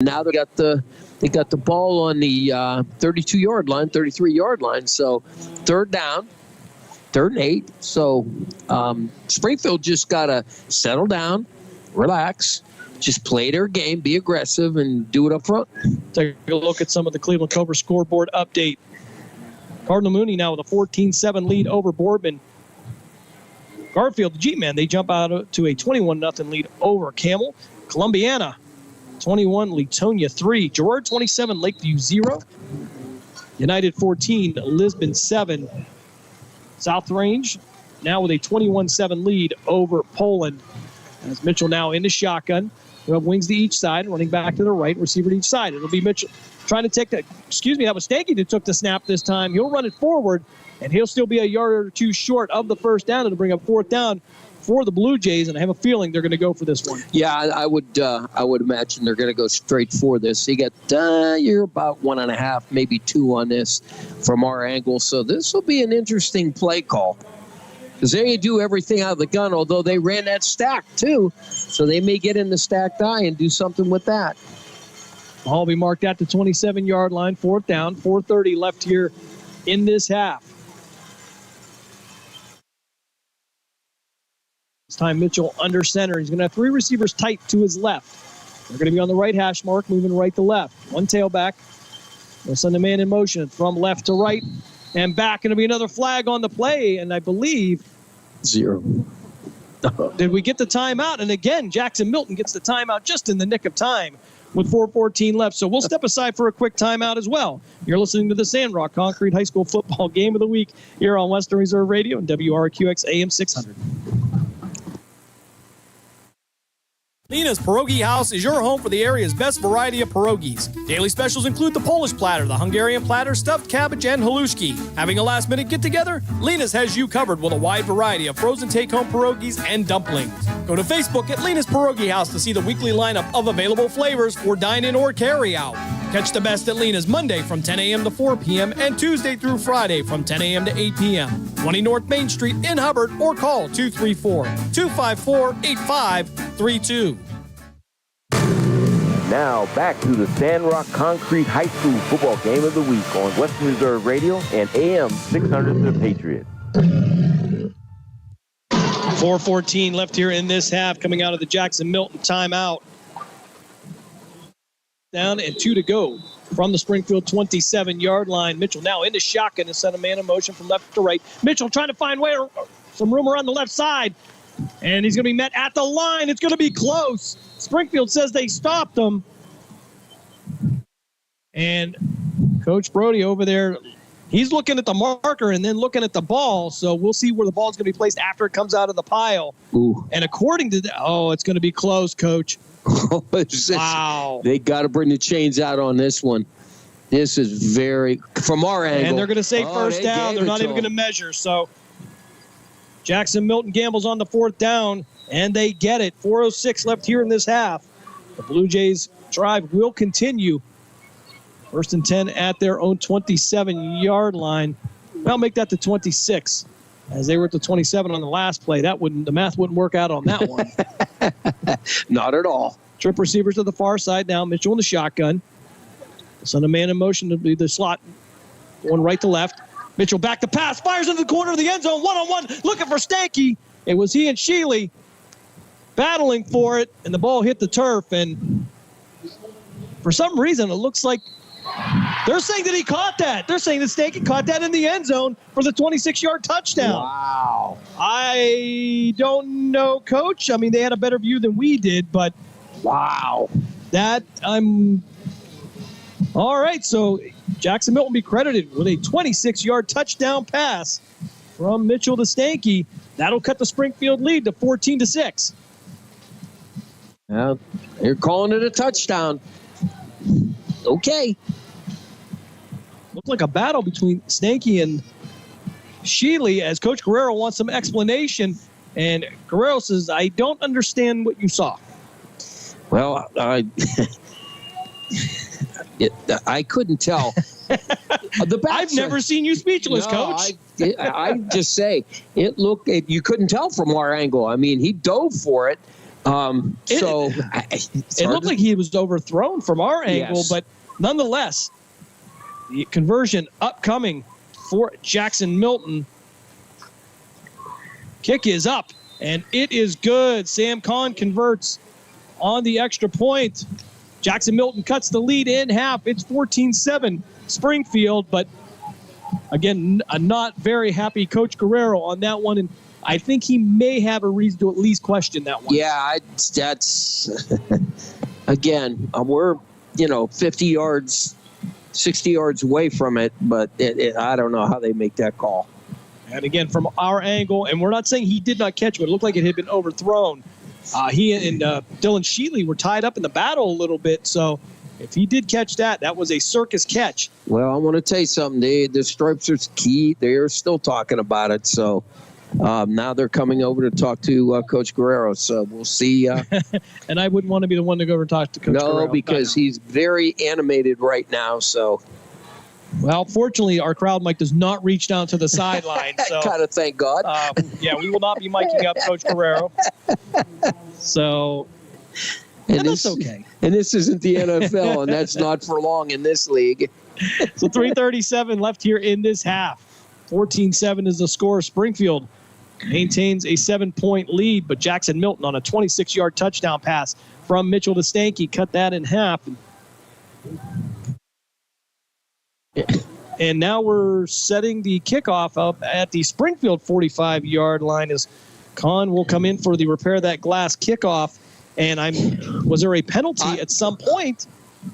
now they got the ball on the 32-yard line, 33-yard line. So third down, 3rd and 8. So Springfield just got to settle down, relax, just play their game, be aggressive, and do it up front. Take a look at some of the Cleveland Cobra scoreboard update. Cardinal Mooney now with a 14-7 lead over Boardman. Garfield, the G-Man, they jump out to a 21-0 lead over Camel. Columbiana, 21, Leetonia 3. Girard 27, Lakeview 0. United 14, Lisbon 7. South Range now with a 21-7 lead over Poland. As Mitchell now into shotgun. We have wings to each side, running back to the right, receiver to each side. It'll be Mitchell trying to take that. That was Stanky that took the snap this time. He'll run it forward, and he'll still be a yard or two short of the first down. It'll bring up 4th down for the Blue Jays, and I have a feeling they're going to go for this one. Yeah, I would imagine they're going to go straight for this. You got you're about 1.5, maybe 2 on this from our angle. So this will be an interesting play call. Because there you do everything out of the gun, although they ran that stack too. So they may get in the stacked eye and do something with that. Ball will be marked at the 27-yard line, 4th down, 4:30 left here in this half. This time Mitchell under center. He's going to have 3 receivers tight to his left. They're going to be on the right hash mark, moving right to left. 1 tailback. They'll send a man in motion from left to right. And back, going to be another flag on the play, and I believe 0. Did we get the timeout? And again, Jackson Milton gets the timeout just in the nick of time with 4:14 left. So we'll step aside for a quick timeout as well. You're listening to the Sandrock Concrete High School Football Game of the Week here on Western Reserve Radio and WRQX AM 600. Lena's Pierogi House is your home for the area's best variety of pierogies. Daily specials include the Polish platter, the Hungarian platter, stuffed cabbage, and halushki. Having a last-minute get-together? Lena's has you covered with a wide variety of frozen take-home pierogies and dumplings. Go to Facebook at Lena's Pierogi House to see the weekly lineup of available flavors for dine-in or carry-out. Catch the best at Lena's Monday from 10 a.m. to 4 p.m. and Tuesday through Friday from 10 a.m. to 8 p.m. 20 North Main Street in Hubbard or call 234-254-8532. Now back to the Sandrock Concrete High School Football Game of the Week on Western Reserve Radio and AM 600 The Patriot. 4:14 left here in this half, coming out of the Jackson Milton timeout. Down and 2 to go from the Springfield 27-yard line. Mitchell now into shotgun and sent a man in motion from left to right. Mitchell trying to find some room around the left side. And he's going to be met at the line. It's going to be close. Springfield says they stopped him. And Coach Brody over there, he's looking at the marker and then looking at the ball. So we'll see where the ball is going to be placed after it comes out of the pile. Ooh. And according to it's going to be close, Coach. Wow. They got to bring the chains out on this one. This is very, from our angle. And they're going to say first down. They're not even going to measure. So Jackson Milton gambles on the 4th down, and they get it. 4:06 left here in this half. The Blue Jays drive will continue. 1st and 10 at their own 27-yard line. Well, make that to 26, as they were at the 27 on the last play. The math wouldn't work out on that one. Not at all. Trip receivers to the far side now. Mitchell in the shotgun. Send a man in motion to be the slot, going right to left. Mitchell back to pass, fires into the corner of the end zone, one-on-one, looking for Stanky. It was he and Sheely battling for it, and the ball hit the turf. And for some reason, it looks like they're saying that he caught that. They're saying that Stanky caught that in the end zone for the 26-yard touchdown. Wow. I don't know, Coach. I mean, they had a better view than we did, but wow. All right, so Jackson Milton be credited with a 26-yard touchdown pass from Mitchell to Stanky. That'll cut the Springfield lead to 14-6. Well, they're calling it a touchdown. Okay. Looked like a battle between Stanky and Sheely as Coach Guerrero wants some explanation. And Guerrero says, I don't understand what you saw. Well, I couldn't tell. I've never seen you speechless, Coach. I just say it looked. You couldn't tell from our angle. I mean, he dove for it. It looked like he was overthrown from our angle, but nonetheless, the conversion upcoming for Jackson Milton. Kick is up, and it is good. Sam Kahn converts on the extra point. Jackson Milton cuts the lead in half. It's 14-7 Springfield, but again, a not very happy Coach Guerrero on that one, and I think he may have a reason to at least question that one. Yeah, that's again, we're 50 yards, 60 yards away from it, but I don't know how they make that call. And again, from our angle, and we're not saying he did not catch it, but it looked like it had been overthrown. He and Dylan Shealy were tied up in the battle a little bit, so if he did catch that, that was a circus catch. Well, I want to tell you something. The Stripes are key. They're still talking about it, so now they're coming over to talk to Coach Guerrero, so we'll see. And I wouldn't want to be the one to go over and talk to Coach Guerrero. No, because he's very animated right now, so... Well, fortunately, our crowd mic does not reach down to the sideline. So, kind of thank God. We will not be miking up Coach Guerrero. So, and that's okay. And this isn't the NFL, and that's not for long in this league. So 3:37 left here in this half. 14-7 is the score. Springfield maintains a 7-point lead, but Jackson Milton on a 26-yard touchdown pass from Mitchell to Stanky cut that in half. And now we're setting the kickoff up at the Springfield 45-yard line as Kahn will come in for the repair that glass kickoff. And was there a penalty at some point?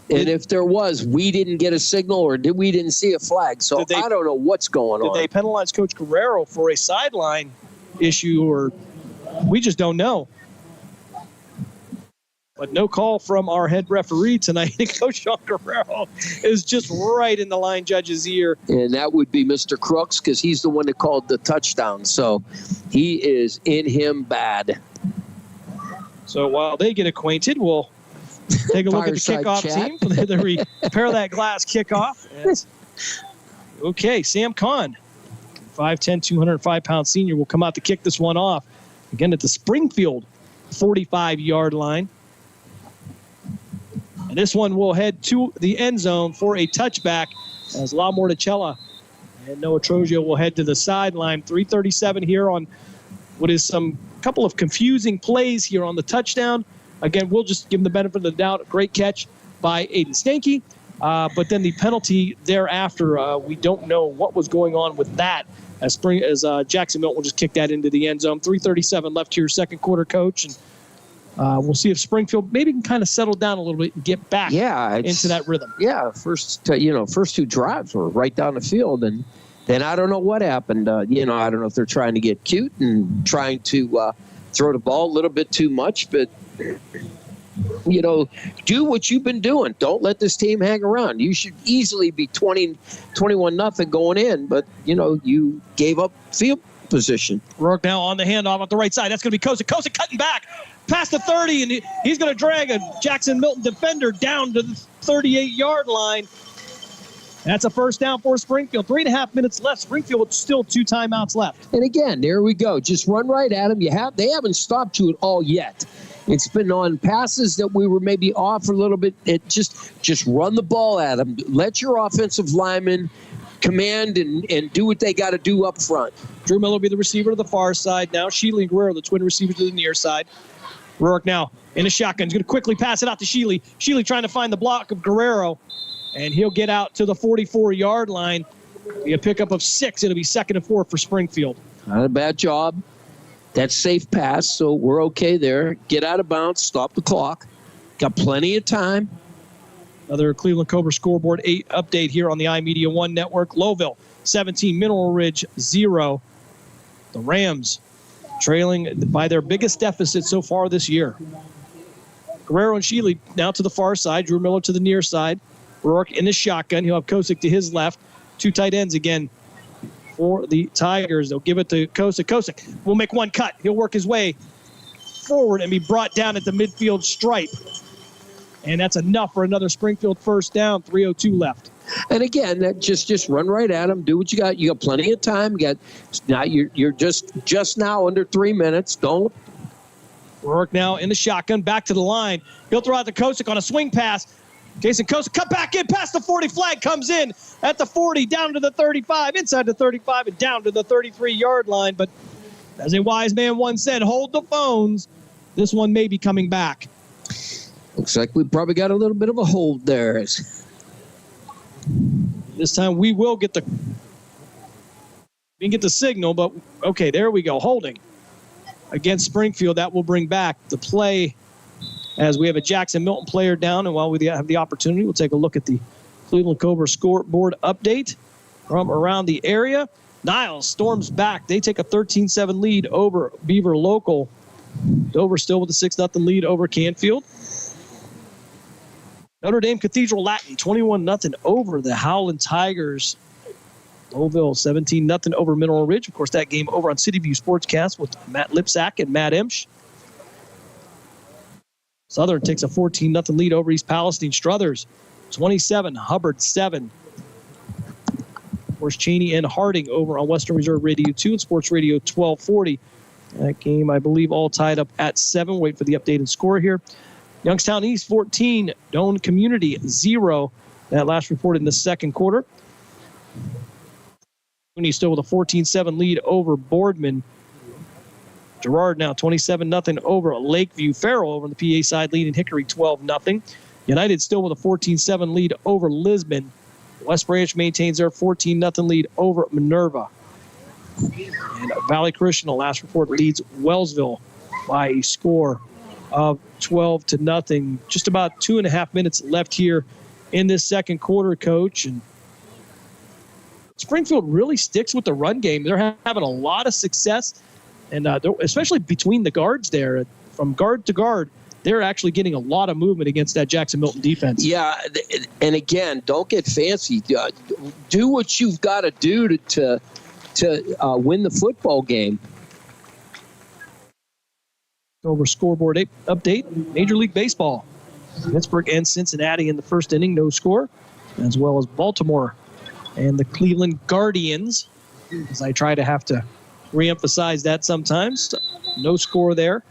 And if there was, we didn't get a signal or we didn't see a flag. So I don't know what's going on. Did they penalize Coach Guerrero for a sideline issue, or we just don't know? But no call from our head referee tonight. Coach Sean Guerrero is just right in the line judge's ear. And that would be Mr. Crooks, because he's the one that called the touchdown. So he is in him bad. So while they get acquainted, we'll take a look at the kickoff team. They repair that glass kickoff. Okay, Sam Kahn, 5'10", 205-pound senior, will come out to kick this one off. Again at the Springfield 45-yard line. And this one will head to the end zone for a touchback as La Morticella and Noah Trogio will head to the sideline. 3:37 here on what is some couple of confusing plays here on the touchdown. Again, we'll just give him the benefit of the doubt. A great catch by Aiden Stanky. But then the penalty thereafter, we don't know what was going on with that as Jackson Milton will just kick that into the end zone. 3:37 left here, second quarter, Coach. And we'll see if Springfield maybe can kind of settle down a little bit and get back into that rhythm. Yeah, first two drives were right down the field, and then I don't know what happened. I don't know if they're trying to get cute and trying to throw the ball a little bit too much, but do what you've been doing. Don't let this team hang around. You should easily be 21-0 going in, but you gave up field position. Rourke now on the handoff on the right side. That's going to be Kosick. Kosick cutting back past the 30, and he's going to drag a Jackson Milton defender down to the 38-yard line. That's a first down for Springfield. 3.5 minutes left. Springfield with still 2 timeouts left. And again, there we go. Just run right at them. They haven't stopped you at all yet. It's been on passes that we were maybe off a little bit. Just run the ball at them. Let your offensive linemen command and do what they got to do up front. Drew Miller will be the receiver to the far side now. Shealy and Guerrero, the twin receivers to the near side. Rourke now in a shotgun. He's going to quickly pass it out to Shealy. Shealy trying to find the block of Guerrero, and he'll get out to the 44-yard line. Be a pickup of 6. It'll be 2nd and 4 for Springfield. Not a bad job. That's safe pass, so we're okay there. Get out of bounds. Stop the clock. Got plenty of time. Another Cleveland Cobra scoreboard 8 update here on the iMedia1 network. Lowville 17, Mineral Ridge 0. The Rams trailing by their biggest deficit so far this year. Guerrero and Shealy now to the far side. Drew Miller to the near side. Rourke in the shotgun. He'll have Kosick to his left. 2 tight ends again for the Tigers. They'll give it to Kosick. Kosick will make one cut. He'll work his way forward and be brought down at the midfield stripe. And that's enough for another Springfield first down. 3:02 left. And again, that just run right at them. Do what you got. You got plenty of time. You're just now under 3 minutes. Don't Rourke now in the shotgun, back to the line. He'll throw out to Kosick on a swing pass. Jason Kosick cut back in past the 40. Flag comes in at the 40, down to the 35, inside the 35, and down to the 33-yard line. But as a wise man once said, hold the phones. This one may be coming back. Looks like we probably got a little bit of a hold there. This time we will get the signal, but okay, there we go. Holding against Springfield. That will bring back the play as we have a Jackson Milton player down. And while we have the opportunity, we'll take a look at the Cleveland Cobra scoreboard update from around the area. Niles storms back. They take a 13-7 lead over Beaver Local. Dover still with a 6-0 lead over Canfield. Notre Dame Cathedral Latin 21-0 over the Howland Tigers. Louisville 17-0 over Mineral Ridge. Of course, that game over on City View Sportscast with Matt Lipsack and Matt Emsch. Southern takes a 14-0 lead over East Palestine. Struthers 27, Hubbard 7. Of course, Cheney and Harding over on Western Reserve Radio 2 and Sports Radio 1240. That game, I believe, all tied up at 7. Wait for the updated score here. Youngstown East 14, Doane Community 0. That last reported in the second quarter. Mooney still with a 14-7 lead over Boardman. Girard now 27-0 over Lakeview. Farrell over on the PA side leading Hickory 12-0. United still with a 14-7 lead over Lisbon. West Branch maintains their 14-0 lead over Minerva. And Valley Christian, the last report, leads Wellsville by a score of 12-0. Just about 2.5 minutes left here in this second quarter, Coach. And Springfield really sticks with the run game. They're having a lot of success, and especially between the guards there. From guard to guard, they're actually getting a lot of movement against that Jackson Milton defense. Yeah, and again, don't get fancy. Do what you've got to do to win the football game. Over scoreboard update, Major League Baseball. Pittsburgh and Cincinnati in the first inning, no score, as well as Baltimore and the Cleveland Guardians, as I try to have to reemphasize that sometimes. No score there.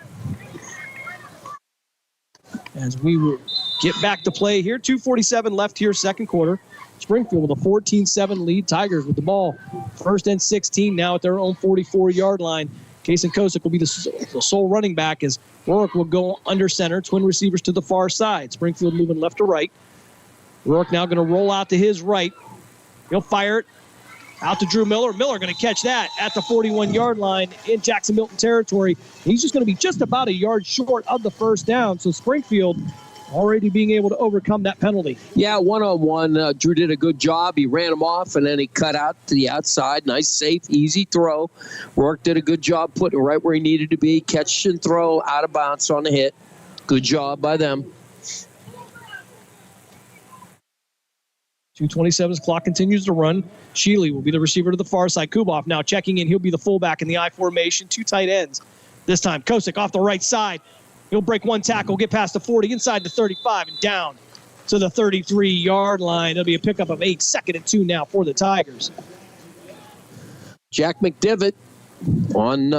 As we will get back to play here, 2:47 left here, second quarter. Springfield with a 14-7 lead. Tigers with the ball. First and 16 now at their own 44-yard line. Kason Kosick will be the sole running back as Rourke will go under center. Twin receivers to the far side. Springfield moving left to right. Rourke now going to roll out to his right. He'll fire it out to Drew Miller. Miller going to catch that at the 41-yard line in Jackson Milton territory. He's just going to be just about a yard short of the first down. So Springfield already being able to overcome that penalty. Yeah, one-on-one. Drew did a good job. He ran him off, and then he cut out to the outside. Nice, safe, easy throw. Rourke did a good job putting it right where he needed to be. Catch and throw, out of bounds on the hit. Good job by them. 2:27's clock continues to run. Shealy will be the receiver to the far side. Kuboff now checking in. He'll be the fullback in the I formation. Two tight ends. This time, Kosick off the right side. He'll break one tackle, get past the 40, inside the 35, and down to the 33-yard line. There'll be a pickup of 8, 2nd and 2 now for the Tigers. Jack McDivitt on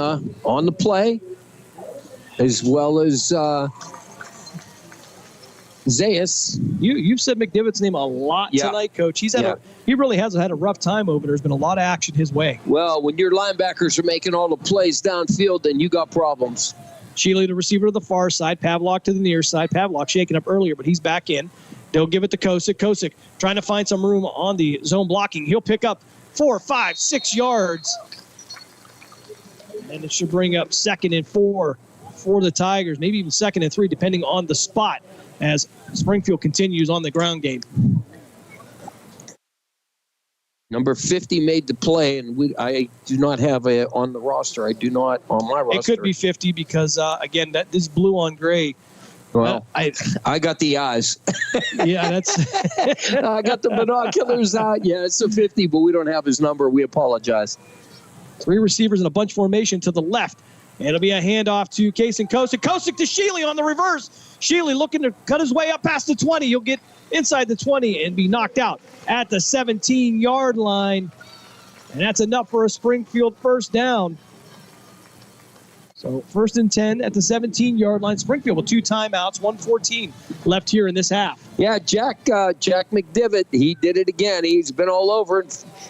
the play, as well as Zayas. You've said McDivitt's name a lot tonight, Coach. He really has had a rough time over there. There's been a lot of action his way. Well, when your linebackers are making all the plays downfield, then you got problems. Shealy, the receiver to the far side. Pavlock to the near side. Pavlock shaken up earlier, but he's back in. They'll give it to Kosick. Kosick trying to find some room on the zone blocking. He'll pick up 4, 5, 6 yards. And it should bring up 2nd and 4 for the Tigers, maybe even 2nd and 3, depending on the spot, as Springfield continues on the ground game. Number 50 made the play, and I do not have it on the roster. I do not on my roster. It could be 50 because, again, this blue on gray. Well, I got the eyes. Yeah, that's. I got the binoculars out. Yeah, it's a 50, but we don't have his number. We apologize. 3 receivers in a bunch formation to the left. And it'll be a handoff to Kason Kosick. Kosick to Shealy on the reverse. Shealy looking to cut his way up past the 20. He'll get inside the 20 and be knocked out at the 17-yard line. And that's enough for a Springfield first down. So 1st and 10 at the 17-yard line. Springfield with 2 timeouts, 1:14 left here in this half. Yeah, Jack McDivitt, he did it again. He's been all over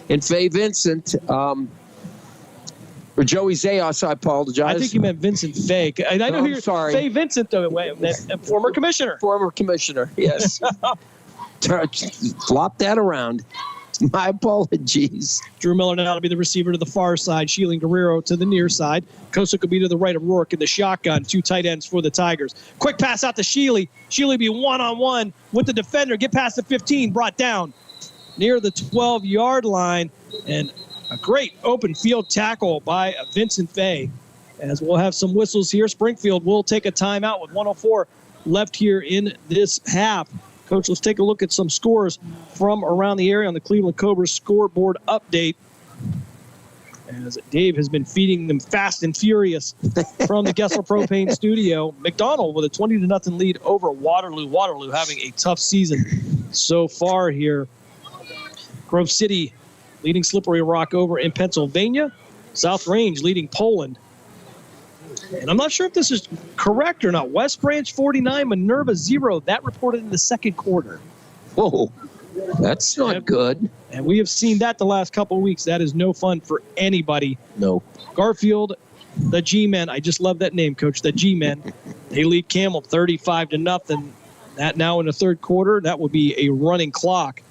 in Faye Vincent. Or Joey Zayas, I apologize. I think you meant Vincent Faye. I know who you're sorry. Faye Vincent, though, former commissioner. Former commissioner, yes. Flop that around. My apologies. Drew Miller now to be the receiver to the far side. Sheeling Guerrero to the near side. Kosick will be to the right of Rourke in the shotgun. 2 tight ends for the Tigers. Quick pass out to Sheely. Sheely be one-on-one with the defender. Get past the 15. Brought down near the 12-yard line. And a great open field tackle by Vincent Faye. As we'll have some whistles here. Springfield will take a timeout with 1:04 left here in this half. Coach, let's take a look at some scores from around the area on the Cleveland Cobras scoreboard update. As Dave has been feeding them fast and furious from the Gessler Propane studio. McDonald with a 20-0 lead over Waterloo. Waterloo having a tough season so far here. Grove City leading Slippery Rock over in Pennsylvania. South Range leading Poland. And I'm not sure if this is correct or not. West Branch 49, Minerva 0. That reported in the second quarter. Whoa, that's not good. And we have seen that the last couple of weeks. That is no fun for anybody. No. Garfield, the G-Men. I just love that name, Coach. The G-Men. They lead Camel 35-0. That now in the third quarter, that would be a running clock.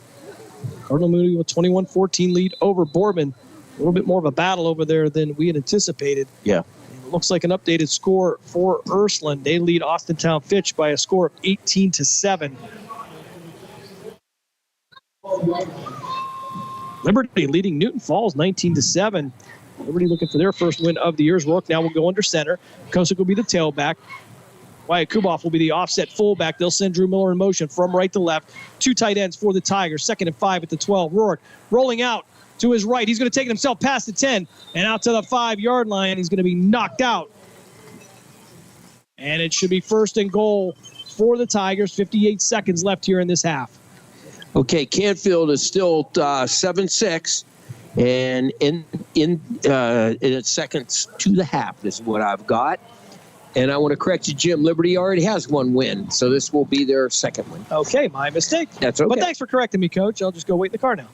Cardinal Mooney with 21-14 lead over Boardman. A little bit more of a battle over there than we had anticipated. Yeah. Looks like an updated score for Ursuline. They lead Austintown Fitch by a score of 18-7. Liberty leading Newton Falls 19-7. Liberty looking for their first win of the year. Rourke now will go under center. Kosick will be the tailback. Wyatt Kuboff will be the offset fullback. They'll send Drew Miller in motion from right to left. 2 tight ends for the Tigers. 2nd and 5 at the 12. Rourke rolling out to his right. He's going to take it himself past the 10 and out to the 5-yard line. He's going to be knocked out. And it should be 1st and goal for the Tigers. 58 seconds left here in this half. Okay, Canfield is still 7-6, and in seconds to the half is what I've got. And I want to correct you, Jim. Liberty already has 1 win, so this will be their 2nd win. Okay, my mistake. That's okay. But thanks for correcting me, Coach. I'll just go wait in the car now.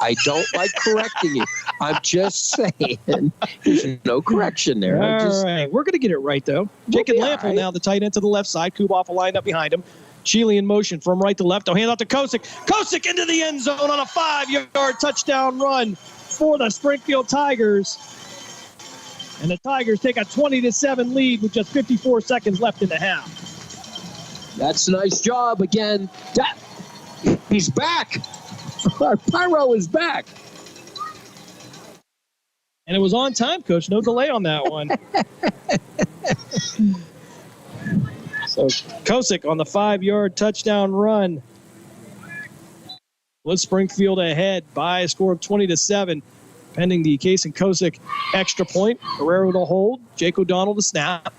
I don't like correcting you. I'm just saying there's no correction there. All right, we're going to get it right, though. Jacob Lample right. now, the tight end to the left side. Kuboff will line up behind him. Sheely in motion from right to left. I'll hand out to Kosick. Kosick into the end zone on a 5-yard touchdown run for the Springfield Tigers. And the Tigers take a 20-7 lead with just 54 seconds left in the half. That's a nice job again. He's back. Our Pyro is back. And it was on time, Coach. No delay on that one. So Kosick on the 5-yard touchdown run. With Springfield ahead by a score of 20-7. Pending the Case and Kosick extra point. Guerrero to hold. Jake O'Donnell to snap.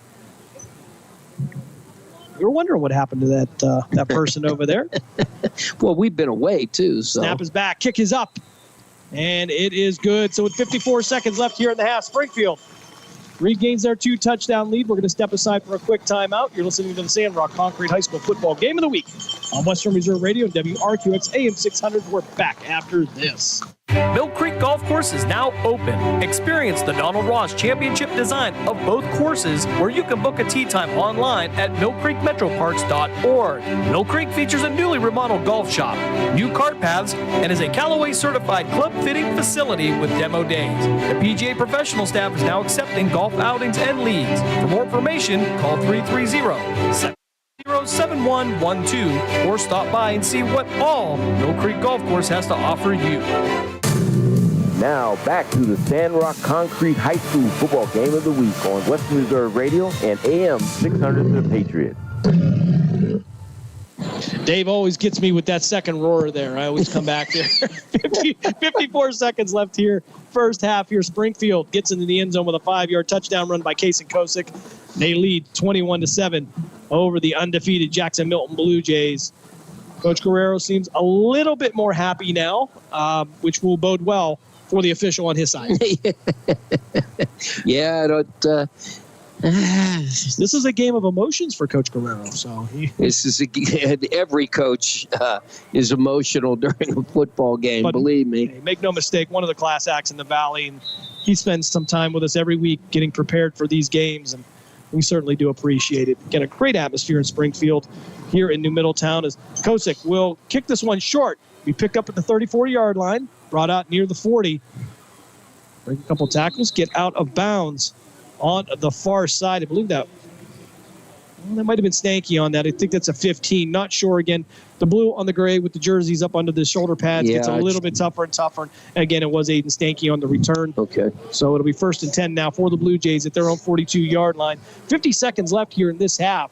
We were wondering what happened to that person over there. Well, we've been away, too. So. Snap is back. Kick is up. And it is good. So with 54 seconds left here in the half, Springfield regains their 2-touchdown lead. We're going to step aside for a quick timeout. You're listening to the Sandrock Concrete High School Football Game of the Week on Western Reserve Radio, WRQX AM 600. We're back after this. Mill Creek Golf Course is now open. Experience the Donald Ross Championship design of both courses, where you can book a tee time online at millcreekmetroparks.org. Mill Creek features a newly remodeled golf shop, new cart paths, and is a Callaway certified club fitting facility with demo days. The PGA professional staff is now accepting golf outings and leagues. For more information, call 330-77112 or stop by and see what all Mill Creek Golf Course has to offer you. Now back to the Sandrock Concrete High School Football Game of the Week on Western Reserve Radio and AM 600 The Patriot. Dave always gets me with that second roar there. I always come back there. 54 seconds left here. First half here. Springfield gets into the end zone with a 5-yard touchdown run by Case and Kosick. They lead 21-7 over the undefeated Jackson Milton Blue Jays. Coach Guerrero seems a little bit more happy now, which will bode well for the official on his side. Yeah, This is a game of emotions for Coach Guerrero. So this is every coach is emotional during a football game. But, believe me. Hey, make no mistake, one of the class acts in the Valley, and he spends some time with us every week getting prepared for these games, and we certainly do appreciate it. Again, a great atmosphere in Springfield here in New Middletown as Kosick will kick this one short. Be picked up at the 34-yard line, brought out near the 40. Break a couple tackles, get out of bounds on the far side. I believe that might have been Stanky on that. I think that's a 15. Not sure. Again, the blue on the gray with the jerseys up under the shoulder pads gets a little bit tougher and tougher. And again, it was Aiden Stanky on the return. Okay. So it'll be 1st and 10 now for the Blue Jays at their own 42-yard line. 50 seconds left here in this half.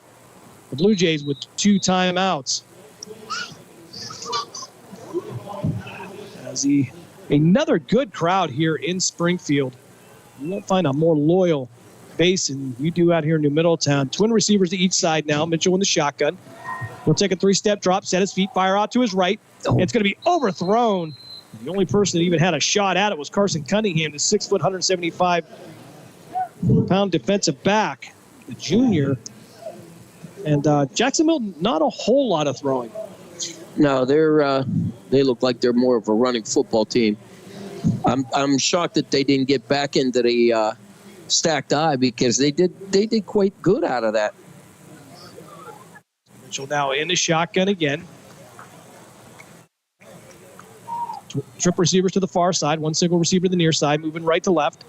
The Blue Jays with 2 timeouts. As another good crowd here in Springfield. You won't find a more loyal base than you do out here in New Middletown. Twin receivers to each side now. Mitchell in the shotgun. He'll take a 3-step drop, set his feet, fire out to his right. It's going to be overthrown. The only person that even had a shot at it was Carson Cunningham, the 6 foot, 175-pound defensive back, the junior. And Jackson Milton, not a whole lot of throwing. No, they look like they're more of a running football team. I'm shocked that they didn't get back into the stacked eye because they did quite good out of that. Mitchell now in the shotgun again. Trip receivers to the far side, one single receiver to the near side, moving right to left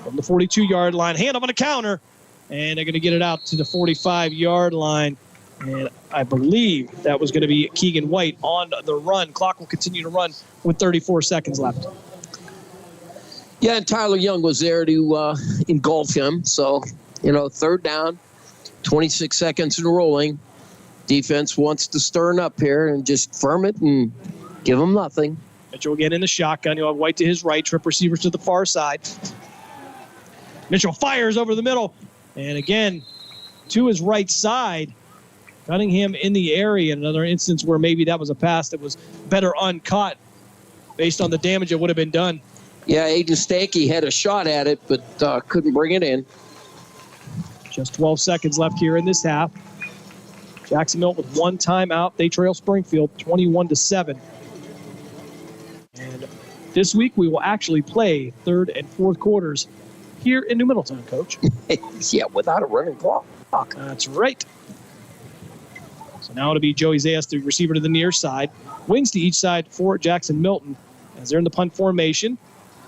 from the 42-yard line. Hand up on a counter, and they're going to get it out to the 45-yard line. And I believe that was going to be Keegan White on the run. Clock will continue to run with 34 seconds left. Yeah, and Tyler Young was there to engulf him. So, 3rd down, 26 seconds and rolling. Defense wants to stir up here and just firm it and give them nothing. Mitchell again in the shotgun. You'll have White to his right, trip receivers to the far side. Mitchell fires over the middle. And again, to his right side. Cunningham in the area. Another instance where maybe that was a pass that was better uncaught based on the damage that would have been done. Yeah, Aiden Stanky had a shot at it, but couldn't bring it in. Just 12 seconds left here in this half. Jacksonville with 1 timeout. They trail Springfield 21-7. And this week we will actually play 3rd and 4th quarters here in New Middletown, Coach. Yeah, without a running clock. That's right. So now it'll be Joey Zayas, the receiver to the near side. Wings to each side for Jackson Milton as they're in the punt formation.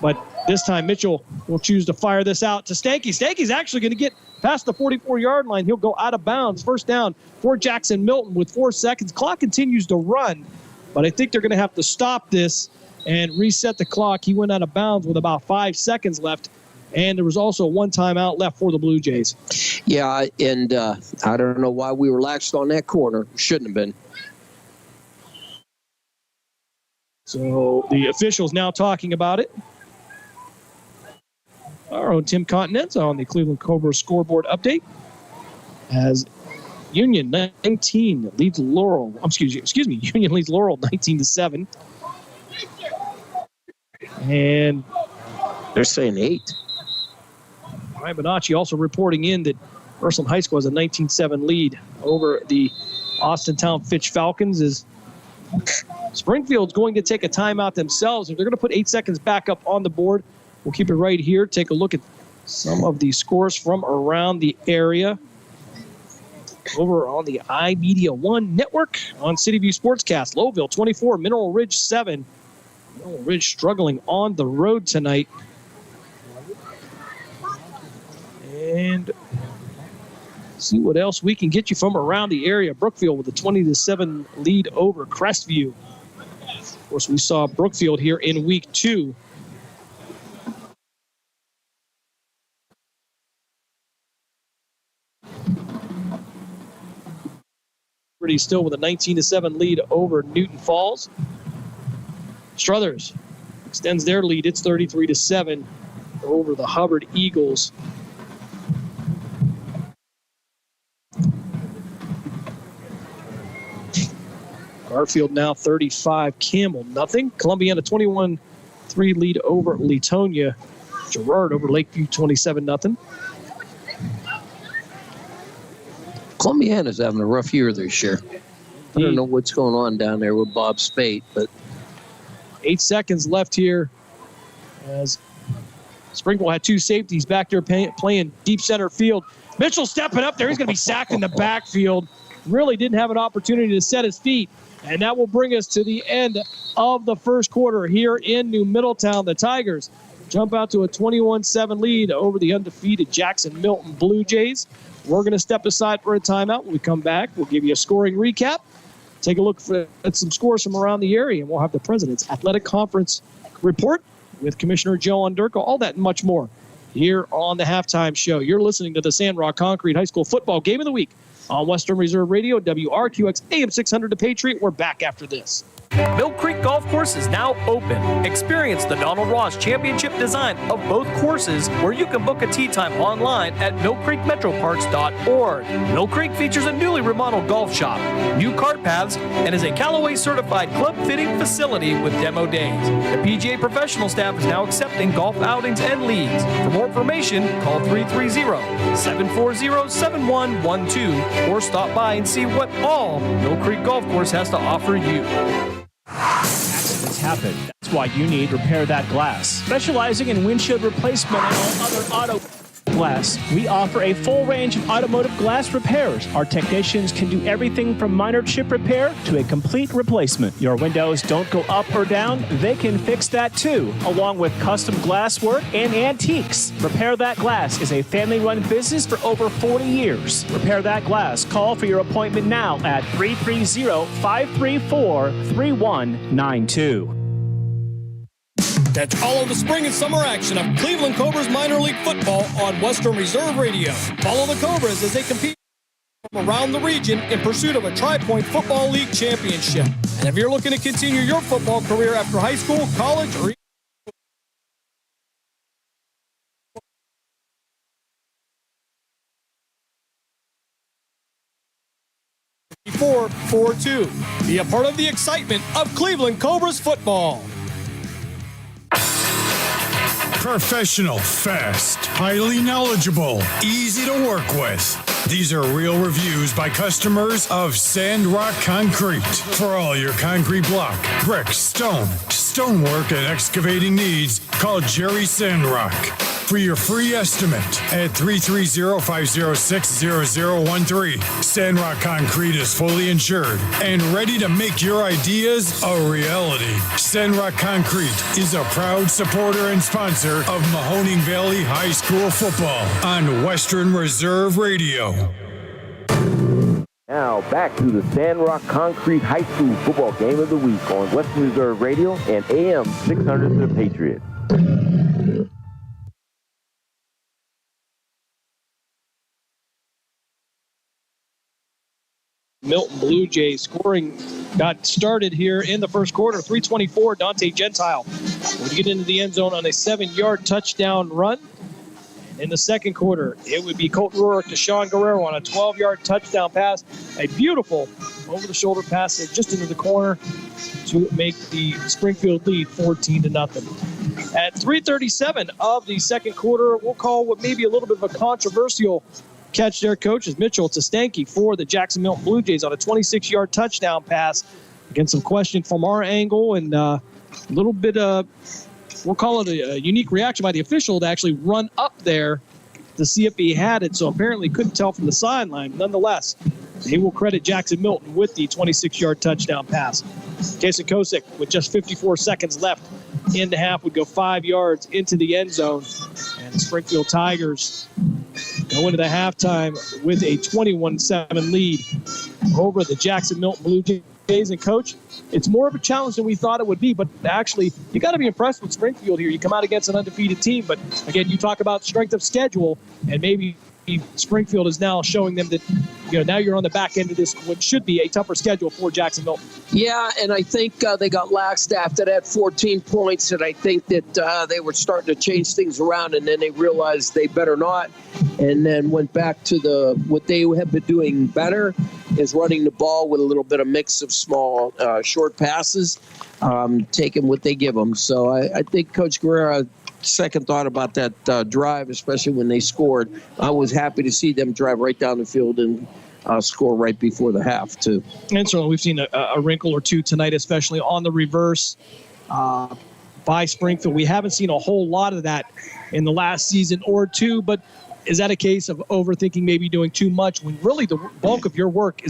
But this time Mitchell will choose to fire this out to Stanky. Stanky's actually going to get past the 44-yard line. He'll go out of bounds. 1st down for Jackson Milton with 4 seconds. Clock continues to run, but I think they're going to have to stop this and reset the clock. He went out of bounds with about 5 seconds left. And there was also 1 timeout left for the Blue Jays. Yeah, and I don't know why we relaxed on that corner. Shouldn't have been. So the officials now talking about it. Our own Tim Continenza on the Cleveland Cobra scoreboard update. As Union 19 leads Laurel. Excuse me. Union leads Laurel 19-7. And they're saying 8. Ryan Bonacci also reporting in that Ursuline High School has a 19-7 lead over the Austintown Fitch Falcons. As Springfield's going to take a timeout themselves. If they're going to put 8 seconds back up on the board, we'll keep it right here. Take a look at some of the scores from around the area. Over on the iMeda1 network on City View Sportscast. Lowville 24, Mineral Ridge 7. Mineral Ridge struggling on the road tonight. And see what else we can get you from around the area. Brookfield with a 20-7 lead over Crestview. Of course, we saw Brookfield here in week 2. Liberty still with a 19-7 lead over Newton Falls. Struthers extends their lead. It's 33-7 over the Hubbard Eagles. Garfield now 35, Campbell nothing. Columbiana 21-3 lead over Leetonia. Girard over Lakeview 27-0. Columbiana's having a rough year this year. I don't know what's going on down there with Bob Spate, but 8 seconds left here as Springville had two safeties back there playing deep center field. Mitchell stepping up there. He's going to be sacked in the backfield. Really didn't have an opportunity to set his feet. And that will bring us to the end of the first quarter here in New Middletown. The Tigers jump out to a 21-7 lead over the undefeated Jackson Milton Blue Jays. We're going to step aside for a timeout. When we come back, we'll give you a scoring recap, take a look at some scores from around the area, and we'll have the President's Athletic Conference report with Commissioner Joe Underko, all that and much more here on the Halftime Show. You're listening to the Sandrock Concrete High School Football Game of the Week on Western Reserve Radio, WRQX AM 600 The Patriot. We're back after this. Mill Creek Golf Course is now open. Experience the Donald Ross Championship design of both courses, where you can book a tee time online at millcreekmetroparks.org. Mill Creek features a newly remodeled golf shop, new cart paths, and is a Callaway certified club fitting facility with demo days. The PGA professional staff is now accepting golf outings and leagues. For more information, call 330-740-7112 or stop by and see what all Mill Creek Golf Course has to offer you. Accidents happen. That's why you need Repair That Glass. Specializing in windshield replacement and all other auto glass, we offer a full range of automotive glass repairs. Our technicians can do everything from minor chip repair to a complete replacement. Your windows don't go up or down, they can fix that too, along with custom glass work and antiques. Repair That Glass is a family-run business for over 40 years. Repair That Glass. Call for your appointment now at 330-534-3192. Catch all of the spring and summer action of Cleveland Cobras minor league football on Western Reserve Radio. Follow the Cobras as they compete from around the region in pursuit of a Tri-Point Football League championship. And if you're looking to continue your football career after high school, college, or 442. Be a part of the excitement of Cleveland Cobras football. Professional, fast, highly knowledgeable, easy to work with. These are real reviews by customers of Sandrock Concrete. For all your concrete block, brick, stone, stonework, and excavating needs, call Jerry Sandrock. For your free estimate at 330-506-0013. Sandrock Concrete is fully insured and ready to make your ideas a reality. Sandrock Concrete is a proud supporter and sponsor of Mahoning Valley High School football on Western Reserve Radio. Now back to the Sandrock Concrete High School Football Game of the Week on Western Reserve Radio and AM 600 The Patriot. Milton Blue Jays scoring got started here in the first quarter. 3:24, Dante Gentile would get into the end zone on a 7-yard touchdown run. In the second quarter, it would be Colton Rourke to Sean Guerrero on a 12-yard touchdown pass. A beautiful over-the-shoulder pass just into the corner to make the Springfield lead 14-0. At 3:37 of the second quarter, we'll call what may be a little bit of a controversial catch there, Coach, is Mitchell Testanke for the Jackson Milton Blue Jays on a 26-yard touchdown pass. Again, some question from our angle and a little bit of, we'll call it a unique reaction by the official to actually run up there to see if he had it. So apparently couldn't tell from the sideline. Nonetheless, they will credit Jackson Milton with the 26-yard touchdown pass. Kason Kosick, with just 54 seconds left in the half, would go 5 yards into the end zone. And the Springfield Tigers go into the halftime with a 21-7 lead over the Jackson Milton Blue Jays. And, Coach, it's more of a challenge than we thought it would be, but actually you got to be impressed with Springfield here. You come out against an undefeated team, but, again, you talk about strength of schedule, and maybe Springfield is now showing them that, now you're on the back end of this, what should be a tougher schedule for Jackson Milton. Yeah, and I think they got laxed after that 14 points, and I think that they were starting to change things around, and then they realized they better not, and then went back to what they have been doing better is running the ball with a little bit of mix of small, short passes, taking what they give them. So I think Coach Guerrero, second thought about that drive, especially when they scored. I was happy to see them drive right down the field and score right before the half, too. And certainly we've seen a wrinkle or two tonight, especially on the reverse by Springfield. We haven't seen a whole lot of that in the last season or two, but is that a case of overthinking, maybe doing too much when really the bulk of your work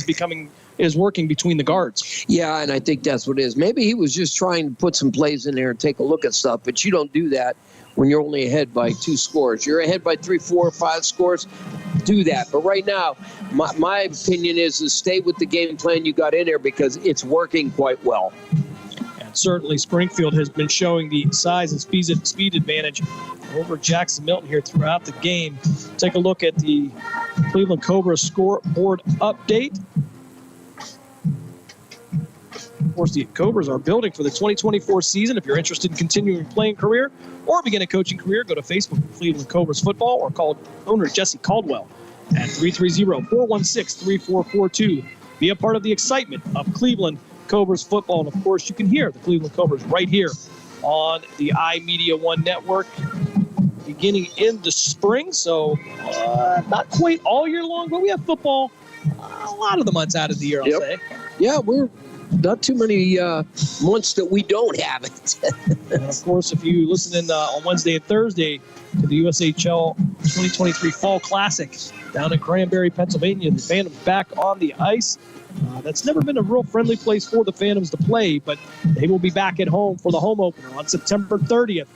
is working between the guards? Yeah, and I think that's what it is. Maybe he was just trying to put some plays in there and take a look at stuff, but you don't do that when you're only ahead by 2 scores. You're ahead by 3, 4, 5 scores, do that. But right now, my opinion is to stay with the game plan you got in there because it's working quite well. And certainly Springfield has been showing the size and speed advantage over Jackson Milton here throughout the game. Take a look at the Cleveland Cobra scoreboard update. Of course, the Cobras are building for the 2024 season. If you're interested in continuing a playing career or begin a coaching career, go to Facebook for Cleveland Cobras Football or call owner Jesse Caldwell at 330-416-3442. Be a part of the excitement of Cleveland Cobras football. And, of course, you can hear the Cleveland Cobras right here on the iMedia1 network beginning in the spring. So not quite all year long, but we have football a lot of the months out of the year, I'll say. Yeah, we're not too many months that we don't have it. And, of course, if you listen in on Wednesday and Thursday to the USHL 2023 Fall Classic down in Cranberry, Pennsylvania, the Phantoms back on the ice. That's never been a real friendly place for the Phantoms to play, but they will be back at home for the home opener on September 30th.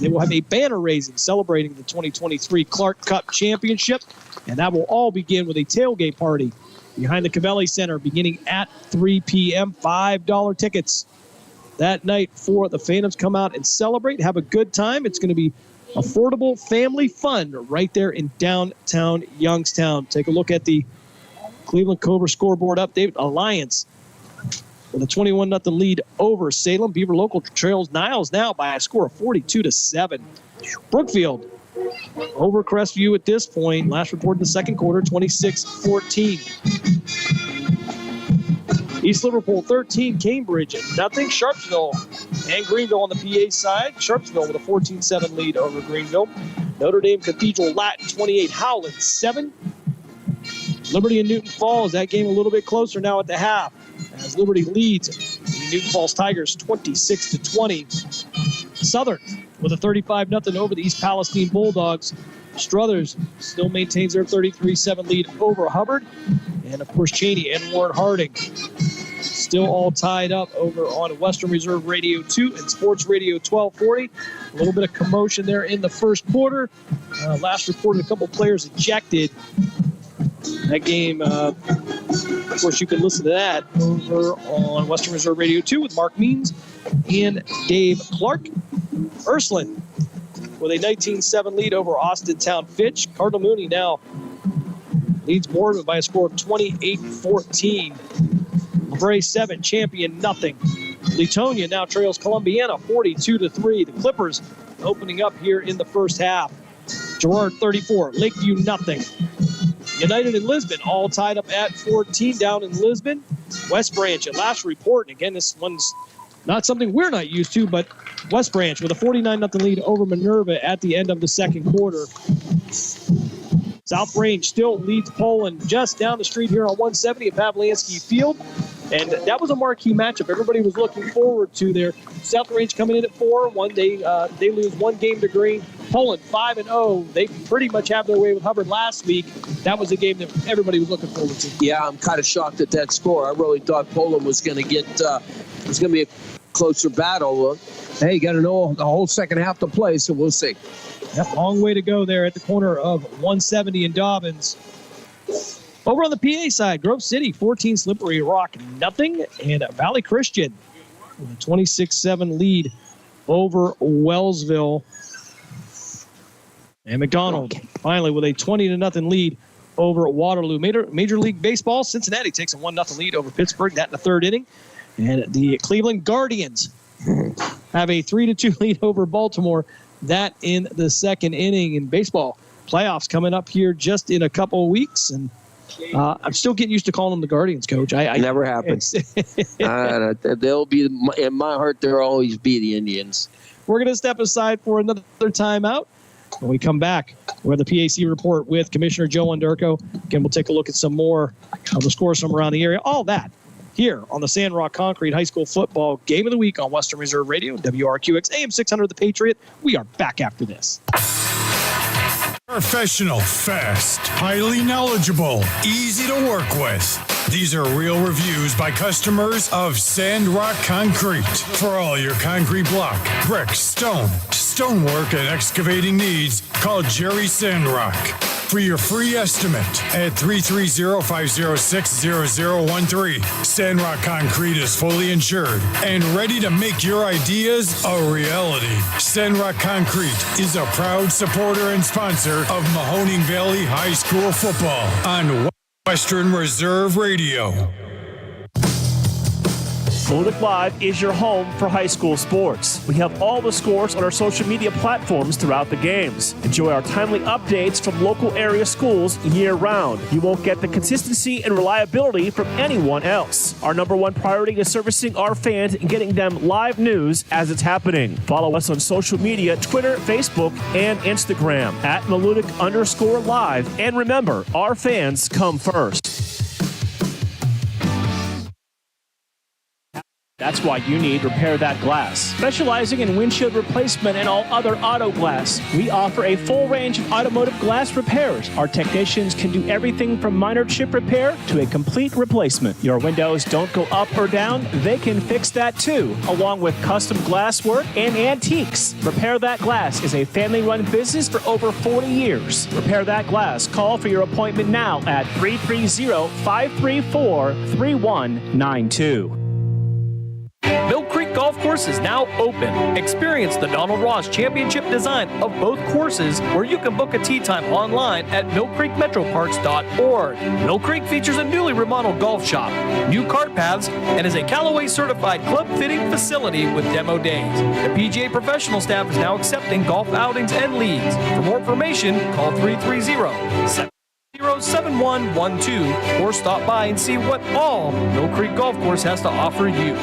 They will have a banner raising celebrating the 2023 Clark Cup Championship, and that will all begin with a tailgate party behind the Cavelli Center beginning at 3 p.m. $5 tickets that night for the Phantoms. Come out and celebrate, have a good time. It's going to be affordable family fun right there in downtown Youngstown. Take a look at the Cleveland Cobra scoreboard update. Alliance with a 21-0 lead over Salem. Beaver Local trails Niles now by a score of 42-7. Brookfield over Crestview at this point. Last report in the second quarter, 26-14. East Liverpool 13, Cambridge nothing. Sharpsville and Greenville on the PA side. Sharpsville with a 14-7 lead over Greenville. Notre Dame Cathedral Latin 28, Howland 7. Liberty and Newton Falls, that game a little bit closer now at the half as Liberty leads the Newton Falls Tigers 26-20. Southern with a 35-0 over the East Palestine Bulldogs. Struthers still maintains their 33-7 lead over Hubbard. And, of course, Cheney and Warren Harding still all tied up over on Western Reserve Radio 2 and Sports Radio 1240. A little bit of commotion there in the first quarter. Last reported a couple players ejected. That game, of course, you can listen to that over on Western Reserve Radio 2 with Mark Means and Dave Clark. Ursuline with a 19-7 lead over Austin Town Fitch. Cardinal Mooney now leads Boardman by a score of 28-14. LaBray 7, Champion nothing. Letonia now trails Columbiana 42-3. The Clippers opening up here in the first half. Girard 34, Lakeview nothing. United and Lisbon all tied up at 14 down in Lisbon. West Branch at last report, and again, this one's not something we're not used to, but West Branch with a 49-0 lead over Minerva at the end of the second quarter. South Range still leads Poland just down the street here on 170 at Pavlansky Field. And that was a marquee matchup everybody was looking forward to there. South Range coming in at 4-1. They lose one game to Green. Poland 5-0. They pretty much have their way with Hubbard last week. That was a game that everybody was looking forward to. Yeah, I'm kind of shocked at that score. I really thought Poland was going to get was going to be a closer battle. Hey, got to know the whole second half to play, so we'll see. Yep, long way to go there at the corner of 170 and Dobbins. Over on the PA side, Grove City 14, Slippery Rock nothing, and Valley Christian with a 26-7 lead over Wellsville. And McDonald finally with a 20-0 lead over Waterloo. Major League Baseball, Cincinnati takes a 1-0 lead over Pittsburgh, that in the third inning. And the Cleveland Guardians have a 3-2 lead over Baltimore, that in the second inning. In baseball, playoffs coming up here just in a couple of weeks. And I'm still getting used to calling them the Guardians, Coach. I never happens. They'll be, in my heart, they'll always be the Indians. We're going to step aside for another timeout. When we come back, we'll have the PAC report with Commissioner Joe Underko. Again, we'll take a look at some more of the scores from around the area. All that here on the Sandrock Concrete High School Football Game of the Week on Western Reserve Radio, WRQX AM 600 The Patriot. We are back after this. Professional, fast, highly knowledgeable, easy to work with. These are real reviews by customers of Sandrock Concrete. For all your concrete block, brick, stone, stonework, and excavating needs, call Jerry Sandrock. For your free estimate at 330-506-0013. Sandrock Concrete is fully insured and ready to make your ideas a reality. Sandrock Concrete is a proud supporter and sponsor of Mahoning Valley High School football on Western Reserve Radio. Mahoning Live is your home for high school sports. We have all the scores on our social media platforms throughout the games. Enjoy our timely updates from local area schools year-round. You won't get the consistency and reliability from anyone else. Our number one priority is servicing our fans and getting them live news as it's happening. Follow us on social media, Twitter, Facebook, and Instagram at Malutic_live. And remember, our fans come first. That's why you need Repair That Glass. Specializing in windshield replacement and all other auto glass, we offer a full range of automotive glass repairs. Our technicians can do everything from minor chip repair to a complete replacement. Your windows don't go up or down, they can fix that too, along with custom glass work and antiques. Repair That Glass is a family-run business for over 40 years. Repair That Glass. Call for your appointment now at 330-534-3192. Mill Creek Golf Course is now open. Experience the Donald Ross Championship design of both courses, where you can book a tee time online at millcreekmetroparks.org. Mill Creek features a newly remodeled golf shop, new cart paths, and is a Callaway certified club fitting facility with demo days. The PGA professional staff is now accepting golf outings and leagues. For more information, call 330-7112 or stop by and see what all Mill Creek Golf Course has to offer you.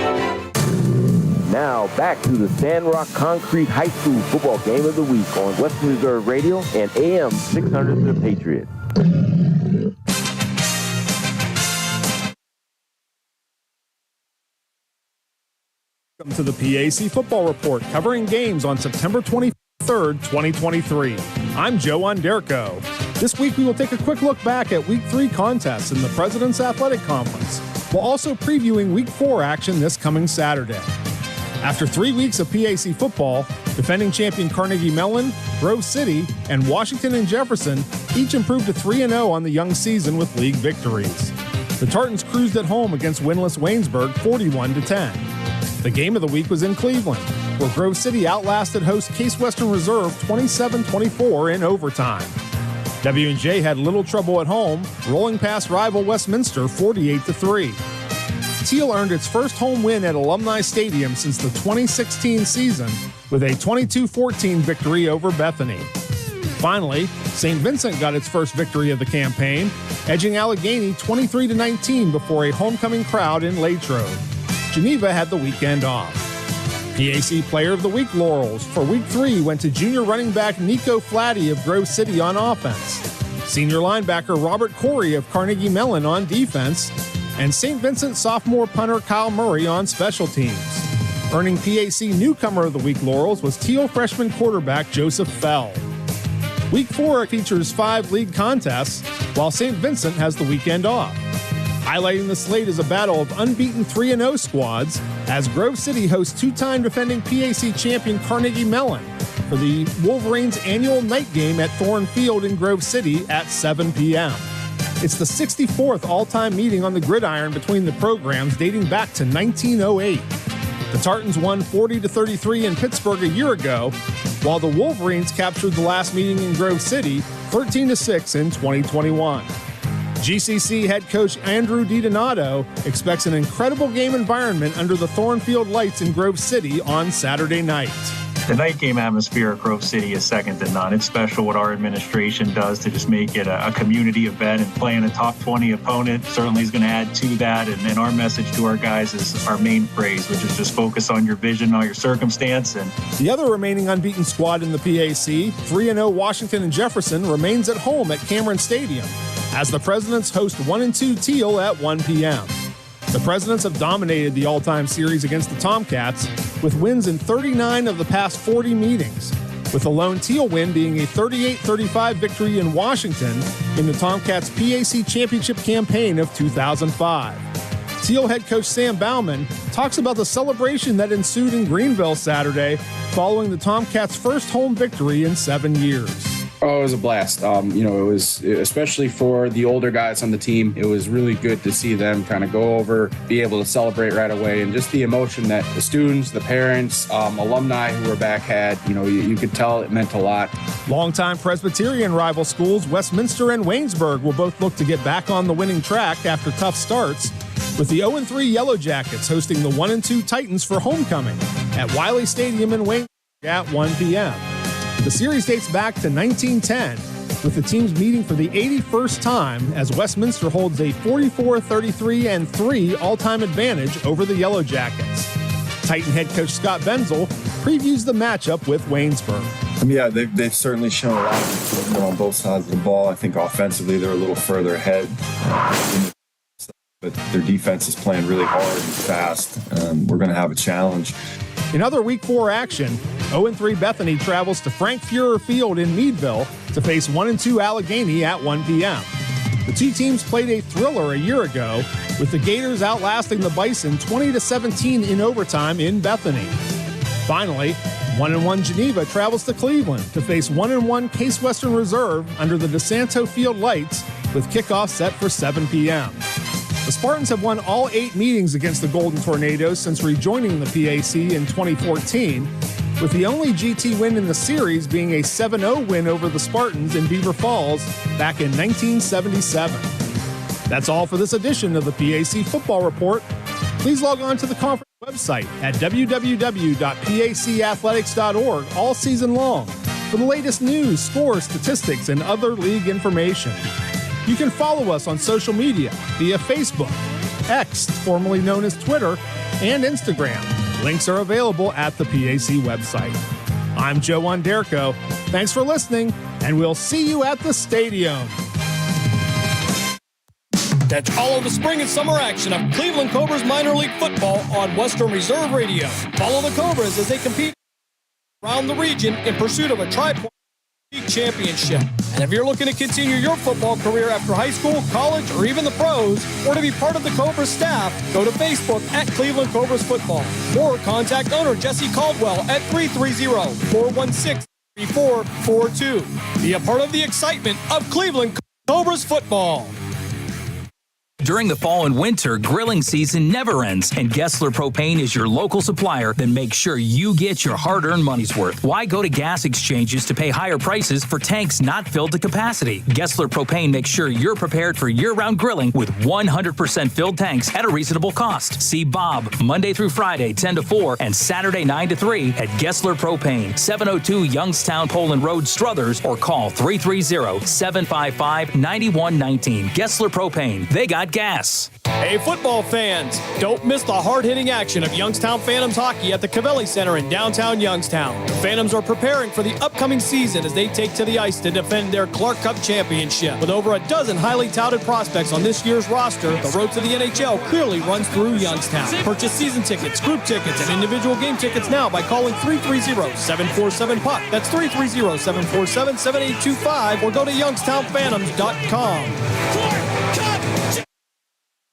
Now back to the Sandrock Concrete High School Football Game of the Week on Western Reserve Radio and AM 600 The Patriot. Welcome to the PAC Football Report, covering games on September 23rd, 2023. I'm Joe Onderko. This week we will take a quick look back at Week 3 contests in the President's Athletic Conference, while also previewing Week 4 action this coming Saturday. After 3 weeks of PAC football, defending champion Carnegie Mellon, Grove City, and Washington and Jefferson each improved to 3-0 on the young season with league victories. The Tartans cruised at home against winless Waynesburg 41-10. The game of the week was in Cleveland, where Grove City outlasted host Case Western Reserve 27-24 in overtime. W&J had little trouble at home, rolling past rival Westminster 48-3. Teal earned its first home win at Alumni Stadium since the 2016 season with a 22-14 victory over Bethany. Finally, St. Vincent got its first victory of the campaign, edging Allegheny 23-19 before a homecoming crowd in Latrobe. Geneva had the weekend off. PAC Player of the Week laurels for Week 3 went to junior running back Nico Flatty of Grove City on offense, senior linebacker Robert Corey of Carnegie Mellon on defense, and St. Vincent sophomore punter Kyle Murray on special teams. Earning PAC Newcomer of the Week laurels was Teal freshman quarterback Joseph Fell. Week 4 features 5 league contests, while St. Vincent has the weekend off. Highlighting the slate is a battle of unbeaten 3-0 squads, as Grove City hosts two-time defending PAC champion Carnegie Mellon for the Wolverines' annual night game at Thorne Field in Grove City at 7 p.m. It's the 64th all-time meeting on the gridiron between the programs dating back to 1908. The Tartans won 40-33 in Pittsburgh a year ago, while the Wolverines captured the last meeting in Grove City 13-6 in 2021. GCC head coach Andrew DiDonato expects an incredible game environment under the Thornfield lights in Grove City on Saturday night. The night game atmosphere at Grove City is second to none. It's special what our administration does to just make it a community event, and playing a top 20 opponent certainly is going to add to that. And our message to our guys is our main phrase, which is just focus on your vision, not your circumstance. And the other remaining unbeaten squad in the PAC, 3-0 Washington and Jefferson, remains at home at Cameron Stadium as the Presidents host 1-2 Teal at 1 p.m. The Presidents have dominated the all-time series against the Tomcats with wins in 39 of the past 40 meetings, with the lone Teal win being a 38-35 victory in Washington in the Tomcats' PAC championship campaign of 2005. Teal head coach Sam Bauman talks about the celebration that ensued in Greenville Saturday following the Tomcats' first home victory in 7 years. Oh, it was a blast. It was, especially for the older guys on the team, it was really good to see them kind of go over, be able to celebrate right away, and just the emotion that the students, the parents, alumni who were back had, you could tell it meant a lot. Longtime Presbyterian rival schools Westminster and Waynesburg will both look to get back on the winning track after tough starts, with the 0-3 Yellow Jackets hosting the 1-2 Titans for homecoming at Wiley Stadium in Waynesburg at 1 p.m. The series dates back to 1910, with the teams meeting for the 81st time as Westminster holds a 44-33-3 all-time advantage over the Yellow Jackets. Titan head coach Scott Benzel previews the matchup with Waynesburg. Yeah, they've certainly shown a lot of improvement on both sides of the ball. I think offensively they're a little further ahead, but their defense is playing really hard and fast. We're going to have a challenge. In other Week 4 action, 0-3 Bethany travels to Frank Fuhrer Field in Meadville to face 1-2 Allegheny at 1 p.m. The two teams played a thriller a year ago, with the Gators outlasting the Bison 20-17 in overtime in Bethany. Finally, 1-1 Geneva travels to Cleveland to face 1-1 Case Western Reserve under the DeSanto Field lights, with kickoff set for 7 p.m. The Spartans have won all 8 meetings against the Golden Tornadoes since rejoining the PAC in 2014, with the only GT win in the series being a 7-0 win over the Spartans in Beaver Falls back in 1977. That's all for this edition of the PAC Football Report. Please log on to the conference website at www.pacathletics.org all season long for the latest news, scores, statistics, and other league information. You can follow us on social media via Facebook, X, formerly known as Twitter, and Instagram. Links are available at the PAC website. I'm Joe Onderco. Thanks for listening, and we'll see you at the stadium. Catch all of the spring and summer action of Cleveland Cobras minor league football on Western Reserve Radio. Follow the Cobras as they compete around the region in pursuit of a tri-point league championship. And if you're looking to continue your football career after high school, college, or even the pros, or to be part of the Cobras staff, go to Facebook at Cleveland Cobras Football, or contact owner Jesse Caldwell at 330-416-3442. Be a part of the excitement of Cleveland Cobras football. During the fall and winter, grilling season never ends, and Gessler Propane is your local supplier that makes sure you get your hard-earned money's worth. Why go to gas exchanges to pay higher prices for tanks not filled to capacity? Gessler Propane makes sure you're prepared for year-round grilling with 100% filled tanks at a reasonable cost. See Bob Monday through Friday, 10 to 4, and Saturday, 9 to 3 at Gessler Propane, 702 Youngstown Poland Road, Struthers, or call 330-755-9119. Gessler Propane. They got gas. Hey, football fans, don't miss the hard-hitting action of Youngstown Phantoms hockey at the Cavelli Center in downtown Youngstown. The Phantoms are preparing for the upcoming season as they take to the ice to defend their Clark Cup championship. With over a dozen highly touted prospects on this year's roster, the road to the NHL clearly runs through Youngstown. Purchase season tickets, group tickets, and individual game tickets now by calling 330-747-PUCK. That's 330-747-7825, or go to youngstownphantoms.com.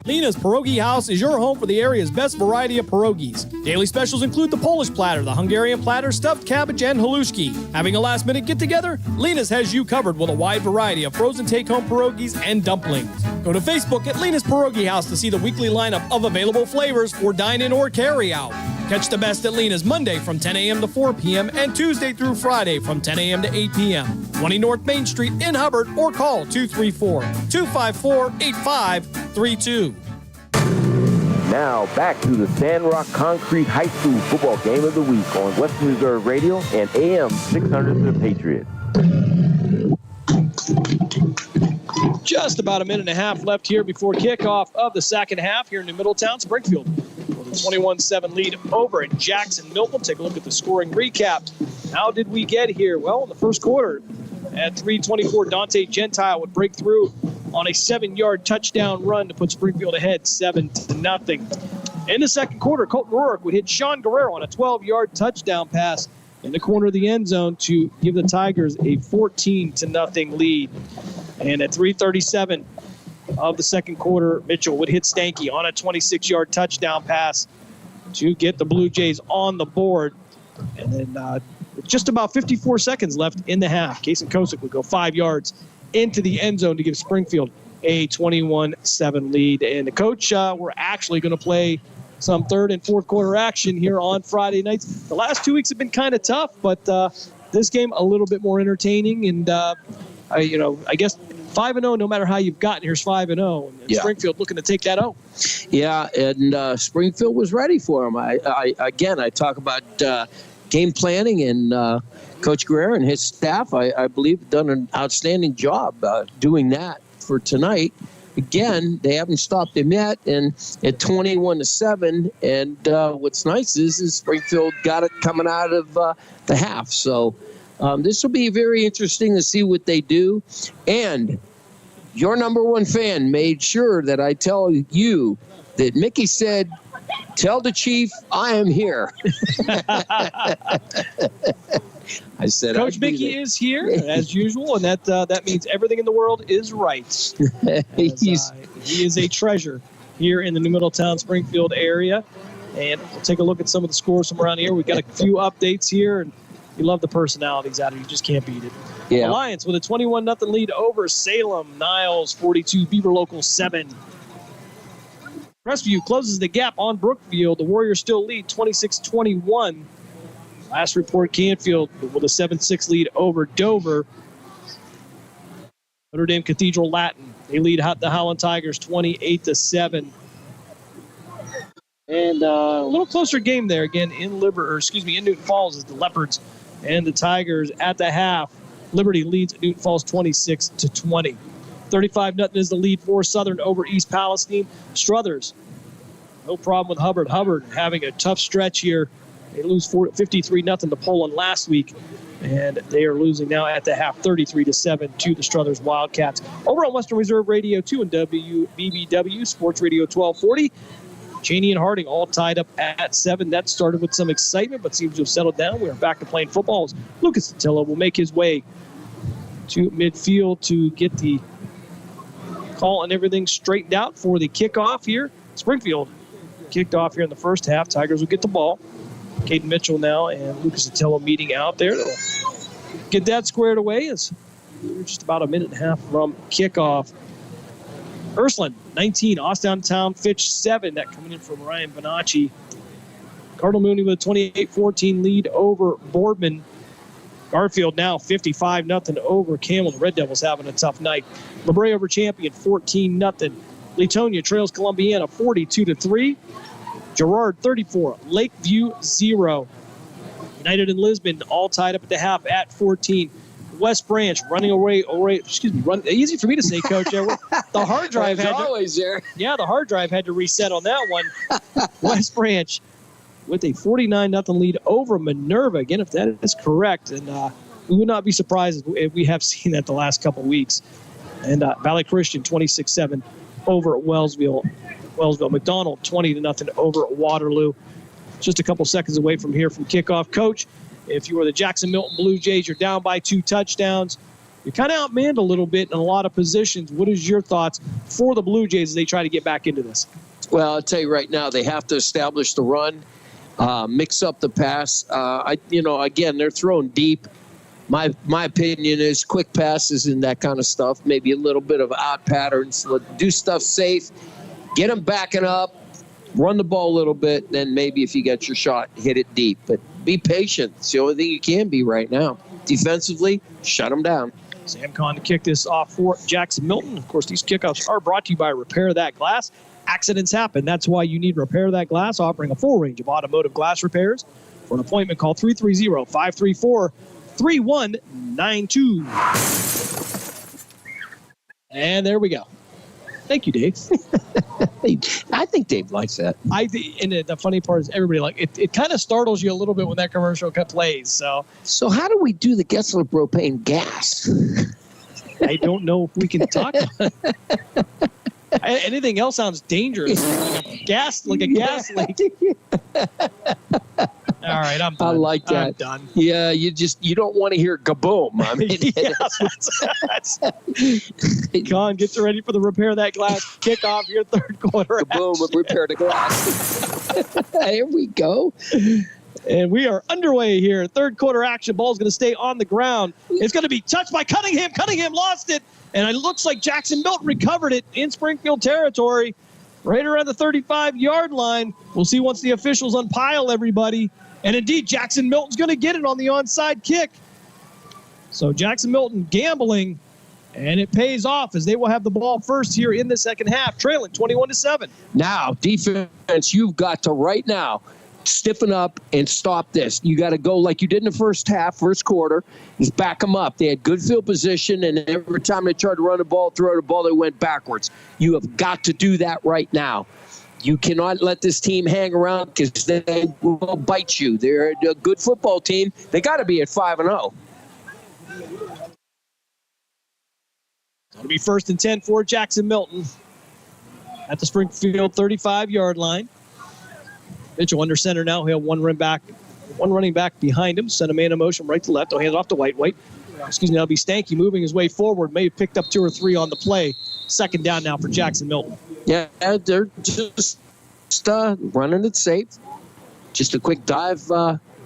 Lena's Pierogi House is your home for the area's best variety of pierogies. Daily specials include the Polish platter, the Hungarian platter, stuffed cabbage, and halushki. Having a last-minute get-together? Lena's has you covered with a wide variety of frozen take-home pierogies and dumplings. Go to Facebook at Lena's Pierogi House to see the weekly lineup of available flavors for dine-in or carry-out. Catch the best at Lena's Monday from 10 a.m. to 4 p.m. and Tuesday through Friday from 10 a.m. to 8 p.m. 20 North Main Street in Hubbard, or call 234-254-8532. Now back to the Sandrock Concrete High School football game of the week on Western Reserve Radio and AM 600 The Patriot. Just about a minute and a half left here before kickoff of the second half here in New Middletown. Springfield with a 21-7 lead over at Jackson Milton. Take a look at the scoring recap. How did we get here? Well, in the first quarter, at 3:24, Dante Gentile would break through on a 7-yard touchdown run to put Springfield ahead 7-0. In the second quarter, Colton Rourke would hit Sean Guerrero on a 12-yard touchdown pass in the corner of the end zone to give the Tigers a 14-0 lead. And at 3:37 of the second quarter, Mitchell would hit Stanky on a 26-yard touchdown pass to get the Blue Jays on the board. And then with just about 54 seconds left in the half, Kason Kosick would go 5 yards into the end zone to give Springfield a 21-7 lead. And the coach, we're actually going to play some third and fourth quarter action here on Friday nights. The last 2 weeks have been kind of tough, but this game a little bit more entertaining. And, I guess 5-0, no matter how you've gotten here's 5-0. And Springfield looking to take that out. Yeah, and Springfield was ready for him. I talk about game planning, and Coach Guerrero and his staff, I believe, have done an outstanding job doing that for tonight. Again, they haven't stopped him yet, and at 21-7. And what's nice is Springfield got it coming out of the half. So this will be very interesting to see what they do. And your number one fan made sure that I tell you that Mickey said, "Tell the chief I am here." I said, Coach Mickey is here as usual, and that means everything in the world is right. He is a treasure here in the New Middletown Springfield area. And we'll take a look at some of the scores from around here. We've got a few updates here, and you love the personalities out of it. You just can't beat it. Yeah. Alliance with a 21-0 lead over Salem. Niles 42, Beaver Local 7. Crestview closes the gap on Brookfield. The Warriors still lead 26-21. Last report, Canfield with a 7-6 lead over Dover. Notre Dame Cathedral Latin, they lead the Howland Tigers 28-7. And a little closer game there again in Newton Falls is the Leopards and the Tigers at the half. Liberty leads Newton Falls 26-20. 35-0 is the lead for Southern over East Palestine. Struthers, no problem with Hubbard. Hubbard having a tough stretch here. They lose 53-0 to Poland last week, and they are losing now at the half 33-7 to the Struthers Wildcats. Over on Western Reserve Radio 2 and WBBW Sports Radio 1240. Cheney and Harding all tied up at 7. That started with some excitement, but seems to have settled down. We are back to playing football as Lucas Attila will make his way to midfield to get the call and everything straightened out for the kickoff here. Springfield kicked off here in the first half. Tigers will get the ball. Caden Mitchell now and Lucas Attila meeting out there. They'll get that squared away as we're just about a minute and a half from kickoff. Ursuline, 19. Austin Town, Fitch, 7. That coming in from Ryan Bonacci. Cardinal Mooney with a 28-14 lead over Boardman. Garfield now 55-0 over Camel. The Red Devils having a tough night. La Brea over Champion, 14-0. Latonia trails Columbiana, 42-3. Girard, 34. Lakeview, 0. United and Lisbon all tied up at the half at 14. West Branch running away. Easy for me to say, Coach. The hard drive had always there. Yeah, the hard drive had to reset on that one. West Branch with a 49-0 lead over Minerva. Again, if that is correct, and we would not be surprised if we have seen that the last couple weeks. And Valley Christian 26-7 over Wellsville. McDonald 20-0 over Waterloo. Just a couple seconds away from here from kickoff. Coach, if you are the Jackson Milton Blue Jays, you're down by 2 touchdowns. You're kind of outmanned a little bit in a lot of positions. What is your thoughts for the Blue Jays as they try to get back into this? Well, I'll tell you right now, they have to establish the run, mix up the pass. Again, they're throwing deep. My opinion is quick passes and that kind of stuff, maybe a little bit of odd patterns. Do stuff safe, get them backing up, run the ball a little bit, then maybe if you get your shot, hit it deep. But be patient. It's the only thing you can be right now. Defensively, shut them down. Sam Kahn to kick this off for Jackson Milton. Of course, these kickoffs are brought to you by Repair That Glass. Accidents happen. That's why you need Repair That Glass, offering a full range of automotive glass repairs. For an appointment, call 330-534-3192. And there we go. Thank you, Dave. I think Dave likes that. And the funny part is everybody it kind of startles you a little bit when that commercial plays. So how do we do the Gessler propane gas? I don't know if we can talk about it. Anything else sounds dangerous. Like a gas leak. All right, I'm done. I like that. I'm done. Yeah, you don't want to hear kaboom. I mean, Con gets ready for the Repair That Glass kickoff here, third quarter. Kaboom and Repair the Glass. Here we go. And we are underway here. Third quarter action. Ball's going to stay on the ground. It's going to be touched by Cunningham. Cunningham lost it. And it looks like Jackson Milton recovered it in Springfield territory, right around the 35-yard line. We'll see once the officials unpile everybody. And indeed, Jackson Milton's going to get it on the onside kick. So Jackson Milton gambling, and it pays off as they will have the ball first here in the second half, trailing 21-7. Now, defense, you've got to right now stiffen up and stop this. You got to go like you did in the first quarter, is back them up. They had good field position, and every time they tried to run the ball, throw the ball, they went backwards. You have got to do that right now. You cannot let this team hang around because they will bite you. They're a good football team. They got to be at 5-0. It'll be 1st and 10 for Jackson Milton at the Springfield 35-yard line. Mitchell under center now. He'll one running back behind him. Send a man in motion right to left. He'll hand it off to White. That'll be Stanky moving his way forward. May have picked up 2 or 3 on the play. Second down now for Jackson Milton. Yeah, they're just running it safe. Just a quick dive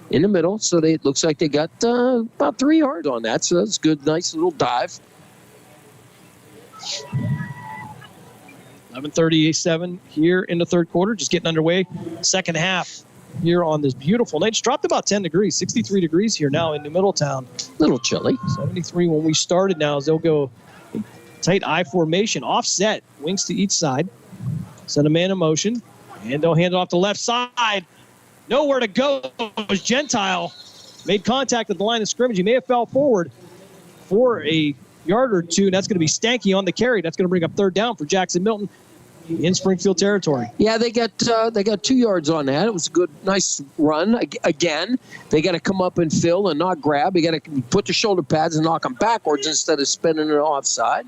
in the middle. So it looks like they got about 3 yards on that. So that's good. Nice little dive. 11:37 here in the third quarter. Just getting underway. Second half here on this beautiful night. It's dropped about 10 degrees. 63 degrees here now in New Middletown. A little chilly. 73 when we started now as they'll go tight I formation. Offset. Wings to each side. Send a man in motion. And they'll hand it off the left side. Nowhere to go. It was Gentile. Made contact at the line of scrimmage. He may have fell forward for a yard or two. That's going to be Stanky on the carry. That's going to bring up third down for Jackson Milton in Springfield territory. Yeah, they got 2 yards on that. It was a good, nice run. Again, they got to come up and fill and not grab. They got to put the shoulder pads and knock them backwards instead of spinning it offside.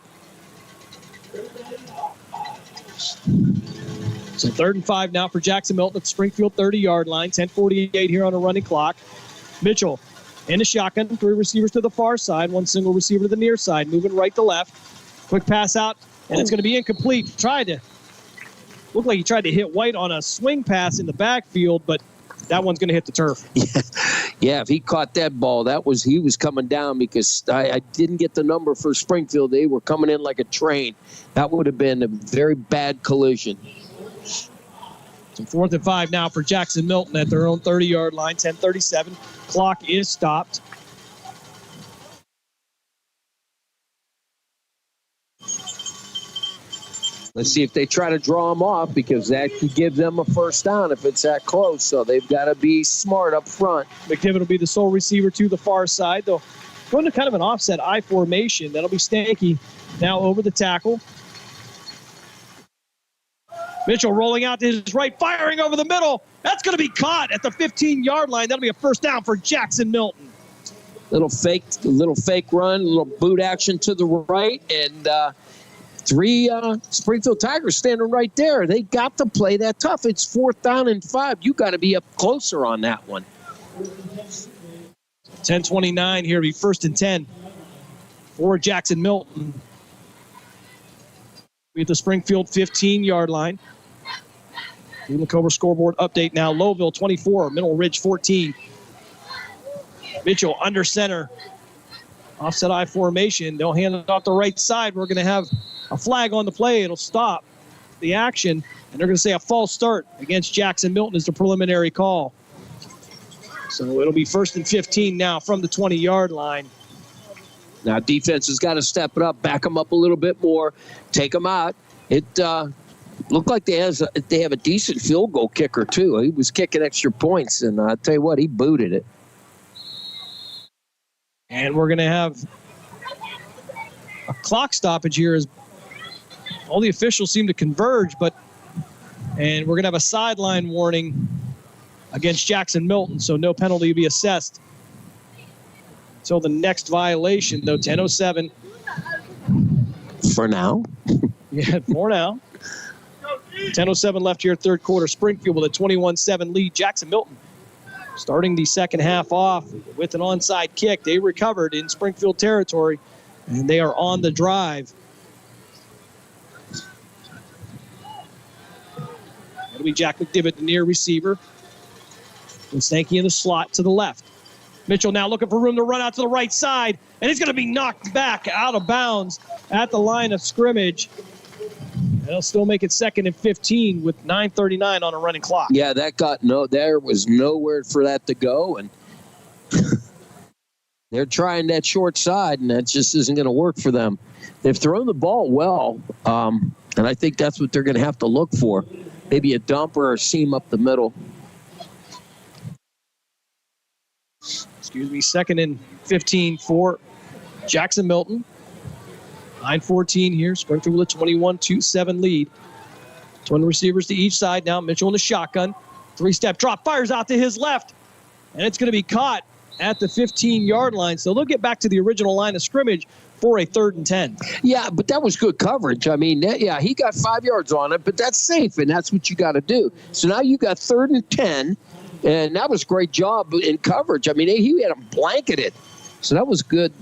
So 3rd and 5 now for Jackson Milton at the Springfield 30-yard line. 10:48 here on a running clock. Mitchell in the shotgun. 3 receivers to the far side. 1 single receiver to the near side. Moving right to left. Quick pass out, and it's going to be incomplete. Looked like he tried to hit White on a swing pass in the backfield, but that one's going to hit the turf. Yeah, if he caught that ball, he was coming down because I didn't get the number for Springfield. They were coming in like a train. That would have been a very bad collision. So 4th and 5 now for Jackson Milton at their own 30-yard line. 10:37. Clock is stopped. Let's see if they try to draw them off because that could give them a first down if it's that close. So they've got to be smart up front. McDivitt will be the sole receiver to the far side. They'll go into kind of an offset I formation. That'll be Stanky now over the tackle. Mitchell rolling out to his right, firing over the middle. That's going to be caught at the 15-yard line. That'll be a first down for Jackson Milton. Little fake run, little boot action to the right, and 3 Springfield Tigers standing right there. They got to play that tough. It's 4th down and 5. You got to be up closer on that one. 10:29 here. Be 1st and 10 for Jackson Milton. We at the Springfield 15-yard line. Cleveland Cobra scoreboard update now. Lowville 24, Middle Ridge 14. Mitchell under center. Offset I formation. They'll hand it off the right side. We're going to have a flag on the play. It'll stop the action. And they're going to say a false start against Jackson Milton is the preliminary call. So it'll be 1st and 15 now from the 20-yard line. Now defense has got to step it up, back them up a little bit more, take them out. Looked like they have a decent field goal kicker, too. He was kicking extra points, and I tell you what, he booted it. And we're going to have a clock stoppage here as all the officials seem to converge, and we're going to have a sideline warning against Jackson Milton, so no penalty to be assessed until the next violation, though. 10:07. For now. Yeah, for now. 10:07 left here, third quarter. Springfield with a 21-7 lead. Jackson Milton starting the second half off with an onside kick. They recovered in Springfield territory, and they are on the drive. That'll be Jack McDivitt, the near receiver. And Stanky in the slot to the left. Mitchell now looking for room to run out to the right side, and he's going to be knocked back out of bounds at the line of scrimmage. They'll still make it 2nd and 15 with 9:39 on a running clock. Yeah, there was nowhere for that to go, and they're trying that short side, and that just isn't going to work for them. They've thrown the ball well, and I think that's what they're going to have to look for. Maybe a dump or a seam up the middle. Excuse me, 2nd and 15 for Jackson Milton. 9:14 here. Springfield with a 21-7 lead. 20 receivers to each side now. Mitchell in the shotgun. 3-step drop. Fires out to his left. And it's going to be caught at the 15-yard line. So they'll get back to the original line of scrimmage for a 3rd and 10. Yeah, but that was good coverage. I mean, he got 5 yards on it, but that's safe, and that's what you got to do. So now you got 3rd and 10, and that was a great job in coverage. I mean, he had them blanketed. So that was good.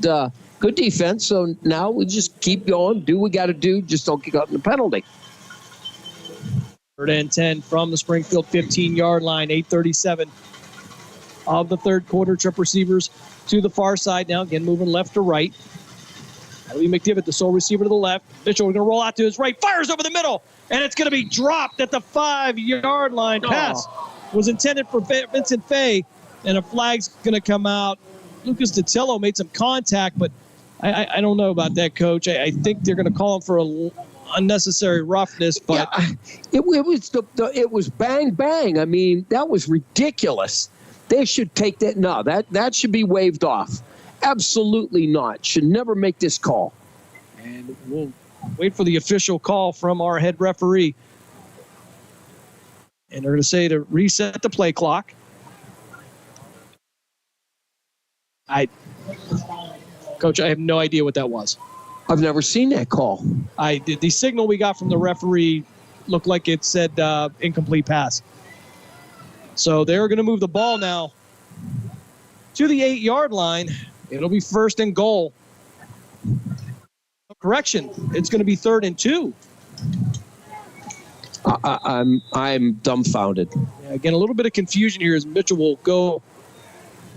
Good defense. So now we just keep going, do what we got to do, just don't get caught in the penalty. 3rd and 10 from the Springfield 15-yard line. 8:37 of the third quarter. Trip receivers to the far side now. Again, moving left to right. That'll be McDivitt, the sole receiver to the left. Mitchell going to roll out to his right. Fires over the middle. And it's going to be dropped at the 5-yard line. Pass was intended for Vincent Fay. And a flag's going to come out. Lucas DiTillo made some contact, but I don't know about that, Coach. I think they're going to call him for unnecessary roughness, but yeah, it was bang bang. I mean, that was ridiculous. They should take that. No, that should be waved off. Absolutely not. Should never make this call. And we'll wait for the official call from our head referee. And they're going to say to reset the play clock. Coach, I have no idea what that was. I've never seen that call. The signal we got from the referee looked like it said incomplete pass. So they're going to move the ball now to the 8-yard line. It'll be 1st and goal. Correction, it's going to be 3rd and 2. I'm dumbfounded. Yeah, again, a little bit of confusion here as Mitchell will go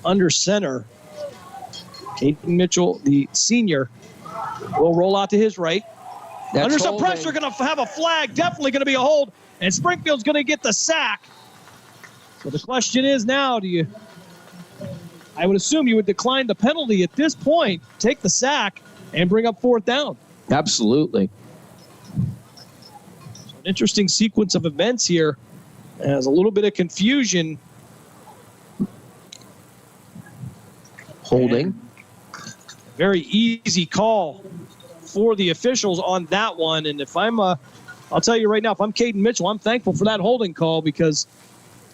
under center. Caden Mitchell, the senior, will roll out to his right. That's under some holding. pressure, going to have a flag. Definitely going to be a hold. And Springfield's going to get the sack. So the question is now, I would assume you would decline the penalty at this point, take the sack, and bring up 4th down. Absolutely. So an interesting sequence of events here. There's a little bit of confusion. Holding. Very easy call for the officials on that one. And if I'll tell you right now, if I'm Caden Mitchell, I'm thankful for that holding call because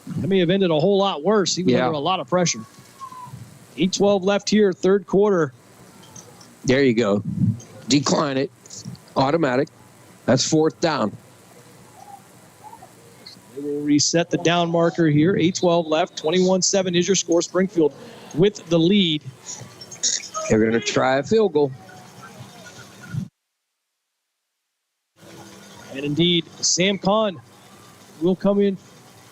that may have ended a whole lot worse. He was under a lot of pressure. 8:12 left here, third quarter. There you go. Decline it. Automatic. That's 4th down. They will reset the down marker here. 8:12 left. 21-7 is your score. Springfield with the lead. They're going to try a field goal. And indeed, Sam Kahn will come in,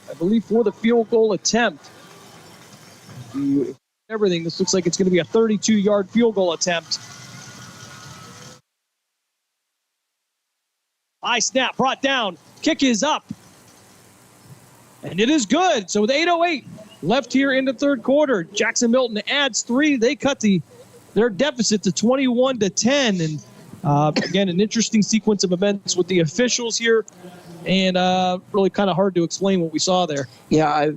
I believe, for the field goal attempt. Everything, this looks like it's going to be a 32-yard field goal attempt. High snap, brought down. Kick is up. And it is good. So with 8:08 left here in the third quarter, Jackson Milton adds 3. They cut their deficit to 21-10. And again, an interesting sequence of events with the officials here and really kind of hard to explain what we saw there. Yeah,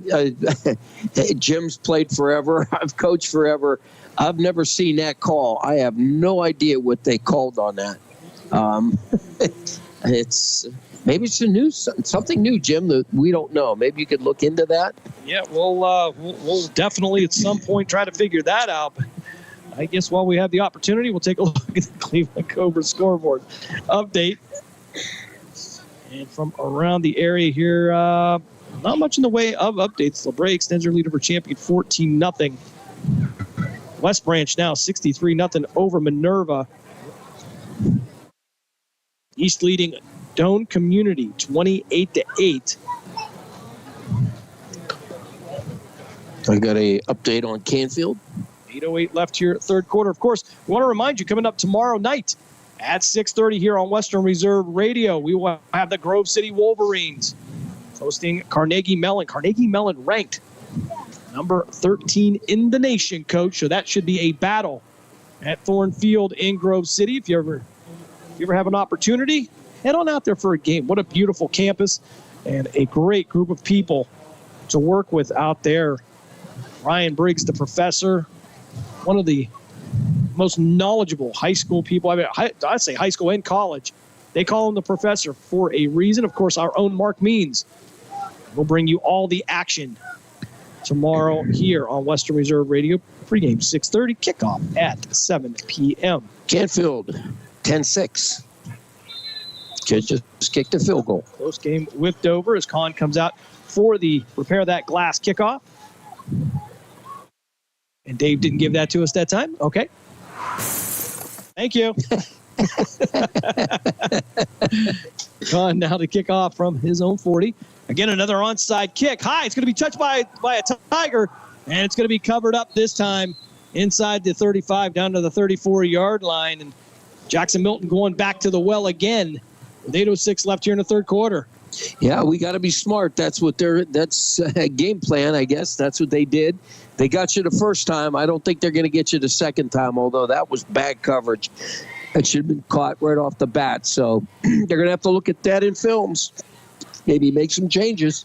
Jim's played forever. I've coached forever. I've never seen that call. I have no idea what they called on that. Maybe it's something new, Jim, that we don't know. Maybe you could look into that. Yeah, we'll definitely at some point try to figure that out. But I guess while we have the opportunity, we'll take a look at the Cleveland Cobra scoreboard update. And from around the area here, not much in the way of updates. LeBray extends their lead over Champion 14-0. West Branch now 63-0 over Minerva. East leading Doane Community 28-8. I got a update on Canfield. 8:08 left here, third quarter. Of course, we want to remind you, coming up tomorrow night at 6:30 here on Western Reserve Radio, we will have the Grove City Wolverines hosting Carnegie Mellon. Carnegie Mellon ranked number 13 in the nation, Coach. So that should be a battle at Thorne Field in Grove City. If you ever have an opportunity, head on out there for a game. What a beautiful campus and a great group of people to work with out there. Ryan Briggs, the professor, one of the most knowledgeable high school people. I mean, I'd say high school and college. They call him the professor for a reason. Of course, our own Mark Means will bring you all the action tomorrow here on Western Reserve Radio. Pregame 6:30, kickoff at 7 p.m. Canfield 10-6. Kids just kicked a field goal. Close game with Dover as Kahn comes out for the repair that glass kickoff. And Dave didn't give that to us that time. Okay. Thank you. Kahn now to kick off from his own 40. Again, another onside kick. High. It's going to be touched by a Tiger, and it's going to be covered up this time inside the 35 down to the 34-yard line. And Jackson Milton going back to the well again with 8:06 left here in the third quarter. Yeah, we got to be smart. That's a game plan, I guess. That's what they did. They got you the first time. I don't think they're going to get you the second time, although that was bad coverage. It should have been caught right off the bat. So they're going to have to look at that in films. Maybe make some changes.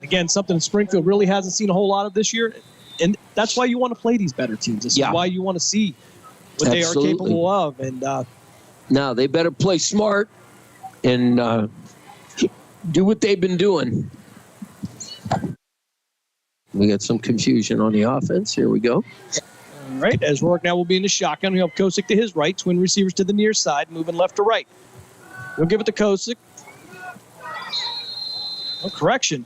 Again, something Springfield really hasn't seen a whole lot of this year. And that's why you want to play these better teams. This is why you want to see what they are capable of. And now they better play smart and do what they've been doing. We got some confusion on the offense. Here we go. All right, as Rourke now will be in the shotgun. We have Kosick to his right, twin receivers to the near side, moving left to right. We'll give it to Kosick. Oh, correction.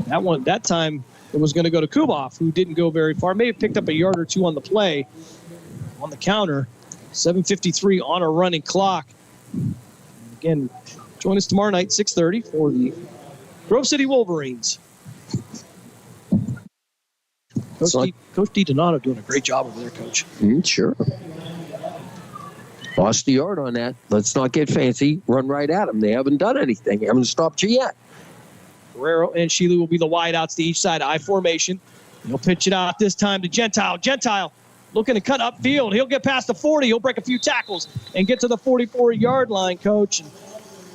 That time it was going to go to Kuboff, who didn't go very far. May have picked up a yard or two on the play, on the counter. 7:53 on a running clock. Again, join us tomorrow night, 6:30, for the Grove City Wolverines. Coach DiDonato doing a great job over there, Coach. Sure. Lost the yard on that. Let's not get fancy. Run right at them. They haven't done anything. They haven't stopped you yet. Guerrero and Shealy will be the wideouts to each side. I formation. He'll pitch it out this time to Gentile. Gentile looking to cut upfield. He'll get past the 40. He'll break a few tackles and get to the 44-yard line, Coach. And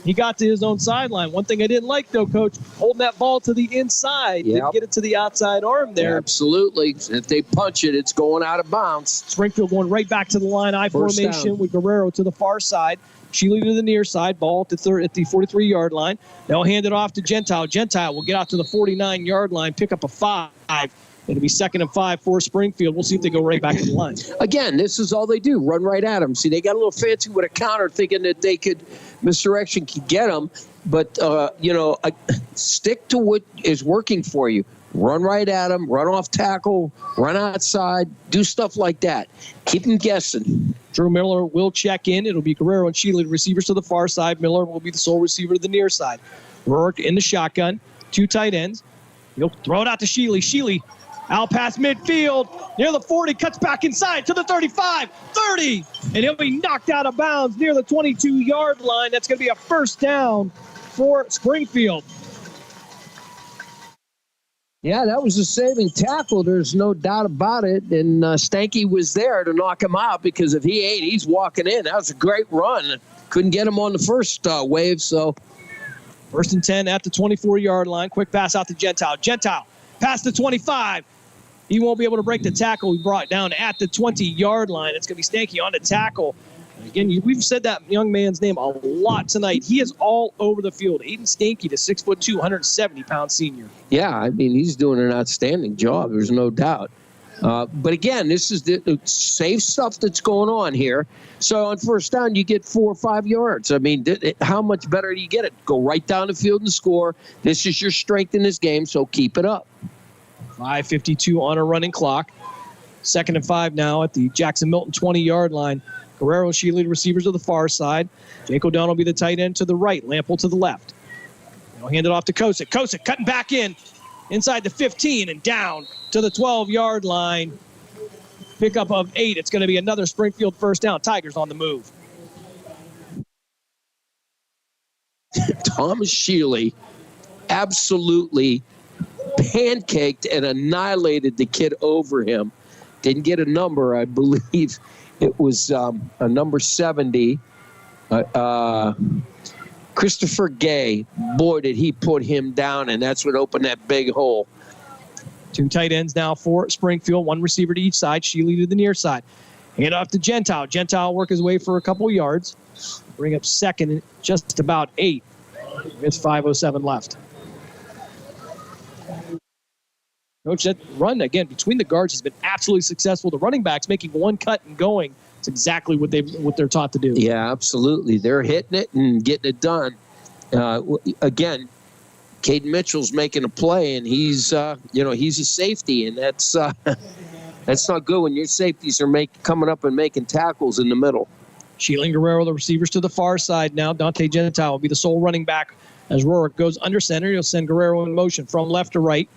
he got to his own sideline. One thing I didn't like, though, Coach, holding that ball to the inside. Yep. Didn't get it to the outside arm there. Absolutely. If they punch it, it's going out of bounds. Springfield going right back to the line. I formation with Guerrero to the far side. Shealy to the near side. Ball at the 43-yard line. They'll hand it off to Gentile. Gentile will get out to the 49-yard line, pick up a 5. It'll be 2nd and 5 for Springfield. We'll see if they go right back to the line. Again, this is all they do, run right at them. See, they got a little fancy with a counter thinking that misdirection could get them. But, stick to what is working for you. Run right at them, run off tackle, run outside, do stuff like that. Keep them guessing. Drew Miller will check in. It'll be Guerrero and Shealy, receivers to the far side. Miller will be the sole receiver to the near side. Rourke in the shotgun, 2 tight ends. He'll throw it out to Shealy. Shealy out past midfield, near the 40, cuts back inside to the 35, 30, and he'll be knocked out of bounds near the 22-yard line. That's going to be a first down for Springfield. Yeah, that was a saving tackle. There's no doubt about it. And Stanky was there to knock him out because if he ain't, he's walking in. That was a great run. couldn't get him on the first wave, so. 1st and 10 at the 24-yard line. Quick pass out to Gentile. Gentile past the 25. He won't be able to break the tackle. We brought down at the 20-yard line. It's going to be Stanky on the tackle. Again, we've said that young man's name a lot tonight. He is all over the field. Aiden Stanky, the 6'2", 170-pound senior. Yeah, I mean, he's doing an outstanding job. There's no doubt. But again, this is the safe stuff that's going on here. So on first down, you get 4 or 5 yards. I mean, how much better do you get it? Go right down the field and score. This is your strength in this game, so keep it up. 5:52 on a running clock. 2nd and 5 now at the Jackson Milton 20-yard line. Guerrero and Shealy, the receivers to the far side. Jake O'Donnell will be the tight end to the right. Lample to the left. They'll hand it off to Kosick. Kosick cutting back in. Inside the 15 and down to the 12-yard line. Pickup of 8. It's going to be another Springfield first down. Tigers on the move. Thomas Shealy absolutely pancaked and annihilated the kid over him. Didn't get a number, I believe. It was a number 70. Christopher Gay. Boy, did he put him down, and that's what opened that big hole. 2 tight ends now for Springfield. 1 receiver to each side. Shealy to the near side. Hand off to Gentile. Gentile work his way for a couple yards. Bring up second, just about 8. It's 5:07 left. Coach, that run, again, between the guards has been absolutely successful. The running backs making one cut and going. It's exactly what they're taught to do. Yeah, absolutely. They're hitting it and getting it done. Again, Caden Mitchell's making a play, and he's a safety, and that's not good when your safeties are coming up and making tackles in the middle. Shealy and Guerrero, the receivers to the far side now. Dante Gentile will be the sole running back as Rorick goes under center. He'll send Guerrero in motion from left to right.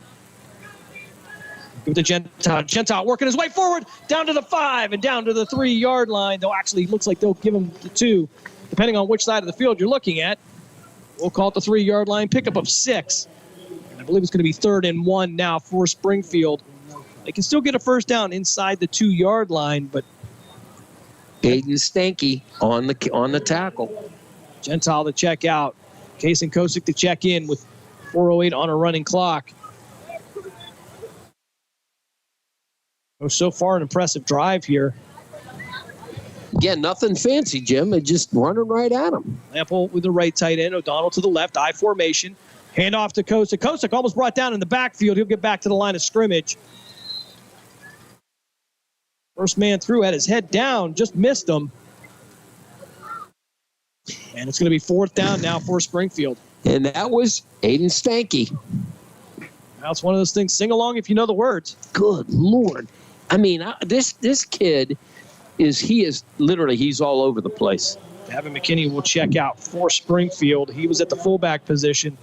Give it to Gentile. Gentile working his way forward, down to the 5 and down to the 3-yard line. Though actually, it looks like they'll give him the 2, depending on which side of the field you're looking at. We'll call it the 3-yard line. Pickup of 6. I believe it's going to be 3rd and 1 now for Springfield. They can still get a first down inside the 2-yard line, but Aiden Stanky on the tackle. Gentile to check out. Case and Kosick to check in with 4:08 on a running clock. So far, an impressive drive here. Again, nothing fancy, Jim. They're just running right at him. Lample with the right tight end. O'Donnell to the left. I formation. Hand off to Kosick. Kosick almost brought down in the backfield. He'll get back to the line of scrimmage. First man through had his head down. Just missed him. And it's going to be 4th down now for Springfield. And that was Aiden Stanky. Now it's one of those things. Sing along if you know the words. Good Lord. I mean, this kid he's all over the place. Evan McKinney will check out for Springfield. He was at the fullback position.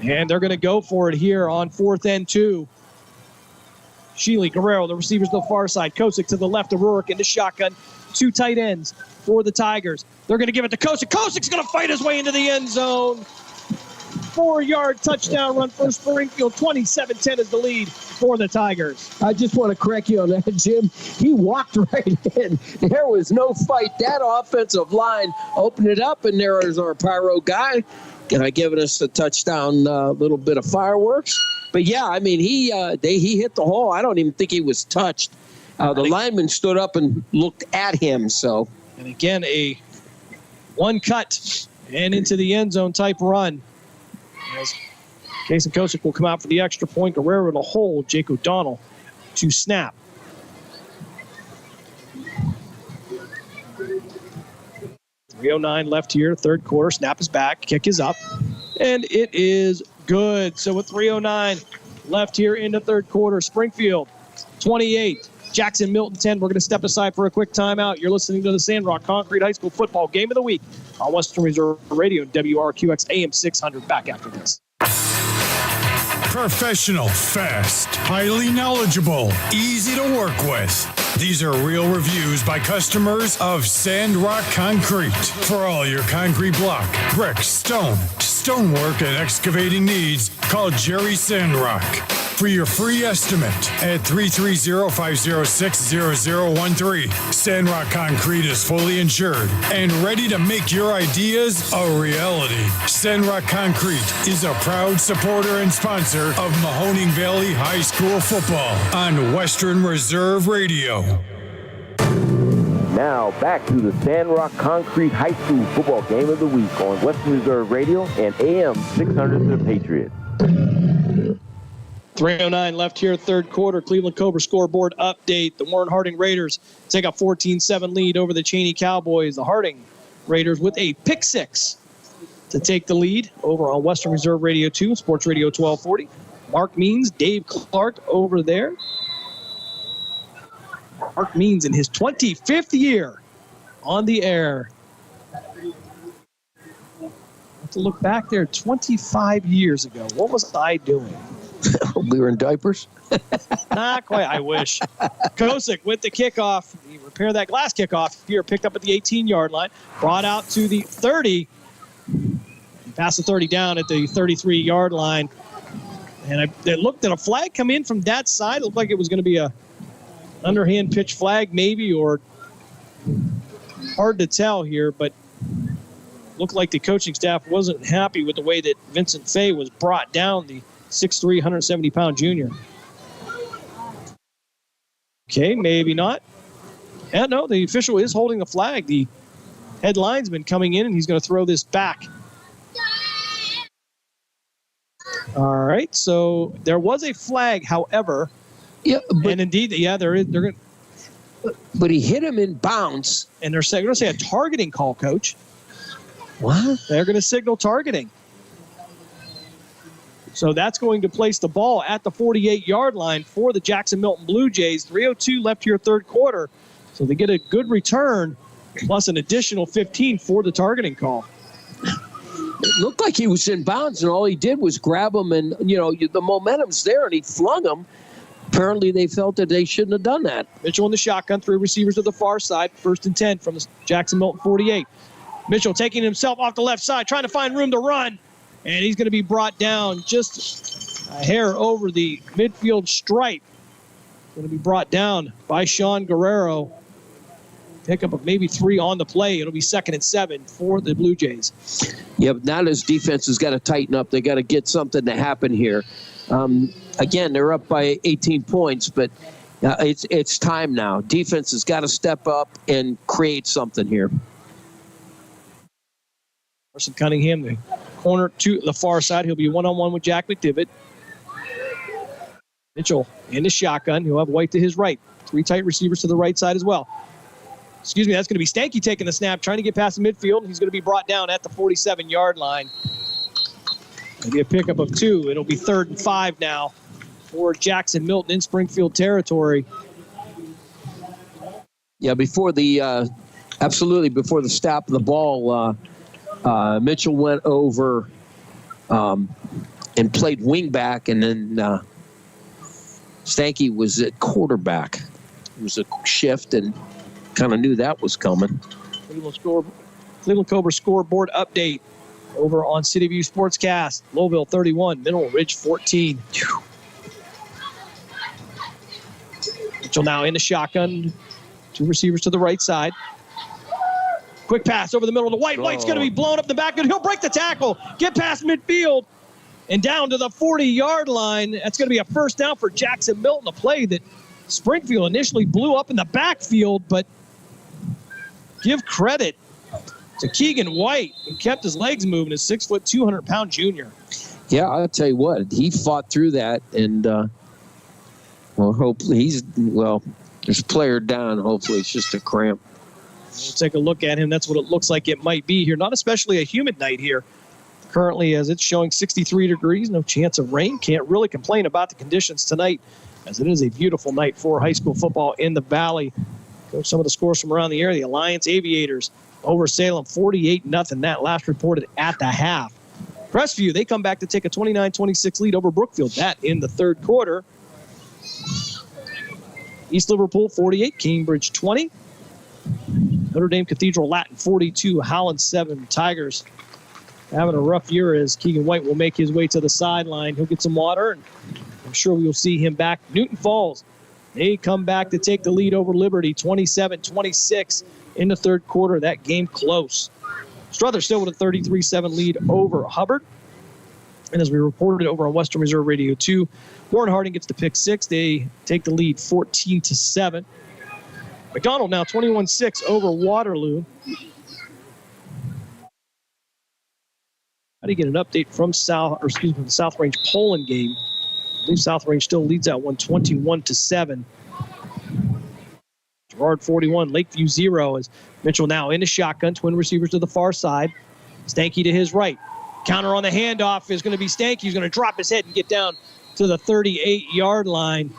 And they're going to go for it here on 4th and 2. Shealy, Guerrero, the receivers to the far side. Kosick to the left of Rurik in the shotgun. 2 tight ends for the Tigers. They're going to give it to Kosick. Kosick's going to fight his way into the end zone. 4-yard touchdown run for Springfield. 27-10 is the lead for the Tigers. I just want to correct you on that, Jim. He walked right in. There was no fight. That offensive line opened it up, and there is our pyro guy giving us a touchdown little bit of fireworks. But, yeah, I mean, he hit the hole. I don't even think he was touched. The lineman stood up and looked at him. So, and again, a one cut and into the end zone type run. As Case and Kosick will come out for the extra point. Guerrero to hold. Jake O'Donnell to snap. .309 left here, 3rd quarter. Snap is back. Kick is up. And it is good. So with 3:09 left here in the 3rd quarter, Springfield 28, Jackson Milton 10. We're going to step aside for a quick timeout. You're listening to the Sandrock Concrete High School Football Game of the Week on Western Reserve Radio, WRQX AM 600. Back after this. Professional, fast, highly knowledgeable, easy to work with. These are real reviews by customers of Sandrock Concrete. For all your concrete block, brick, stone, stonework, and excavating needs, call Jerry Sandrock. for your free estimate at 330-506-0013. Sandrock Concrete is fully insured and ready to make your ideas a reality. Sandrock Concrete is a proud supporter and sponsor of Mahoning Valley High School football on Western Reserve Radio. Now back to the Sandrock Concrete High School football game of the week on Western Reserve Radio and AM 600 The Patriot. 3:09 left here, third quarter. Cleveland Cobra scoreboard update. The Warren Harding Raiders take a 14-7 lead over the Cheney Cowboys. The Harding Raiders with a pick six to take the lead over on Western Reserve Radio 2, Sports Radio 1240. Mark Means, Dave Clark over there. Mark Means in his 25th year on the air. Have to look back there 25 years ago. What was I doing? We were in diapers. Not quite. I wish. Kosick with the kickoff. He repaired that glass kickoff here, picked up at the 18-yard line, brought out to the 30. Passed the 30 down at the 33-yard line. And it looked at a flag come in from that side. It looked like it was going to be a underhand pitch flag 'maybe, or hard to tell here, but looked like the coaching staff wasn't happy with the way that Vincent Fay was brought down, the 6'3", 170-pound junior. Okay, maybe not. Yeah, no, the official is holding the flag. The head linesman coming in, and he's going to throw this back. All right, so there was a flag, however. Yeah, and indeed, yeah, there is. They're going. But he hit him in bounds. And they're going to say a targeting call, Coach. What? They're going to signal targeting. So that's going to place the ball at the 48-yard line for the Jackson Milton Blue Jays. 3:02 left here, third quarter. So they get a good return, plus an additional 15 for the targeting call. It looked like he was in bounds, and all he did was grab him, and, the momentum's there, and he flung him. Apparently, they felt that they shouldn't have done that. Mitchell in the shotgun, three receivers to the far side, 1st and 10 from the Jackson Milton 48. Mitchell taking himself off the left side, trying to find room to run, and he's going to be brought down just a hair over the midfield stripe. Going to be brought down by Sean Guerrero. Pickup of maybe 3 on the play. It'll be 2nd and 7 for the Blue Jays. Yeah, but now this defense has got to tighten up. They got to get something to happen here. Again, they're up by 18 points, but it's time now. Defense has got to step up and create something here. Carson Cunningham, the corner to the far side. He'll be one-on-one with Jack McDivitt. Mitchell in the shotgun. He'll have White to his right. 3 tight receivers to the right side as well. Excuse me, that's going to be Stanky taking the snap, trying to get past the midfield. He's going to be brought down at the 47-yard line. It'll be a pickup of 2. It'll be 3rd and 5 now for Jackson Milton in Springfield territory. Yeah, before the snap of the ball, Mitchell went over and played wingback, and then Stanky was at quarterback. It was a shift, and kind of knew that was coming. Cleveland Cobra scoreboard update over on City View Sportscast. Lowville 31, Mineral Ridge 14. Mitchell now in the shotgun. 2 receivers to the right side. Quick pass over the middle to White. White's going to be blown up the back. He'll break the tackle, get past midfield, and down to the 40-yard line. That's going to be a first down for Jackson Milton, a play that Springfield initially blew up in the backfield, but give credit to Keegan White, who kept his legs moving, his 6', 200-pound junior. Yeah, I'll tell you what, he fought through that, and hopefully there's a player down. Hopefully it's just a cramp. We'll take a look at him. That's what it looks like it might be here. Not especially a humid night here. Currently, as it's showing 63 degrees, no chance of rain. Can't really complain about the conditions tonight, as it is a beautiful night for high school football in the Valley. Go some of the scores from around the area. The Alliance Aviators over Salem, 48-0. That last reported at the half. Crestview, they come back to take a 29-26 lead over Brookfield. That in the third quarter. East Liverpool, 48. Cambridge, 20. Notre Dame Cathedral Latin, 42. Holland, 7. Tigers having a rough year as Keegan White will make his way to the sideline. He'll get some water and sure we will see him back. Newton Falls, they come back to take the lead over Liberty, 27-26 in the third quarter. That game close. Strother still with a 33-7 lead over Hubbard. And as we reported over on Western Reserve Radio 2, Warren Harding gets the pick 6. They take the lead 14-7. McDonald now 21-6 over Waterloo. How do you get an update from the South Range Poland game? I believe South Range still leads that one 21-7. Gerard 41, Lakeview 0 as Mitchell now in the shotgun. Twin receivers to the far side. Stanky to his right. Counter on the handoff is going to be Stanky. He's going to drop his head and get down to the 38-yard line.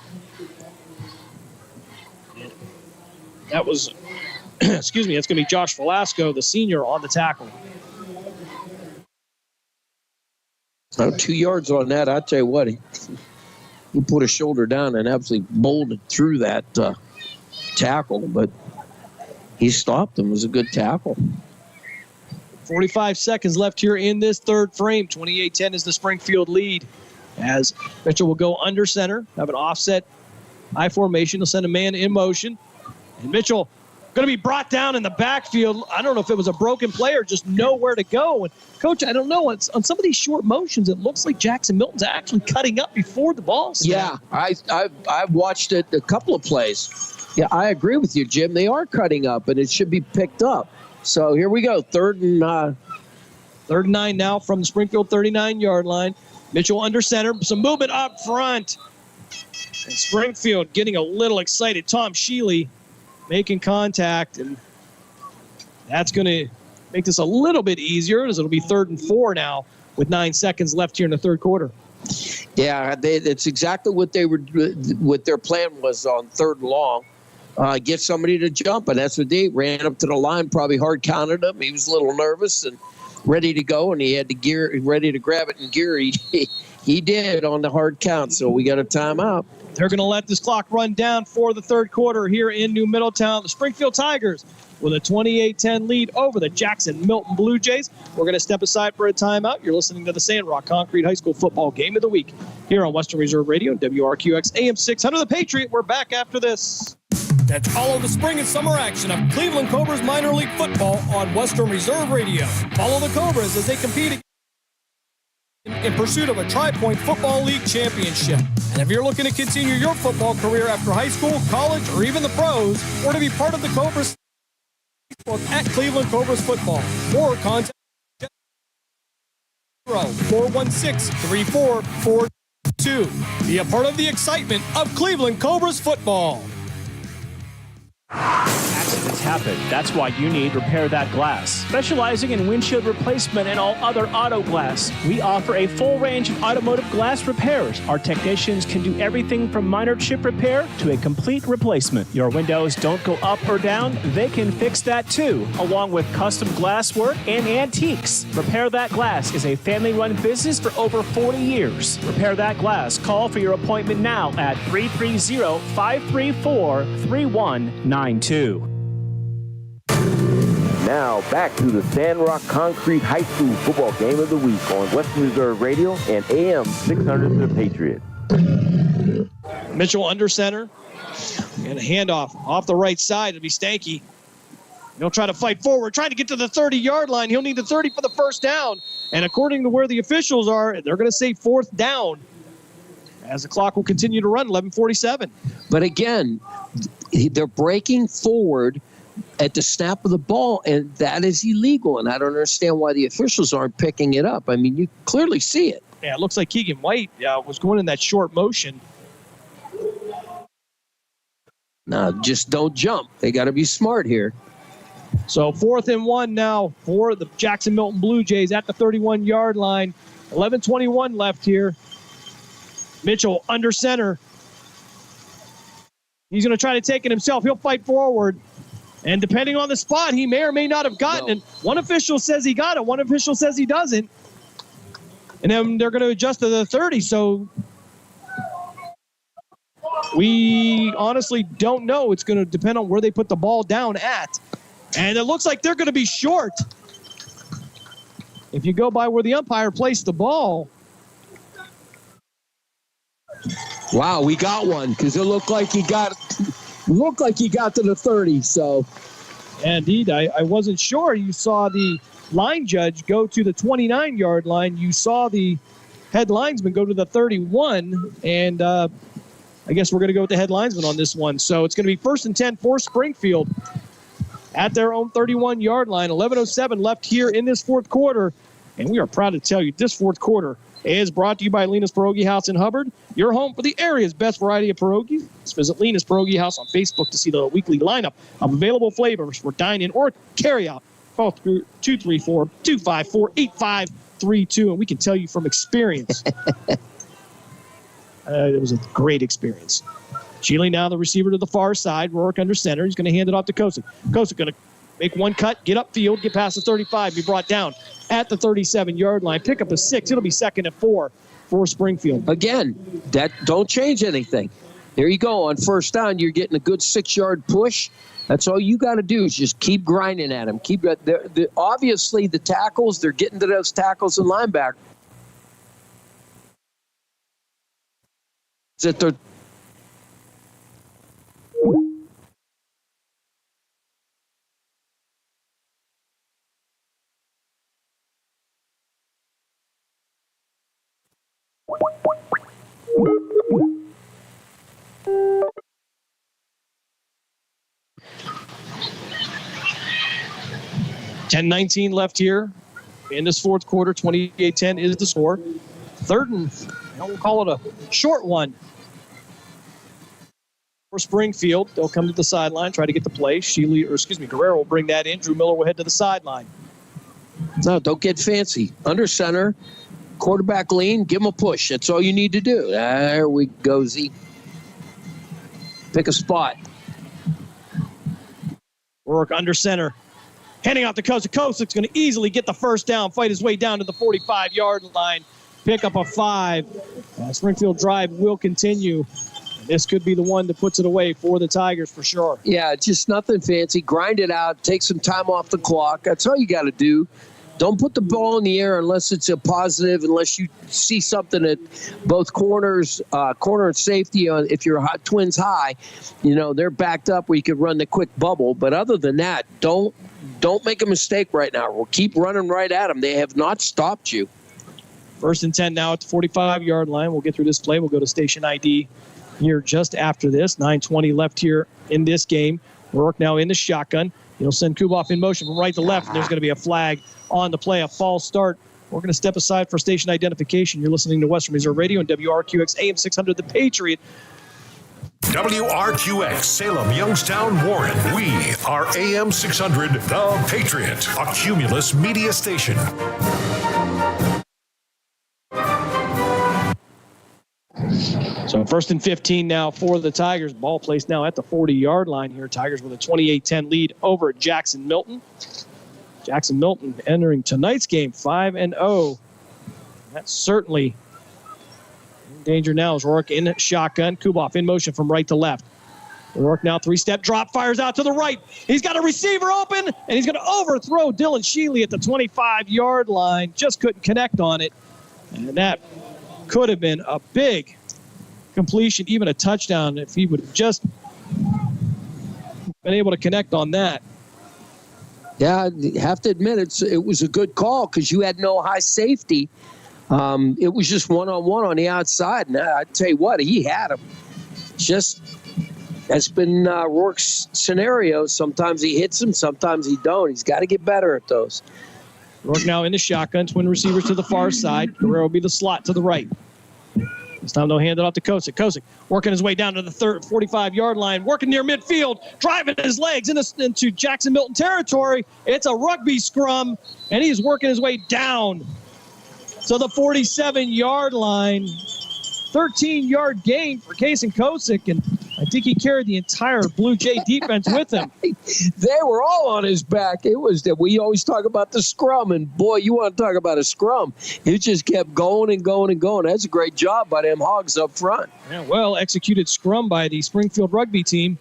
That was, that's going to be Josh Velasco, the senior, on the tackle. 2 yards on that. I tell you what, he put his shoulder down and absolutely bolted through that tackle, but he stopped him. It was a good tackle. 45 seconds left here in this third frame. 28-10 is the Springfield lead as Mitchell will go under center, have an offset I formation. He'll send a man in motion. And Mitchell going to be brought down in the backfield. I don't know if it was a broken play or just nowhere to go. And Coach, I don't know. On some of these short motions, it looks like Jackson Milton's actually cutting up before the ball snapped. Yeah, I've watched it a couple of plays. Yeah, I agree with you, Jim. They are cutting up, and it should be picked up. So here we go, third and 9 now from the Springfield 39-yard line. Mitchell under center, some movement up front. And Springfield getting a little excited. Tom Sheely making contact, and that's going to make this a little bit easier as it'll be 3rd and 4 now with 9 seconds left here in the third quarter. Yeah, it's exactly what their plan was on 3rd and long. Get somebody to jump, and that's what they ran up to the line, probably hard counted him. He was a little nervous and ready to go, and he had to ready to grab it in gear. He did on the hard count, so we got a timeout. They're going to let this clock run down for the third quarter here in New Middletown. The Springfield Tigers with a 28-10 lead over the Jackson Milton Blue Jays. We're going to step aside for a timeout. You're listening to the Sandrock Concrete High School Football Game of the Week here on Western Reserve Radio and WRQX AM 600. The Patriot. We're back after this. Catch all of the spring and summer action of Cleveland Cobras minor league football on Western Reserve Radio. Follow the Cobras as they compete in pursuit of a Tri-Point Football League championship. And if you're looking to continue your football career after high school, college, or even the pros, or to be part of the Cobras at Cleveland Cobras Football, or contact 416-3442. Be a part of the excitement of Cleveland Cobras Football. Accidents happen. That's why you need Repair That Glass. Specializing in windshield replacement and all other auto glass, we offer a full range of automotive glass repairs. Our technicians can do everything from minor chip repair to a complete replacement. Your windows don't go up or down, they can fix that too, along with custom glass work and antiques. Repair That Glass is a family-run business for over 40 years. Repair That Glass. Call for your appointment now at 330-534-3192. Now back to the Sandrock Concrete High School Football Game of the Week on Western Reserve Radio and AM 600 The Patriot. Mitchell under center and a handoff off the right side. It'll be Stanky. He'll try to fight forward, trying to get to the 30-yard line. He'll need the 30 for the first down. And according to where the officials are, they're going to say 4th down as the clock will continue to run, 11:47. But again, they're breaking forward at the snap of the ball, and that is illegal. And I don't understand why the officials aren't picking it up. I mean, you clearly see it. Yeah, it looks like Keegan White was going in that short motion. No, just don't jump. They got to be smart here. So 4th and 1 now for the Jackson Milton Blue Jays at the 31-yard line. 11:21 left here. Mitchell under center. He's going to try to take it himself. He'll fight forward. And depending on the spot, he may or may not have gotten it. One official says he got it. One official says he doesn't. And then they're going to adjust to the 30. So we honestly don't know. It's going to depend on where they put the ball down at. And it looks like they're going to be short. If you go by where the umpire placed the ball. Wow, we got one because it looked like he got to the 30. So, indeed, I wasn't sure. You saw the line judge go to the 29-yard line. You saw the head linesman go to the 31, and I guess we're going to go with the head linesman on this one. So it's going to be 1st and 10 for Springfield at their own 31-yard line. 11:07 left here in this fourth quarter, and we are proud to tell you this fourth quarter is brought to you by Lena's Pierogi House in Hubbard, your home for the area's best variety of pierogies. Visit Lena's Pierogi House on Facebook to see the weekly lineup of available flavors for dine-in or carry-out. Call 234-254-8532, and we can tell you from experience. It was a great experience. Shealy now the receiver to the far side. Rourke under center. He's going to hand it off to Kosick. Kosick going to make one cut, get upfield, get past the 35, be brought down at the 37-yard line. Pick up a 6. It'll be 2nd and 4 for Springfield. Again, that don't change anything. There you go. On first down, you're getting a good 6-yard push. That's all you got to do is just keep grinding at them. Obviously, the tackles, they're getting to those tackles and linebackers. That they're $10-19 left here in this fourth quarter. 28-10 is the score. 3rd and we'll call it a short one for Springfield. They'll come to the sideline, try to get the play. Guerrero will bring that in. Drew Miller will head to the sideline. No, don't get fancy. Under center, quarterback lean, give him a push. That's all you need to do. There we go, Z. Pick a spot. Rourke under center. Handing off to Kosick. Kosick's going to easily get the first down, fight his way down to the 45-yard line. Pick up a 5. Springfield drive will continue. This could be the one that puts it away for the Tigers for sure. Yeah, just nothing fancy. Grind it out. Take some time off the clock. That's all you got to do. Don't put the ball in the air unless it's a positive, unless you see something at both corners, corner and safety. If you're Twins high, they're backed up where you could run the quick bubble. But other than that, don't make a mistake right now. We'll keep running right at them. They have not stopped you. 1st and 10 now at the 45-yard line. We'll get through this play. We'll go to station ID here just after this. 9:20 left here in this game. Rourke now in the shotgun. He'll send Kuboff in motion from right to left, and there's going to be a flag on the play, a false start. We're going to step aside for station identification. You're listening to Western Reserve Radio and WRQX AM 600, The Patriot. WRQX, Salem, Youngstown, Warren. We are AM 600, The Patriot, a Cumulus media station. So 1st and 15 now for the Tigers. Ball placed now at the 40-yard line here. Tigers with a 28-10 lead over Jackson Milton. Jackson Milton entering tonight's game 5-0. That's certainly in danger now as Rourke in shotgun. Kuboff in motion from right to left. Rourke now 3-step drop, fires out to the right. He's got a receiver open, and he's going to overthrow Dylan Shealy at the 25-yard line. Just couldn't connect on it. And that could have been a big completion, even a touchdown, if he would have just been able to connect on that. Yeah, I have to admit it was a good call because you had no high safety. It was just one-on-one on the outside, and I tell you what, he had him. That's been Rourke's scenario. Sometimes he hits him, sometimes he don't. He's got to get better at those. Rourke now in the shotgun, twin receivers to the far side. Guerrero will be the slot to the right. This time they'll hand it off to Kosick. Kosick working his way down to the 45-yard line, working near midfield, driving his legs into Jackson Milton territory. It's a rugby scrum, and he's working his way down to the 47-yard line. 13-yard gain for Kason Kosick, and I think he carried the entire Blue Jay defense with him. They were all on his back. It was that we always talk about the scrum, and boy, you want to talk about a scrum. It just kept going and going and going. That's a great job by them Hogs up front. Yeah, well executed scrum by the Springfield rugby team.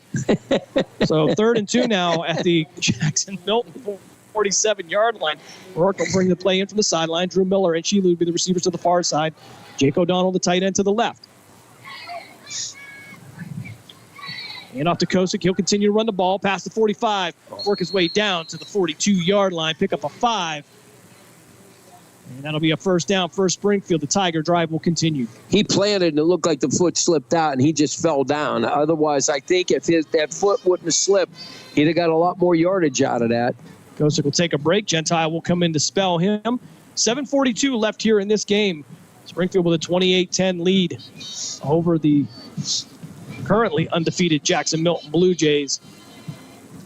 So 3rd and 2 now at the Jackson Milton 47-yard line. Rourke will bring the play in from the sideline. Drew Miller and Shealy will be the receivers to the far side. Jake O'Donnell, the tight end, to the left. And off to Kosick. He'll continue to run the ball past the 45. Work his way down to the 42-yard line. Pick up a 5. And that'll be a first down for Springfield. The Tiger drive will continue. He planted and it looked like the foot slipped out and he just fell down. Otherwise, I think if that foot wouldn't have slipped, he'd have got a lot more yardage out of that. Kosick will take a break. Gentile will come in to spell him. 7:42 left here in this game. Springfield with a 28-10 lead over the currently undefeated Jackson Milton Blue Jays.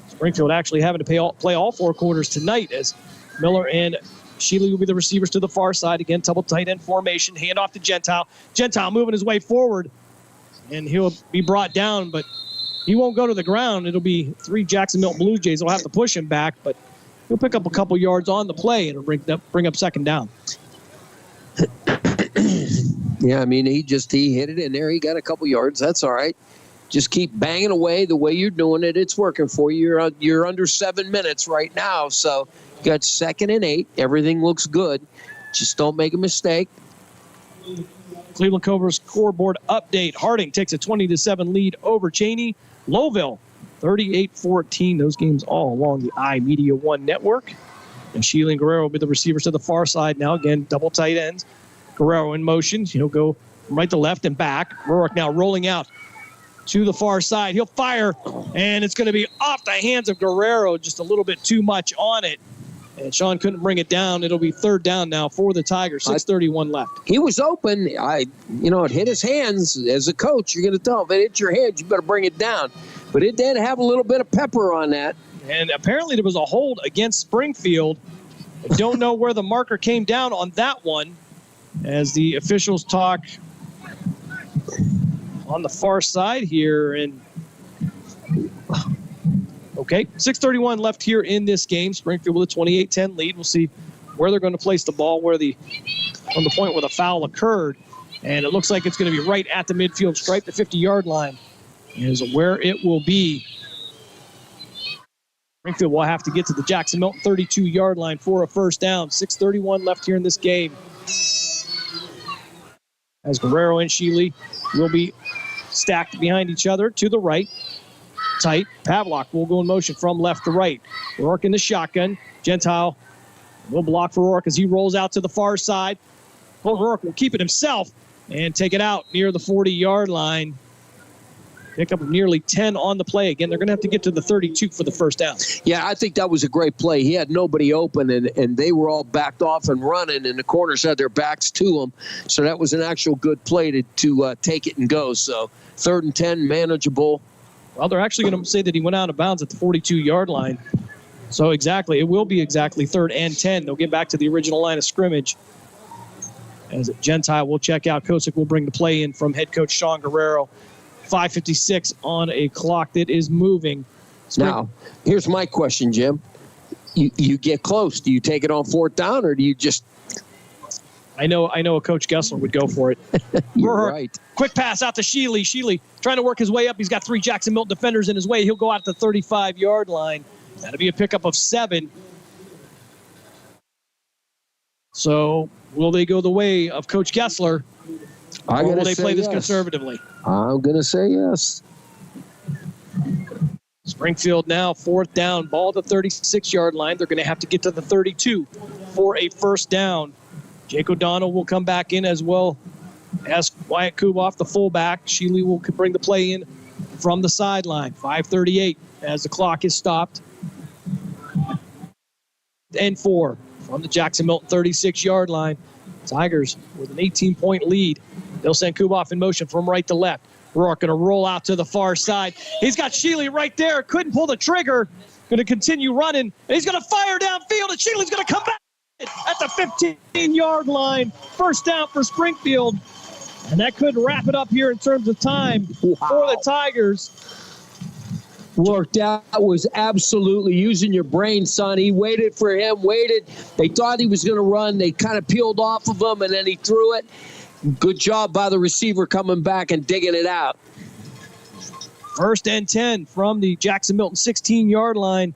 Springfield actually having to play all 4 quarters tonight as Miller and Shealy will be the receivers to the far side. Again, double tight end formation. Hand off to Gentile. Gentile moving his way forward, and he'll be brought down, but he won't go to the ground. It'll be 3 Jackson Milton Blue Jays. They'll have to push him back, but he'll pick up a couple yards on the play, and it'll bring up second down. Yeah, I mean, he hit it in there. He got a couple yards. That's all right. Just keep banging away the way you're doing it. It's working for you. You're under 7 minutes right now, so you got 2nd and 8. Everything looks good. Just don't make a mistake. Cleveland Cobra scoreboard update. Harding takes a 20-7 lead over Cheney. Lowville, 38-14. Those games all along the iMeda1 network. And Shealy and Guerrero will be the receivers to the far side now. Again, double tight ends. Guerrero in motion. He'll go from right to left and back. Rourke now rolling out to the far side. He'll fire, and it's going to be off the hands of Guerrero. Just a little bit too much on it. And Sean couldn't bring it down. It'll be third down now for the Tigers. 6:31 left. He was open. It hit his hands. As a coach, you're going to tell him, if it hit your hands, you better bring it down. But it did have a little bit of pepper on that. And apparently there was a hold against Springfield. I don't know where the marker came down on that one, as the officials talk on the far side here. And okay, 6:31 left here in this game. Springfield with a 28-10 lead. We'll see where they're going to place the ball, on the point where the foul occurred. And it looks like it's going to be right at the midfield stripe, the 50-yard line is where it will be. Springfield will have to get to the Jackson Milton 32-yard line for a first down. 6:31 left here in this game. As Guerrero and Shealy will be stacked behind each other to the right. Tight. Pavlock will go in motion from left to right. Rourke in the shotgun. Gentile will block for Rourke as he rolls out to the far side. Rourke will keep it himself and take it out near the 40-yard line. Pick up nearly 10 on the play. Again, they're going to have to get to the 32 for the first down. Yeah, I think that was a great play. He had nobody open, and they were all backed off and running, and the corners had their backs to him. So that was an actual good play to take it and go. So 3rd and 10, manageable. Well, they're actually going to say that he went out of bounds at the 42-yard line. So exactly, it will be exactly 3rd and 10. They'll get back to the original line of scrimmage. As Gentile will check out. Kosick will bring the play in from head coach Sean Guerrero. 5:56 on a clock that is moving. Now, here's my question, Jim. You get close. Do you take it on 4th down, or do you just... I know a Coach Gessler would go for it. You're right. Quick pass out to Shealy. Shealy trying to work his way up. He's got 3 Jackson Milton defenders in his way. He'll go out to the 35-yard line. That'll be a pickup of 7. So will they go the way of Coach Gessler? Or will they play this conservatively? I'm going to say yes. Springfield now 4th down, ball at the 36-yard line. They're going to have to get to the 32 for a first down. Jake O'Donnell will come back in as well as Wyatt Kuboff, the fullback. Shealy will bring the play in from the sideline. 5:38 as the clock is stopped. And 4 from the Jackson Milton 36-yard line. Tigers with an 18-point lead. They'll send Kuboff in motion from right to left. Rourke going to roll out to the far side. He's got Shealy right there. Couldn't pull the trigger. Going to continue running. And he's going to fire downfield, and Shealy's going to come back at the 15-yard line. First down for Springfield. And that could wrap it up here in terms of time for the Tigers. Look, that was absolutely using your brain, son. He waited for him, waited. They thought he was going to run. They kind of peeled off of him, and then he threw it. Good job by the receiver coming back and digging it out. 1st and 10 from the Jackson Milton 16-yard line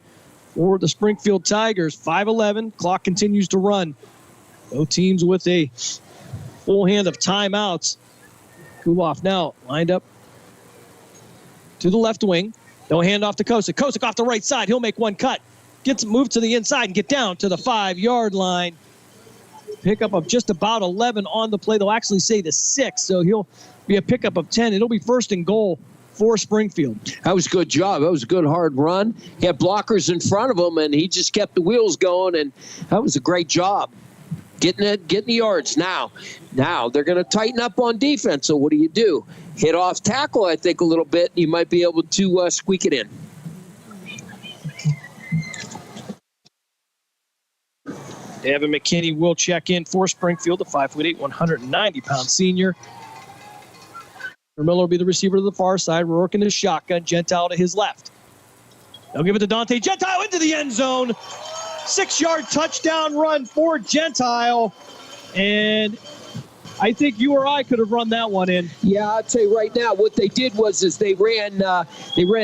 for the Springfield Tigers. 5:11. Clock continues to run. Both teams with a full hand of timeouts. Kuboff now lined up to the left wing. They'll hand off to Kosick. Kosick off the right side. He'll make one cut. Move to the inside and get down to the 5-yard line. Pickup of just about 11 on the play. They'll actually say the 6, so he'll be a pickup of 10. It'll be first and goal for Springfield. That was a good job. That was a good hard run. He had blockers in front of him, and he just kept the wheels going, and that was a great job. Getting the yards. Now they're going to tighten up on defense, so what do? Hit off tackle, I think, a little bit. You might be able to squeak it in. Evan McKinney will check in for Springfield, the 5'8", 190-pound senior. Miller will be the receiver to the far side. Rourke in the shotgun. Gentile to his left. They'll give it to Dante Gentile into the end zone. 6-yard touchdown run for Gentile. And I think you or I could have run that one in. Yeah, I'll tell you right now, what they did was they ran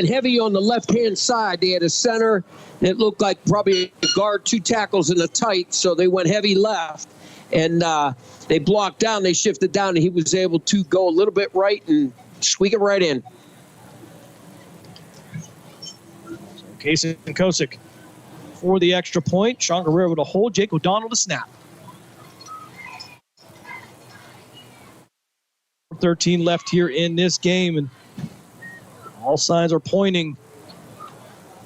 heavy on the left-hand side. They had a center that looked like probably a guard, 2 tackles, and a tight, so they went heavy left. And they blocked down, they shifted down, and he was able to go a little bit right and squeak it right in. Casey and Kosick for the extra point. Sean Guerrero to hold. Jake O'Donnell to snap. 13 left here in this game, and all signs are pointing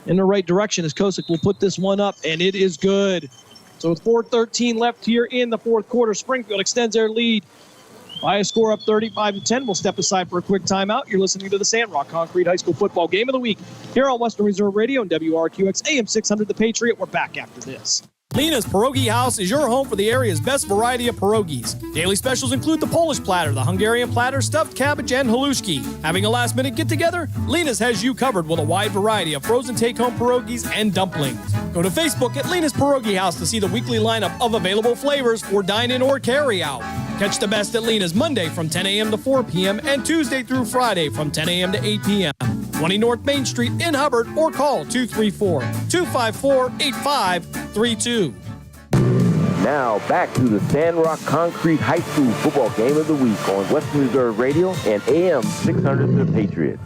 in the right direction as Kosick will put this one up, and it is good. So with 4:13 left here in the fourth quarter, Springfield extends their lead by a score up 35-10. We'll step aside for a quick timeout. You're listening to the Sandrock Concrete High School Football Game of the Week here on Western Reserve Radio and WRQX AM 600 The Patriot. We're back after this. Lena's Pierogi House is your home for the area's best variety of pierogies. Daily specials include the Polish platter, the Hungarian platter, stuffed cabbage, and halushki. Having a last-minute get-together? Lena's has you covered with a wide variety of frozen take-home pierogies and dumplings. Go to Facebook at Lena's Pierogi House to see the weekly lineup of available flavors for dine-in or carry-out. Catch the best at Lena's Monday from 10 a.m. to 4 p.m. and Tuesday through Friday from 10 a.m. to 8 p.m. 20 North Main Street in Hubbard, or call 234-254-8532. Now back to the Sandrock Concrete High School Football Game of the Week on Western Reserve Radio and AM 600 The Patriot.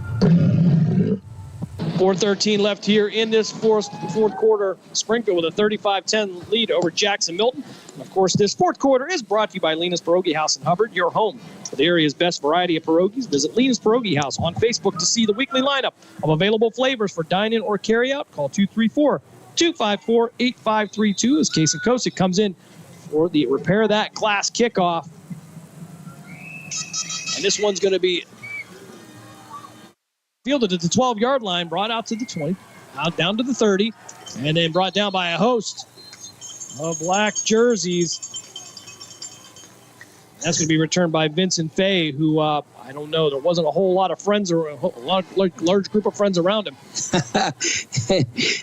4:13 left here in this fourth quarter. Springfield with a 35-10 lead over Jackson Milton. And of course, this fourth quarter is brought to you by Lena's Pierogi House in Hubbard, your home for the area's best variety of pierogies. Visit Lena's Pierogi House on Facebook to see the weekly lineup of available flavors for dine-in or carry-out. Call 234-254-8532 as Casey Kosick comes in for the repair that glass kickoff. And this one's going to be fielded at the 12-yard line, brought out to the 20, out down to the 30, and then brought down by a host of black jerseys. That's going to be returned by Vincent Fay, who, I don't know, there wasn't a whole lot of friends or a large group of friends around him.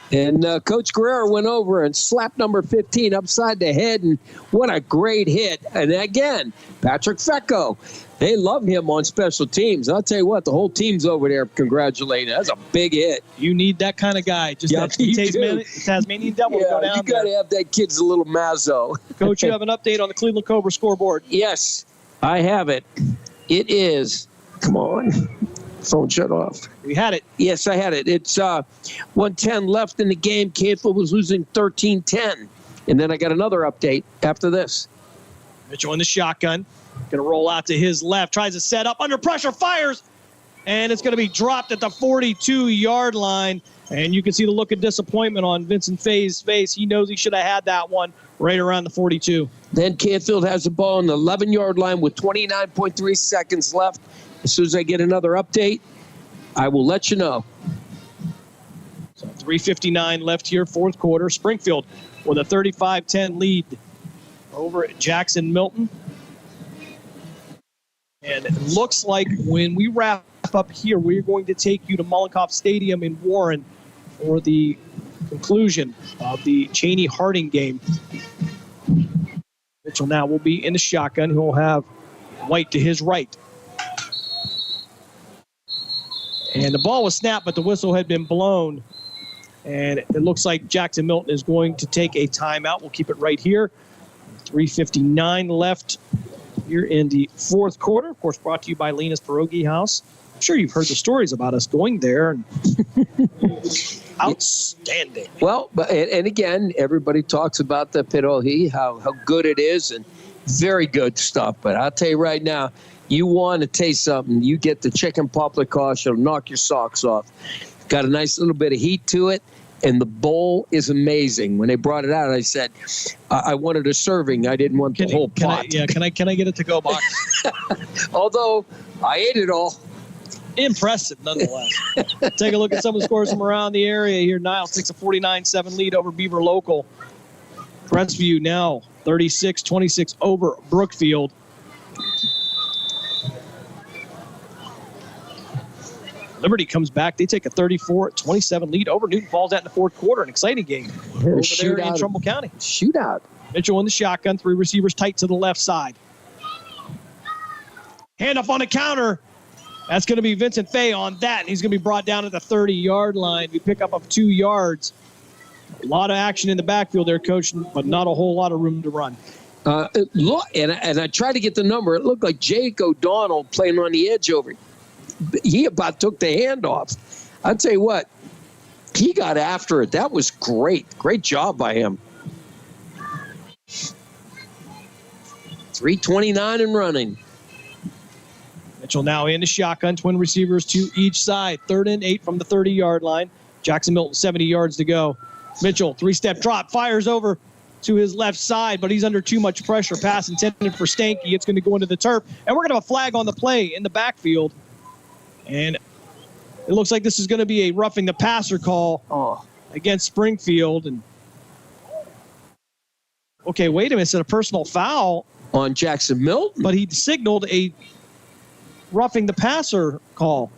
And Coach Guerrero went over and slapped number 15 upside the head, and what a great hit. And again, Patrick Fecco. They love him on special teams. I'll tell you what, the whole team's over there congratulating. That's a big hit. You need that kind of guy. Just that Tasmanian devil to go down you got to have that kid's a little mazzo. Coach, you have an update on the Cleveland Cobra scoreboard. Yes, I have it. It is, come on, phone shut off. We had it. Yes, I had it. It's 1:10 left in the game. Canfield was losing 13-10. And then I got another update after this. Mitchell in the shotgun. Going to roll out to his left. Tries to set up. Under pressure. Fires. And it's going to be dropped at the 42-yard line. And you can see the look of disappointment on Vincent Fay's face. He knows he should have had that one right around the 42. Then Canfield has the ball on the 11-yard line with 29.3 seconds left. As soon as I get another update, I will let you know. So 3:59 left here, fourth quarter. Springfield with a 35-10 lead over at Jackson Milton. And it looks like when we wrap up here, we're going to take you to Mollenkoff Stadium in Warren for the conclusion of the Cheney-Harding game. Mitchell now will be in the shotgun. He'll have White to his right. And the ball was snapped, but the whistle had been blown. And it looks like Jackson Milton is going to take a timeout. We'll keep it right here. 3:59 left here in the fourth quarter. Of course, brought to you by Lena's Pierogi House sure you've heard the stories about us going there. And outstanding. Well, and again, everybody talks about the Pirohi, how good it is, and very good stuff. But I'll tell you right now, you want to taste something, you get the chicken paprikash. It'll knock your socks off. Got a nice little bit of heat to it, and the bowl is amazing. When they brought it out, I said, I wanted a serving. I didn't want the whole pot. Can I get a to-go box? Although I ate it all. Impressive, nonetheless. Take a look at some of the scores from around the area here. Niles takes a 49-7 lead over Beaver Local. Crestview now 36-26 over Brookfield. Liberty comes back. They take a 34-27 lead over Newton Falls in the fourth quarter. An exciting game over there in Trumbull County. Shootout. Mitchell in the shotgun. 3 receivers tight to the left side. Hand up on the counter. That's going to be Vincent Fay on that, and he's going to be brought down at the 30-yard line. We pick up of 2 yards. A lot of action in the backfield there, Coach, but not a whole lot of room to run. Look, and I tried to get the number. It looked like Jake O'Donnell playing on the edge over. He about took the handoff. I'll tell you what, he got after it. That was great. Great job by him. 3:29 and running. Mitchell now in the shotgun, twin receivers to each side. 3rd and 8 from the 30-yard line. Jackson Milton, 70 yards to go. Mitchell, 3-step drop, fires over to his left side, but he's under too much pressure. Pass intended for Stanky. It's going to go into the turf. And we're going to have a flag on the play in the backfield. And it looks like this is going to be a roughing the passer call against Springfield. And okay, wait a minute. It's a personal foul on Jackson Milton. But he signaled a roughing the passer call.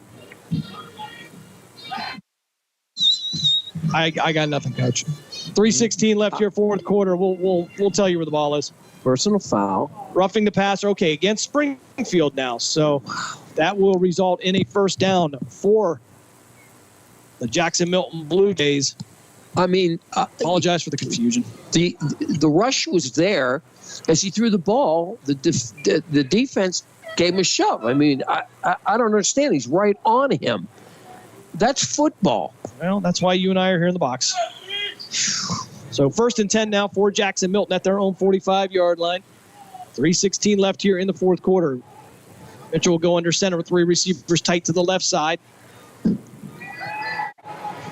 I got nothing, Coach. 3:16 left here, fourth quarter. We'll tell you where the ball is. Personal foul. Roughing the passer. Okay, against Springfield now. So that will result in a first down for the Jackson Milton Blue Jays. I mean, apologize for the confusion. The rush was there as he threw the ball. The defense gave him a shove. I mean, I don't understand. He's right on him. That's football. Well, that's why you and I are here in the box. So 1st and 10 now for Jackson Milton at their own 45-yard line. 3:16 left here in the fourth quarter. Mitchell will go under center with 3 receivers tight to the left side.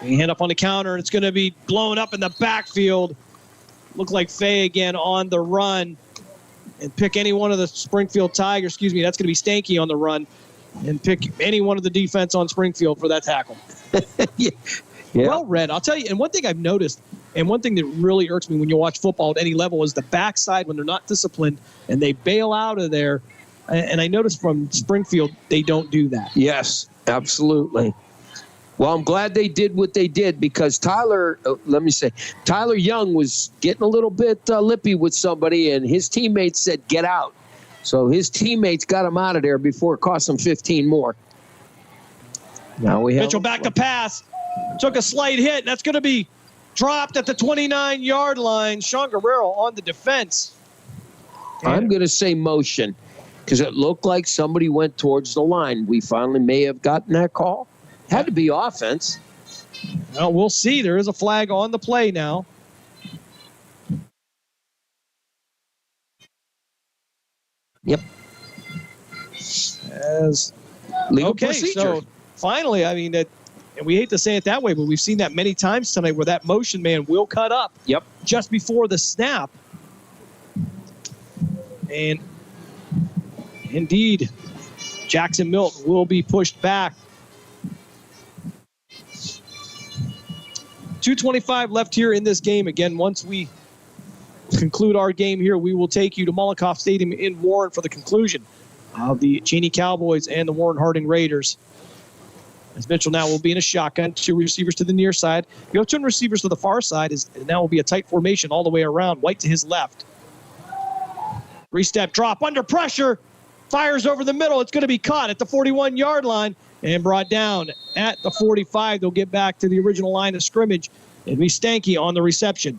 He hand up on the counter, and it's going to be blown up in the backfield. Look like Fay again on the run. And pick any one of the Springfield Tigers. Excuse me, that's going to be Stanky on the run. And pick any one of the defense on Springfield for that tackle. Yeah. Well read. I'll tell you, and one thing I've noticed, and one thing that really irks me when you watch football at any level is the backside when they're not disciplined and they bail out of there. And I noticed from Springfield, they don't do that. Yes, absolutely. Well, I'm glad they did what they did because Tyler Young was getting a little bit lippy with somebody, and his teammates said, get out. So his teammates got him out of there before it cost him 15 more. Now we have Mitchell back to pass. Took a slight hit. And that's going to be dropped at the 29-yard line. Sean Guerrero on the defense. I'm going to say motion because it looked like somebody went towards the line. We finally may have gotten that call. Had to be offense. Well, we'll see. There is a flag on the play now. Yep. As legal procedure. So finally, I mean, and we hate to say it that way, but we've seen that many times tonight where that motion man will cut up just before the snap. And indeed, Jackson Milton will be pushed back. 2:25 left here in this game. Again, once we conclude our game here, we will take you to Molotov Stadium in Warren for the conclusion of the Cheney Cowboys and the Warren Harding Raiders. As Mitchell now will be in a shotgun, 2 receivers to the near side. You have 2 receivers to the far side. Now will be a tight formation all the way around. White to his left. 3-step drop under pressure. Fires over the middle. It's going to be caught at the 41-yard line and brought down at the 45. They'll get back to the original line of scrimmage. It'll be Stanky on the reception.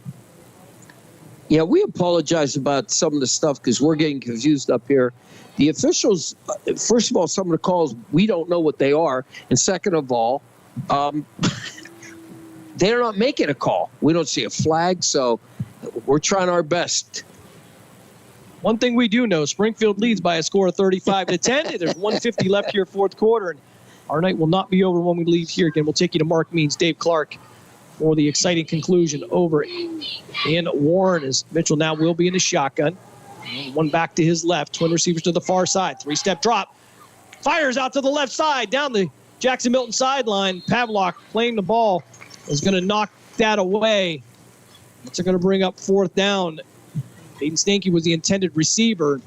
Yeah, we apologize about some of the stuff because we're getting confused up here. The officials, first of all, some of the calls, we don't know what they are. And second of all, they're not making a call. We don't see a flag, so we're trying our best. One thing we do know, Springfield leads by a score of 35-10. There's 1:50 left here, fourth quarter, and our night will not be over when we leave here. Again, we'll take you to Mark Means, Dave Clark, for the exciting conclusion over in Warren, as Mitchell now will be in the shotgun. One back to his left, twin receivers to the far side. Three-step drop, fires out to the left side, down the Jackson Milton sideline. Pavlock playing the ball is going to knock that away. What's it going to bring up fourth down? Hayden Stanky was the intended receiver.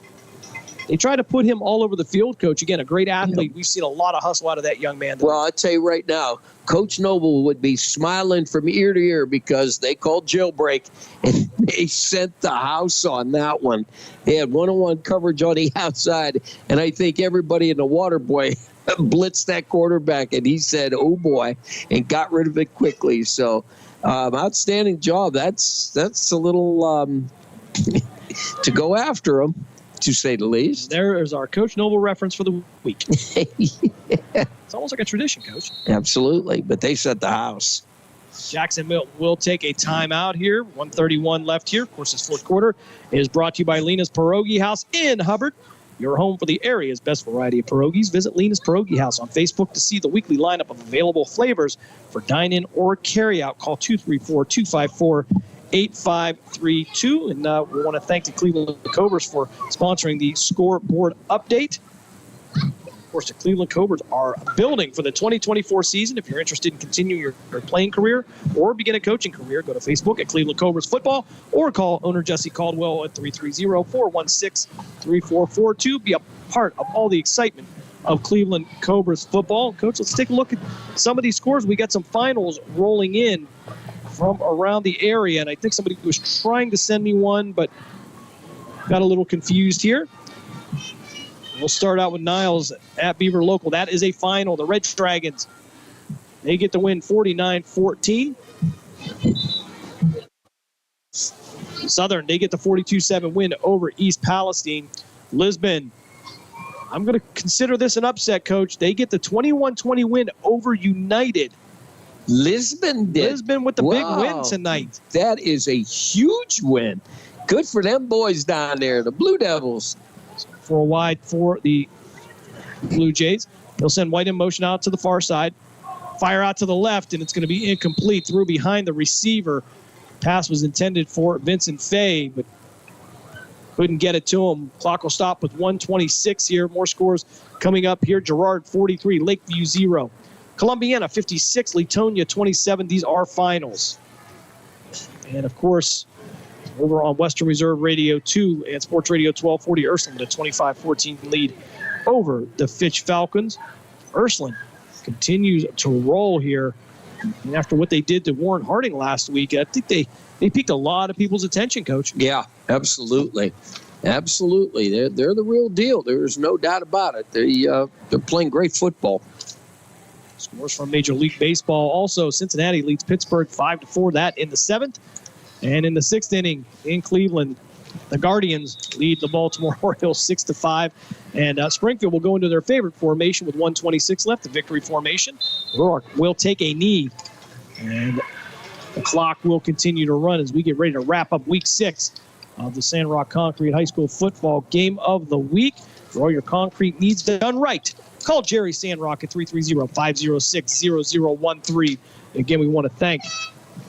They try to put him all over the field, Coach. Again, a great athlete. We've seen a lot of hustle out of that young man. Well, I'll tell you right now, Coach Noble would be smiling from ear to ear because they called jailbreak, and they sent the house on that one. They had one-on-one coverage on the outside, and I think everybody in the water boy blitzed that quarterback, and he said, oh, boy, and got rid of it quickly. So, outstanding job. That's a little to go after him, to say the least. There is our Coach Noble reference for the week. It's almost like a tradition, Coach. Absolutely, but they set the house. Jackson Milton will take a timeout here. 1:31 left here. Of course, this fourth quarter is brought to you by Lena's Pierogi House in Hubbard, your home for the area's best variety of pierogies. Visit Lena's Pierogi House on Facebook to see the weekly lineup of available flavors for dine-in or carry-out. Call 234-254-8532. And we want to thank the Cleveland Cobras for sponsoring the scoreboard update. Of course, the Cleveland Cobras are building for the 2024 season. If you're interested in continuing your playing career or begin a coaching career, go to Facebook at Cleveland Cobras Football or call owner Jesse Caldwell at 330-416-3442. Be a part of all the excitement of Cleveland Cobras football. Coach, let's take a look at some of these scores. We got some finals rolling in from around the area, and I think somebody was trying to send me one, but got a little confused here. We'll start out with Niles at Beaver Local. That is a final. The Red Dragons, they get the win 49-14. Southern, they get the 42-7 win over East Palestine. Lisbon, I'm going to consider this an upset, Coach. They get the 21-20 win over United. Lisbon did. Lisbon with the big win tonight. That is a huge win. Good for them boys down there, the Blue Devils. For a wide for the Blue Jays. They'll send White in motion out to the far side. Fire out to the left, and it's going to be incomplete. Through behind the receiver. Pass was intended for Vincent Fay, but couldn't get it to him. Clock will stop with 1:26 here. More scores coming up here. Girard 43, Lakeview 0. Columbiana 56, Latonia 27. These are finals. And, of course, over on Western Reserve Radio 2 and Sports Radio 1240, Ursuline with a 25-14 lead over the Fitch Falcons. Ursuline continues to roll here. And after what they did to Warren Harding last week, I think they piqued a lot of people's attention, Coach. Yeah, absolutely. Absolutely. They're the real deal. There's no doubt about it. They're playing great football. Scores from Major League Baseball. Also, Cincinnati leads Pittsburgh 5-4. That in the seventh. And in the sixth inning in Cleveland, the Guardians lead the Baltimore Orioles 6-5. And Springfield will go into their favorite formation with 1:26 left, the victory formation. Rourke will take a knee. And the clock will continue to run as we get ready to wrap up week 6 of the Sandrock Concrete High School football game of the week. For all your concrete needs done right, call Jerry Sandrock at 330-506-0013. Again, we want to thank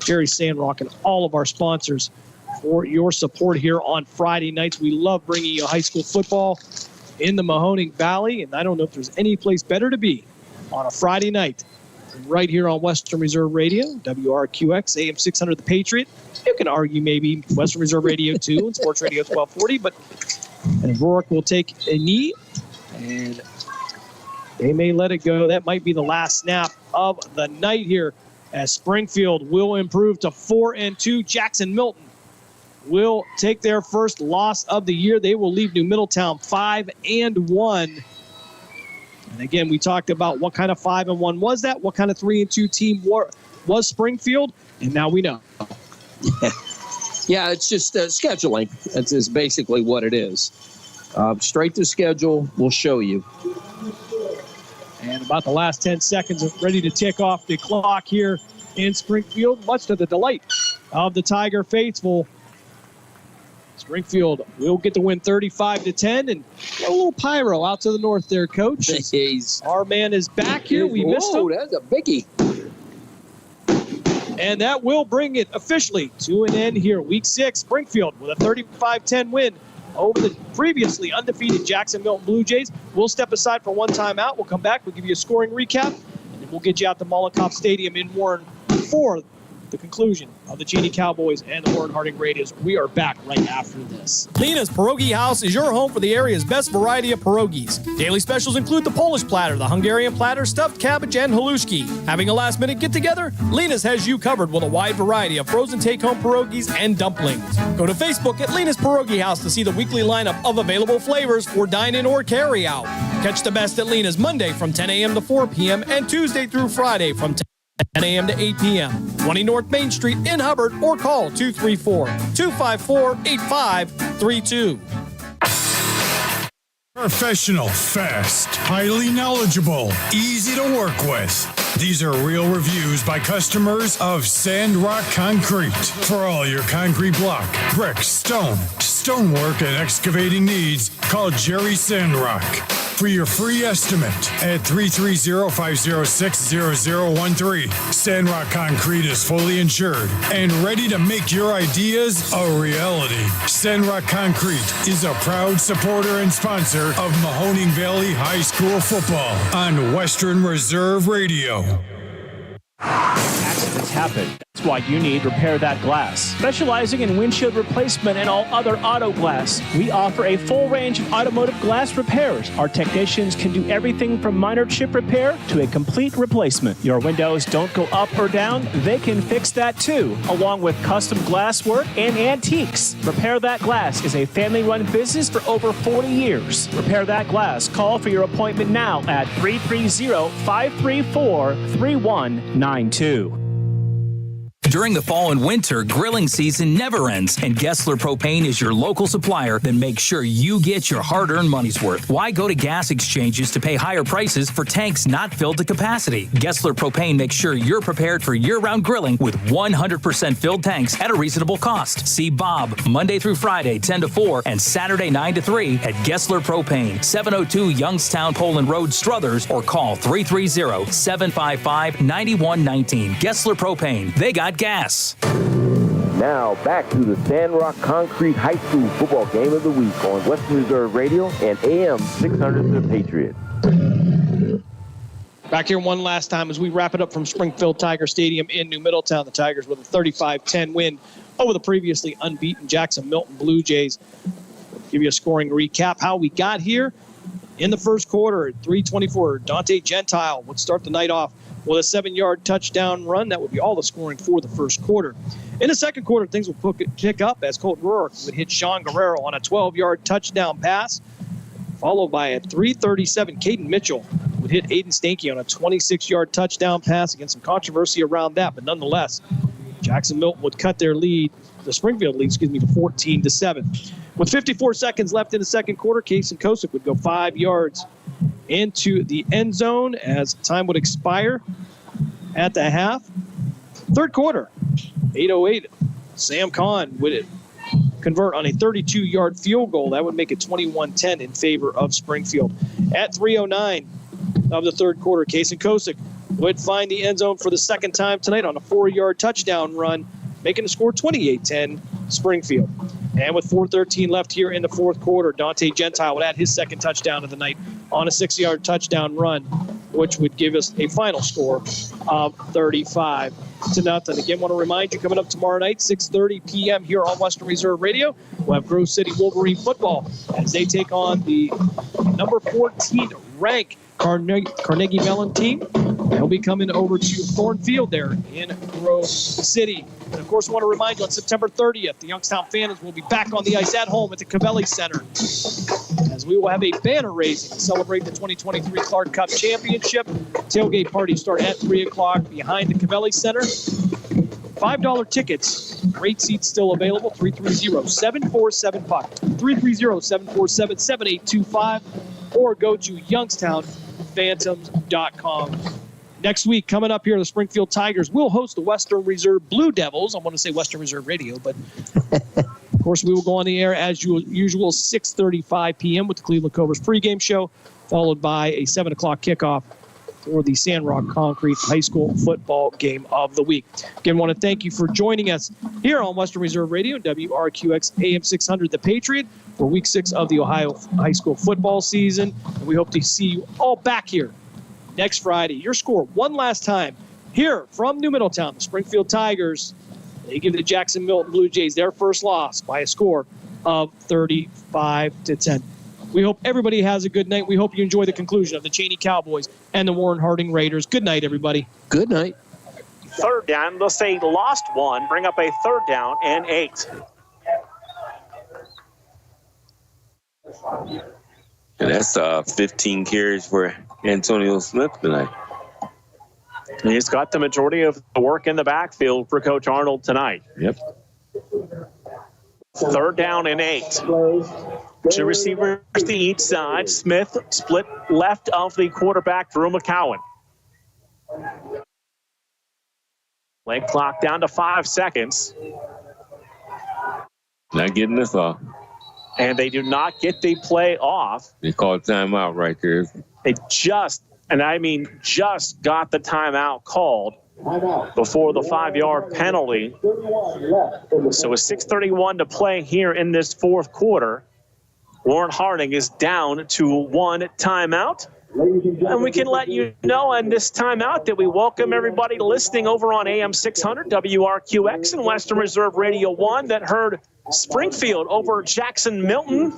Jerry Sandrock and all of our sponsors for your support here on Friday nights. We love bringing you high school football in the Mahoning Valley, and I don't know if there's any place better to be on a Friday night than right here on Western Reserve Radio, WRQX, AM 600 The Patriot. You can argue maybe Western Reserve Radio 2 and Sports Radio 1240, but Rourke will take a knee, and they may let it go. That might be the last snap of the night here, as Springfield will improve to 4-2. Jackson Milton will take their first loss of the year. They will leave New Middletown 5-1. And again, we talked about what kind of 5-1 was that, what kind of 3-2 team was Springfield, and now we know. Yeah, it's just scheduling. That's is basically what it is. Straight to schedule, we'll show you. And about the last 10 seconds, ready to tick off the clock here in Springfield, much to the delight of the Tiger faithful. Springfield will get the win 35-10, and a little pyro out to the north there, Coach. Our man is back here. We missed him. That's a biggie. And that will bring it officially to an end here. Week 6, Springfield with a 35-10 win over the previously undefeated Jackson Milton Blue Jays. We'll step aside for one timeout. We'll come back. We'll give you a scoring recap, and then we'll get you out to Molotov Stadium in Warren for the conclusion of the Cheney Cowboys and the Warren Harding Raiders. We are back right after this. Lena's Pierogi House is your home for the area's best variety of pierogies. Daily specials include the Polish platter, the Hungarian platter, stuffed cabbage, and halushki. Having a last-minute get-together? Lena's has you covered with a wide variety of frozen take-home pierogies and dumplings. Go to Facebook at Lena's Pierogi House to see the weekly lineup of available flavors for dine-in or carry-out. Catch the best at Lena's Monday from 10 a.m. to 4 p.m. and Tuesday through Friday from 10 a.m. to 8 p.m. 20 North Main Street in Hubbard, or call 234-254-8532. Professional, fast, highly knowledgeable, easy to work with. These are real reviews by customers of Sandrock Concrete. For all your concrete block, brick, stonework, and excavating needs, call Jerry Sandrock. For your free estimate at 330-506-0013. Sandrock Concrete is fully insured and ready to make your ideas a reality. Sandrock Concrete is a proud supporter and sponsor of Mahoning Valley High School football on Western Reserve Radio. Accidents happen. That's why you need Repair That Glass. Specializing in windshield replacement and all other auto glass, we offer a full range of automotive glass repairs. Our technicians can do everything from minor chip repair to a complete replacement. Your windows don't go up or down, they can fix that too, along with custom glass work and antiques. Repair That Glass is a family-run business for over 40 years. Repair That Glass. Call for your appointment now at 330-534-3192. During the fall and winter, grilling season never ends, and Gessler Propane is your local supplier that makes sure you get your hard-earned money's worth. Why go to gas exchanges to pay higher prices for tanks not filled to capacity? Gessler Propane makes sure you're prepared for year-round grilling with 100% filled tanks at a reasonable cost. See Bob Monday through Friday, 10 to 4, and Saturday, 9 to 3 at Gessler Propane, 702 Youngstown Poland Road, Struthers, or call 330-755-9119. Gessler Propane. They got gas. Now back to the Sandrock Concrete High School football game of the week on Western Reserve Radio and AM 600 The Patriot. Back here one last time as we wrap it up from Springfield Tiger Stadium in New Middletown. The Tigers with a 35-10 win over the previously unbeaten Jackson Milton Blue Jays. Give you a scoring recap how we got here. In the first quarter, at 3:24, Dante Gentile would start the night off with a 7-yard touchdown run. That would be all the scoring for the first quarter. In the second quarter, things would pick up as Colton Rourke would hit Sean Guerrero on a 12-yard touchdown pass, followed by a 3:37. Caden Mitchell would hit Aiden Stanky on a 26-yard touchdown pass. Again, some controversy around that, but nonetheless, Jackson Milton would cut their lead, the Springfield lead, to 14-7. With 54 seconds left in the second quarter, Kason Kosick would go 5 yards into the end zone as time would expire at the half. Third quarter, 8:08, Sam Kahn would convert on a 32-yard field goal. That would make it 21-10 in favor of Springfield. At 3:09 of the third quarter, Kason Kosick would find the end zone for the second time tonight on a 4-yard touchdown run, making the score 28-10 Springfield. And with 4:13 left here in the fourth quarter, Dante Gentile would add his second touchdown of the night on a 6-yard touchdown run, which would give us a final score of 35-0. Again, want to remind you, coming up tomorrow night, 6:30 p.m. here on Western Reserve Radio, we'll have Grove City Wolverine football as they take on the number 14 ranked Carnegie Mellon team. They'll be coming over to Thornfield there in Grove City. And of course, I want to remind you, on September 30th, the Youngstown Phantoms will be back on the ice at home at the Cavelli Center as We will have a banner raising to celebrate the 2023 Clark Cup Championship. Tailgate party start at 3 o'clock behind the Cavelli Center. $5 tickets. Great seats still available. 330-747-PUCK. 330-747-7825. Or go to youngstownphantoms.com. Next week, coming up here, the Springfield Tigers will host the Western Reserve Blue Devils. I want to say Western Reserve Radio, but of course, we will go on the air as usual, 6:35 p.m. with the Cleveland Cobras pregame show, followed by a 7 o'clock kickoff for the Sandrock Concrete High School football game of the week. Again, want to thank you for joining us here on Western Reserve Radio and WRQX AM 600 The Patriot for Week 6 of the Ohio High School football season. And we hope to see you all back here next Friday. Your score one last time here from New Middletown, the Springfield Tigers. They give the Jackson Milton Blue Jays their first loss by a score of 35-10. We hope everybody has a good night. We hope you enjoy the conclusion of the Cheney Cowboys and the Warren Harding Raiders. Good night, everybody. Good night. Third down. They'll say lost one. Bring up a 3rd down and 8. And that's 15 carries for Antonio Smith tonight. He's got the majority of the work in the backfield for Coach Arnold tonight. Yep. 3rd down and 8. 2 receivers to each side. Smith split left of the quarterback, Drew McCowan. Play clock down to 5 seconds. Not getting this off. And they do not get the play off. They called timeout right there. They just got the timeout called before the 5-yard penalty. So with 6:31 to play here in this 4th quarter, Warren Harding is down to 1 timeout. And we can let you know in this timeout that we welcome everybody listening over on AM 600, WRQX, and Western Reserve Radio 1 that heard Springfield over Jackson Milton.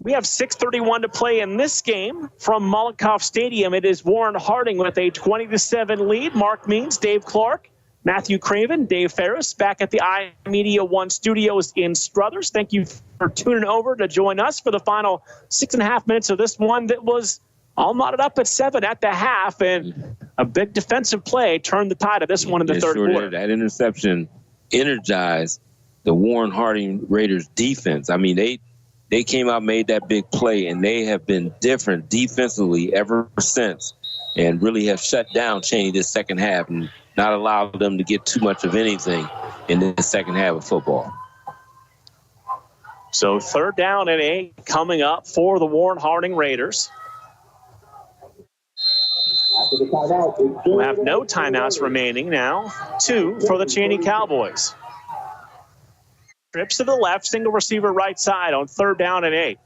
We have 6:31 to play in this game from Molotov Stadium. It is Warren Harding with a 20-7 lead. Mark Means, Dave Clark, Matthew Craven, Dave Ferris back at the iMedia1 studios in Struthers. Thank you for tuning over to join us for the final 6.5 minutes of this one that was all knotted up at 7 at the half, and a big defensive play turned the tide of this one in the third quarter. That interception energized the Warren Harding Raiders defense. I mean, they came out, made that big play, and they have been different defensively ever since and really have shut down Cheney this second half and not allowed them to get too much of anything in the second half of football. So 3rd down and 8 coming up for the Warren Harding Raiders. We'll have no timeouts remaining now. 2 for the Cheney Cowboys. Trips to the left, single receiver right side on 3rd down and 8.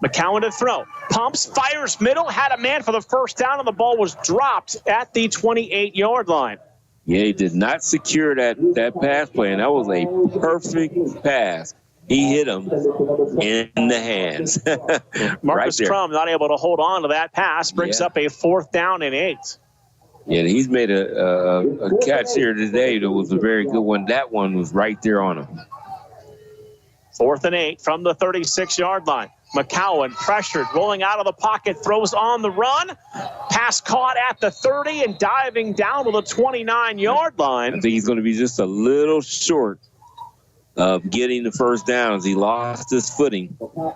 McCowan to throw. Pumps, fires middle, had a man for the first down, and the ball was dropped at the 28-yard line. Yeah, he did not secure that pass play, and that was a perfect pass. He hit him in the hands. Marcus right Crum not able to hold on to that pass, brings up a 4th down and 8. Yeah, he's made a catch here today that was a very good one. That one was right there on him. 4th and 8 from the 36-yard line. McCowan pressured, rolling out of the pocket, throws on the run. Pass caught at the 30 and diving down to the 29-yard line. I think he's going to be just a little short of getting the first down as he lost his footing. So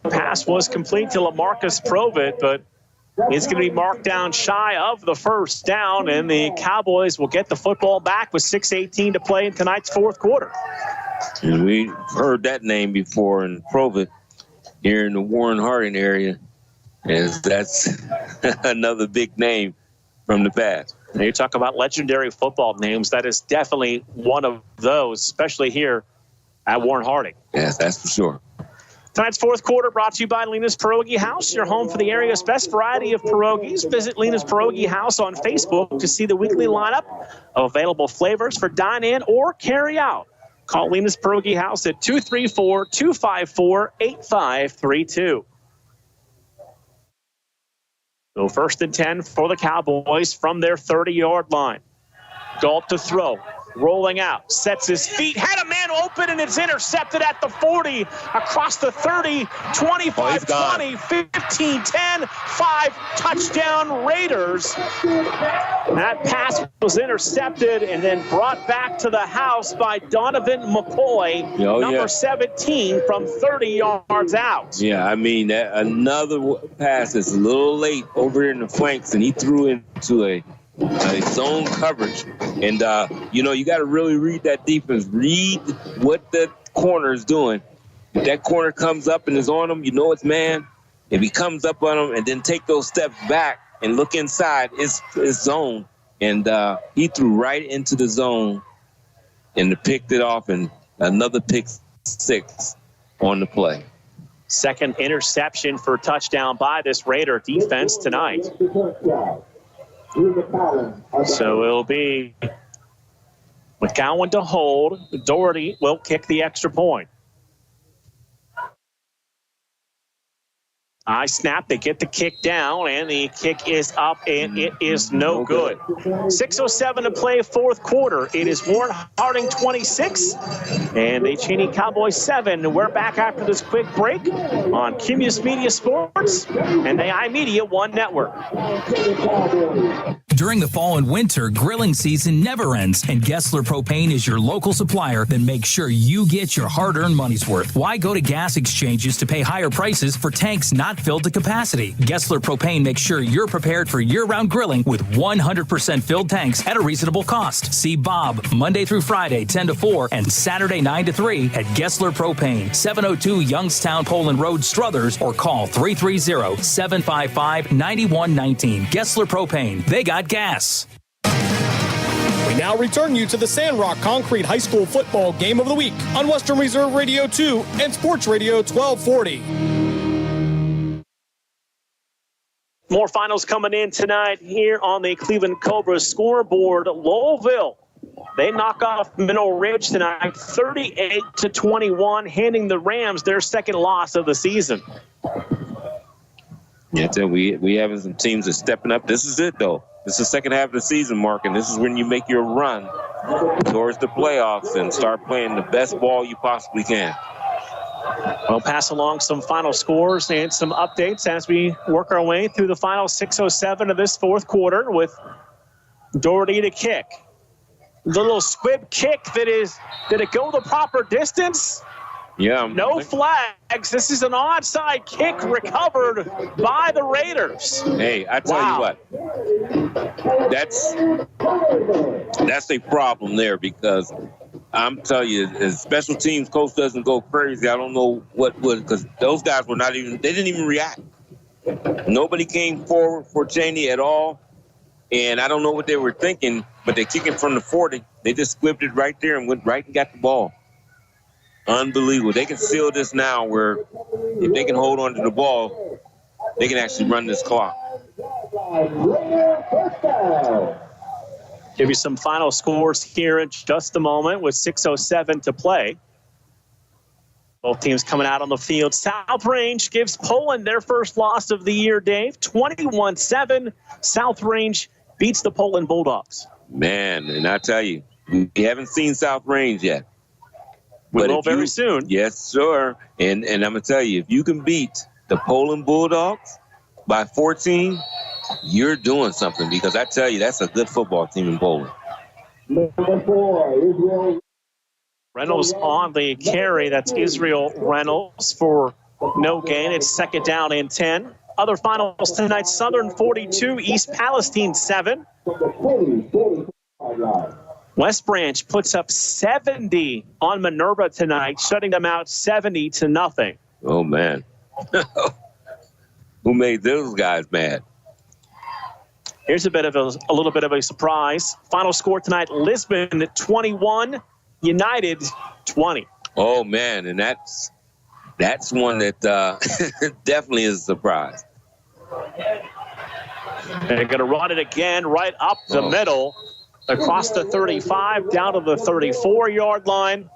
the pass was complete to LaMarcus Provitt, but it's going to be marked down shy of the first down, and the Cowboys will get the football back with 6:18 to play in tonight's 4th quarter. And we heard that name before in Provitt here in the Warren Harding area, as that's another big name from the past. And you talk about legendary football names, that is definitely one of those, especially here at Warren Harding. Yes, that's for sure. Tonight's 4th quarter brought to you by Lena's Pierogi House, your home for the area's best variety of pierogies. Visit Lena's Pierogi House on Facebook to see the weekly lineup of available flavors for dine-in or carry-out. Call Lena's Pierogi House at 234-254-8532. So 1st and 10 for the Cowboys from their 30-yard line. Galt to throw. rolling out, sets his feet, had a man open, and it's intercepted at the 40, across the 30, 25, 20, 15, 10, 5, touchdown Raiders. That pass was intercepted and then brought back to the house by Donovan McCoy, number 17, from 30 yards out. Yeah, I mean, another pass is a little late over in the flanks, and he threw into a zone coverage. And, you got to really read that defense. Read what the corner is doing. If that corner comes up and is on him, it's man. If he comes up on him and then take those steps back and look inside, it's zone. And he threw right into the zone and picked it off, and another pick six on the play. Second interception for touchdown by this Raider defense tonight. So it'll be McGowan to hold. Doherty will kick the extra point. I snap, they get the kick down, and the kick is up, and it is no good. 6:07 to play, fourth quarter. It is Warren Harding 26 and the Cheney Cowboys 7. We're back after this quick break on Cumulus Media Sports and the iMedia1 Network. During the fall and winter, grilling season never ends, and Gessler Propane is your local supplier that makes sure you get your hard-earned money's worth. Why go to gas exchanges to pay higher prices for tanks not filled to capacity? Gessler Propane makes sure you're prepared for year-round grilling with 100% filled tanks at a reasonable cost. See Bob Monday through Friday, 10 to 4, and Saturday, 9 to 3 at Gessler Propane, 702 Youngstown Poland Road, Struthers, or call 330-755-9119. Gessler Propane. They got gas. We now return you to the Sandrock Concrete High School football game of the week on Western Reserve Radio 2 and Sports Radio 1240. More finals coming in tonight here on the Cleveland Cobras scoreboard. Lowellville, they knock off Mineral Ridge tonight, 38-21, handing the Rams their second loss of the season. Yeah, we having some teams that stepping up. This is it, though. This is the second half of the season, Mark, and this is when you make your run towards the playoffs and start playing the best ball you possibly can. We'll pass along some final scores and some updates as we work our way through the final 6:07 of this fourth quarter with Doherty to kick. The little squib kick did it go the proper distance? Yeah. No flags. This is an onside kick recovered by the Raiders. Hey, I tell you what, that's a problem there, because I'm telling you, as special teams coach doesn't go crazy, I don't know what would, because those guys were they didn't even react. Nobody came forward for Cheney at all, and I don't know what they were thinking, but they kicked it from the 40. They just squibbed it right there and went right and got the ball. Unbelievable. They can seal this now, where if they can hold on to the ball, they can actually run this clock. Give you some final scores here in just a moment with 6:07 to play. Both teams coming out on the field. South Range gives Poland their first loss of the year, Dave. 21-7. South Range beats the Poland Bulldogs. Man, and I tell you, we haven't seen South Range yet. We will very soon. Yes, sir. And I'm going to tell you, if you can beat the Poland Bulldogs by 14, you're doing something, because I tell you, that's a good football team in Poland. Reynolds on the carry. That's Israel Reynolds for no gain. It's second down and 10. Other finals tonight, Southern 42, East Palestine 7. West Branch puts up 70 on Minerva tonight, shutting them out 70-0. Oh, man. Who made those guys mad? Here's a little bit of a surprise. Final score tonight, Lisbon 21, United 20. Oh, man, and that's one that definitely is a surprise. They're going to run it again right up the middle, across the 35, down to the 34-yard line.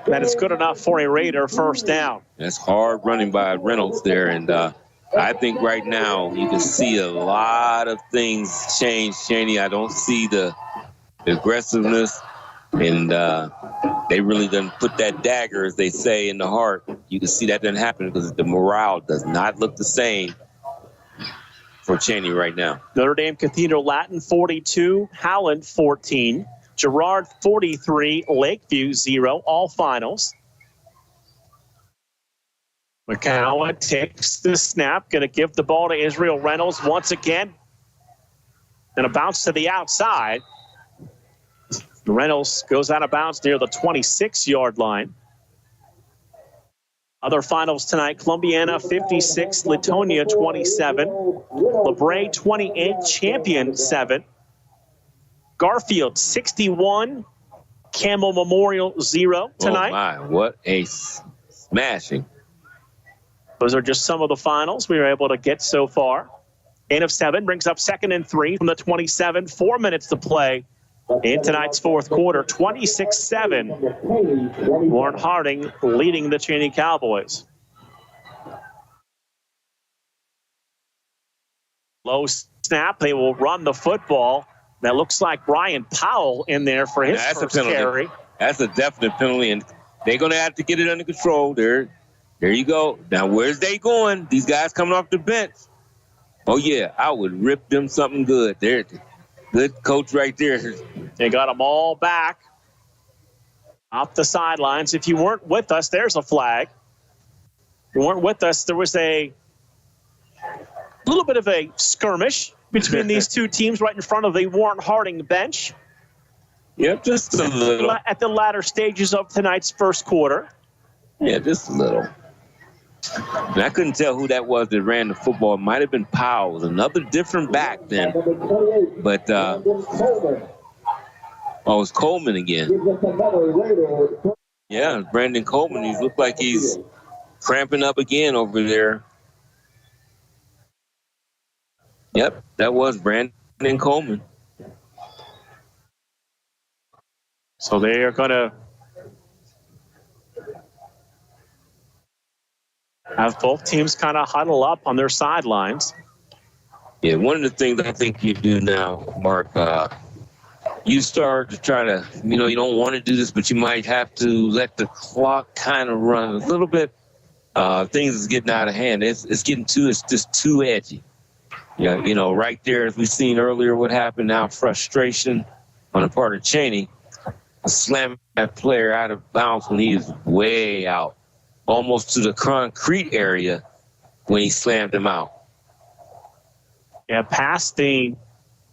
That is good enough for a Raider first down. That's hard running by Reynolds there, and I think right now you can see a lot of things change, Cheney. I don't see the aggressiveness. And they really done put that dagger, as they say, in the heart. You can see that doesn't happen because the morale does not look the same for Cheney right now. Notre Dame Cathedral Latin 42, Howland 14, Girard 43, Lakeview 0, all finals. McCowan takes the snap, going to give the ball to Israel Reynolds once again. And a bounce to the outside. Reynolds goes out of bounds near the 26-yard line. Other finals tonight, Columbiana 56, Latonia 27, LeBray 28, Champion 7, Garfield 61, Campbell Memorial 0 tonight. Oh my, what a smashing. Those are just some of the finals we were able to get so far. 8 of 7 brings up 2nd and 3 from the 27. 4 minutes to play in tonight's fourth quarter. 26-7. Warren Harding leading the Cheney Cowboys. Low snap. They will run the football. That looks like Brian Powell in there for his first carry. That's a definite penalty, and they're going to have to get it under control. There you go. Now, where's they going? These guys coming off the bench. Oh, yeah, I would rip them something good. They're good coach right there. They got them all back off the sidelines. If you weren't with us, there's a flag. If you weren't with us, there was a little bit of a skirmish between these two teams right in front of the Warren Harding bench. Yep, just a little. At the latter stages of tonight's first quarter. Yeah, just a little. And I couldn't tell who that was that ran the football. It might have been Powell. It was another different back then. But, it was Coleman again. Yeah, Brandon Coleman. He looked like he's cramping up again over there. Yep, that was Brandon Coleman. So they are going to have both teams kind of huddle up on their sidelines. Yeah, one of the things I think you do now, Mark, you start to try to, you don't want to do this, but you might have to let the clock kind of run a little bit. Things is getting out of hand. It's just too edgy. Yeah, right there, as we've seen earlier, what happened now, frustration on the part of Cheney, slamming that player out of bounds when he is way out, almost to the concrete area when he slammed him out. Yeah, past the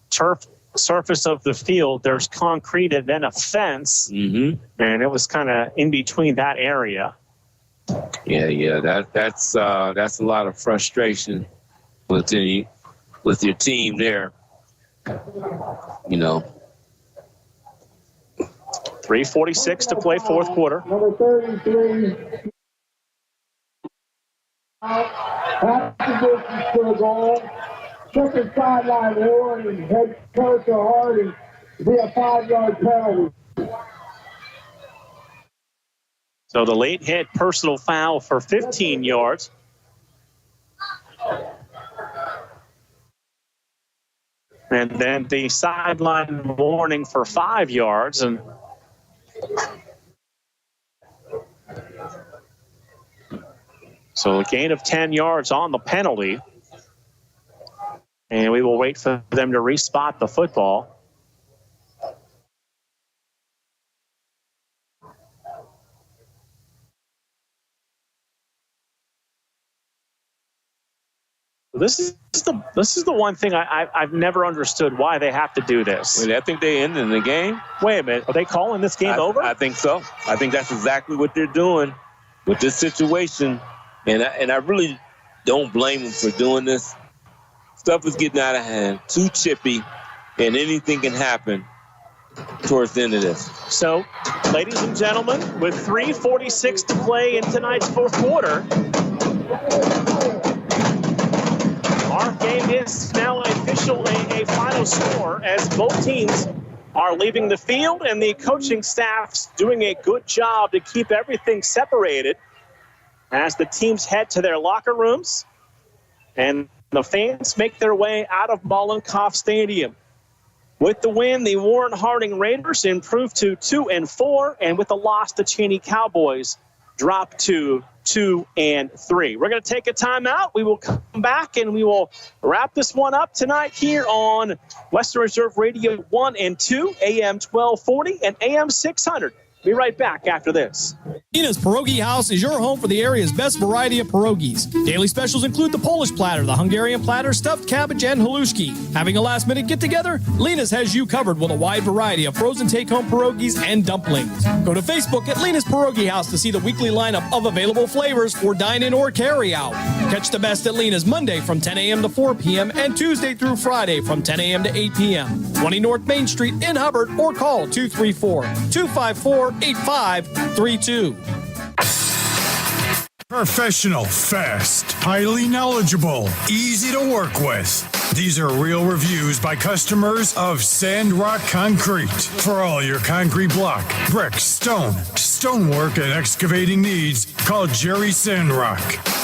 turf surface of the field, there's concrete and then a fence, and it was kind of in between that area. Yeah, that's a lot of frustration with your team there. 3:46 to play fourth quarter. Number 33. Half position to the goal. Second sideline warning. Head coach Harding to be a 5-yard penalty. So the late hit personal foul for 15 yards. And then the sideline warning for 5 yards. And so a gain of 10 yards on the penalty. And we will wait for them to respot the football. This is the one thing I've never understood why they have to do this. Wait, I think they ended the game. Wait a minute. Are they calling this game over? I think so. I think that's exactly what they're doing with this situation. And I really don't blame them for doing this. Stuff is getting out of hand, too chippy, and anything can happen towards the end of this. So, ladies and gentlemen, with 3:46 to play in tonight's fourth quarter, our game is now officially a final score as both teams are leaving the field and the coaching staff's doing a good job to keep everything separated as the teams head to their locker rooms and the fans make their way out of Mollenkopf Stadium. With the win, the Warren Harding Raiders improved to 2-4, and with the loss, the Cheney Cowboys dropped to 2-3. We're going to take a timeout. We will come back and we will wrap this one up tonight here on Western Reserve Radio 1 and 2, AM 1240 and AM 600. Be right back after this. Nina's Pierogi House is your home for the area's best variety of pierogies. Daily specials include the Polish platter, the Hungarian platter, stuffed cabbage, and halushki. Having a last-minute get-together? Lena's has you covered with a wide variety of frozen take-home pierogies and dumplings. Go to Facebook at Lena's Pierogi House to see the weekly lineup of available flavors for dine-in or carry-out. Catch the best at Lena's Monday from 10 a.m. to 4 p.m. and Tuesday through Friday from 10 a.m. to 8 p.m. 20 North Main Street in Hubbard, or call 234-254-8532. Professional, fast, highly knowledgeable, easy to work with. These are real reviews by customers of Sandrock Concrete. For all your concrete block, brick, stone, stonework, and excavating needs, call Jerry Sandrock.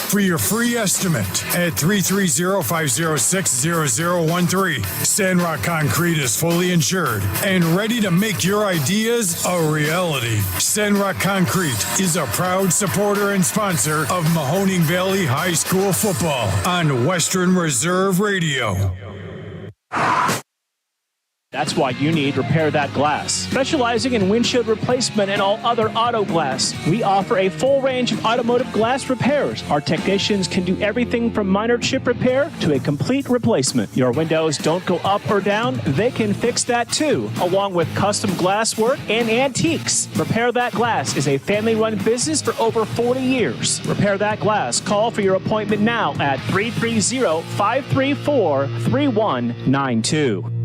For your free estimate at 330-506-0013. Sandrock Concrete is fully insured and ready to make your ideas a reality. Sandrock Concrete is a proud supporter and sponsor of Mahoning Valley High School football on Western Reserve Radio. That's why you need Repair That Glass. Specializing in windshield replacement and all other auto glass, we offer a full range of automotive glass repairs. Our technicians can do everything from minor chip repair to a complete replacement. Your windows don't go up or down, they can fix that too, along with custom glass work and antiques. Repair That Glass is a family-run business for over 40 years. Repair That Glass. Call for your appointment now at 330-534-3192.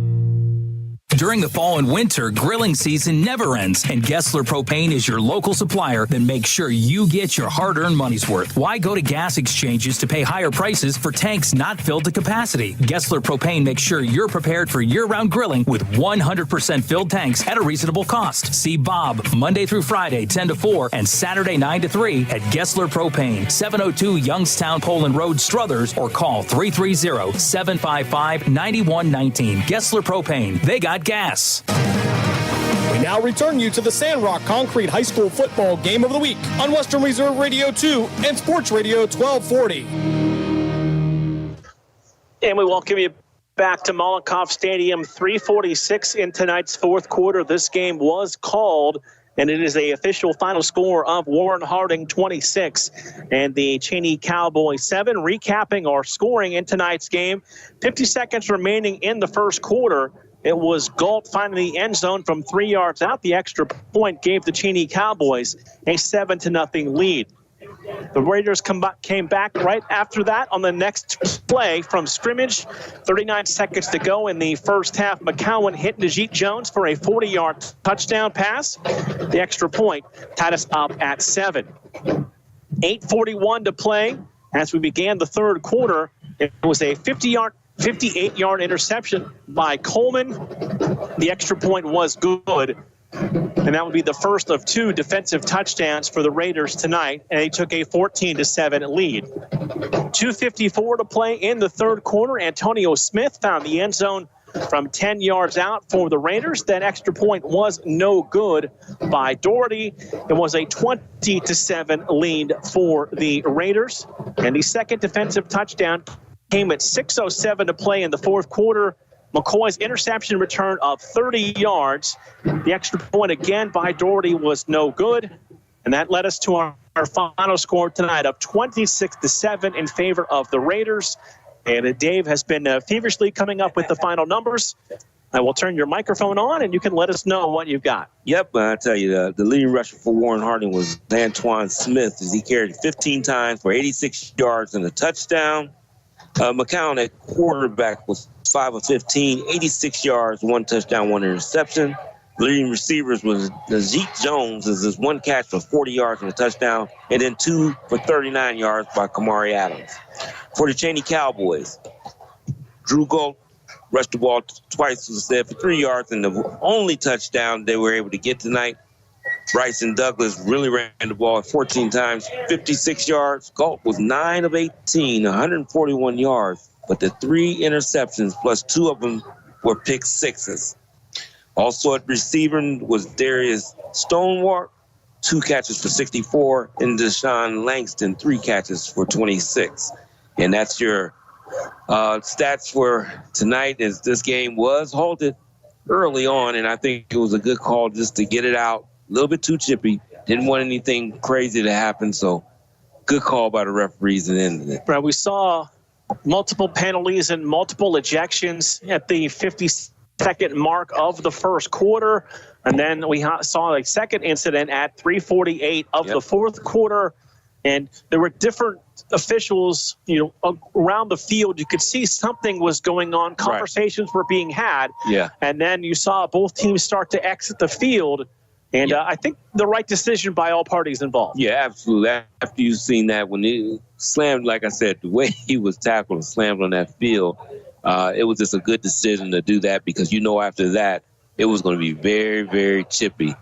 During the fall and winter, grilling season never ends, and Gessler Propane is your local supplier that makes sure you get your hard-earned money's worth. Why go to gas exchanges to pay higher prices for tanks not filled to capacity? Gessler Propane makes sure you're prepared for year-round grilling with 100% filled tanks at a reasonable cost. See Bob Monday through Friday, 10 to 4, and Saturday, 9 to 3 at Gessler Propane, 702 Youngstown Poland Road, Struthers, or call 330-755-9119. Gessler Propane. They got gas. We now return you to the Sandrock Concrete High School football game of the week on Western Reserve Radio 2 and Sports Radio 1240. And we welcome you back to Molotov Stadium. 3:46 in tonight's fourth quarter. This game was called, and it is the official final score of Warren Harding 26 and the Cheney Cowboys 7. Recapping our scoring in tonight's game, 50 seconds remaining in the first quarter. It was Galt finding the end zone from 3 yards out. The extra point gave the Cheney Cowboys a 7-0 lead. The Raiders came back right after that on the next play from scrimmage. 39 seconds to go in the first half. McCowan hit Najee Jones for a 40-yard touchdown pass. The extra point tied us up at 7. 8:41 to play as we began the third quarter. It was a 58-yard interception by Coleman. The extra point was good, and that would be the first of 2 defensive touchdowns for the Raiders tonight, and they took a 14-7 lead. 2:54 to play in the third quarter. Antonio Smith found the end zone from 10 yards out for the Raiders. That extra point was no good by Doherty. It was a 20-7 lead for the Raiders, and the second defensive touchdown came at 6:07 to play in the fourth quarter. McCoy's interception return of 30 yards. The extra point again by Doherty was no good. And that led us to our final score tonight of 26-7 in favor of the Raiders. And Dave has been feverishly coming up with the final numbers. I will turn your microphone on, and you can let us know what you've got. Yep, I tell you, the leading rusher for Warren Harding was Antoine Smith, as he carried 15 times for 86 yards and a touchdown. McCown at quarterback was 5 of 15, 86 yards, 1 touchdown, 1 interception. The leading receivers was Zeke Jones, as his 1 catch for 40 yards and a touchdown, and then 2 for 39 yards by Kamari Adams. For the Cheney Cowboys, Drew Galt rushed the ball twice, as I said, for 3 yards, and the only touchdown they were able to get tonight. Bryson Douglas really ran the ball 14 times, 56 yards. Galt was 9 of 18, 141 yards. But the 3 interceptions, plus 2 of them were pick sixes. Also at receiving was Darius Stonewart, 2 catches for 64, and Deshaun Langston, 3 catches for 26. And that's your stats for tonight, as this game was halted early on, and I think it was a good call just to get it out. A little bit too chippy. Didn't want anything crazy to happen, so good call by the referees and ended it. Right, we saw multiple penalties and multiple ejections at the 52nd mark of the first quarter. And then we saw a second incident at 3:48 of the fourth quarter. And there were different officials, around the field. You could see something was going on. Conversations were being had. Yeah. And then you saw both teams start to exit the field. And I think the right decision by all parties involved. Yeah, absolutely. After you've seen that, when he slammed, like I said, the way he was tackled and slammed on that field, it was just a good decision to do that, because after that, it was going to be very, very chippy.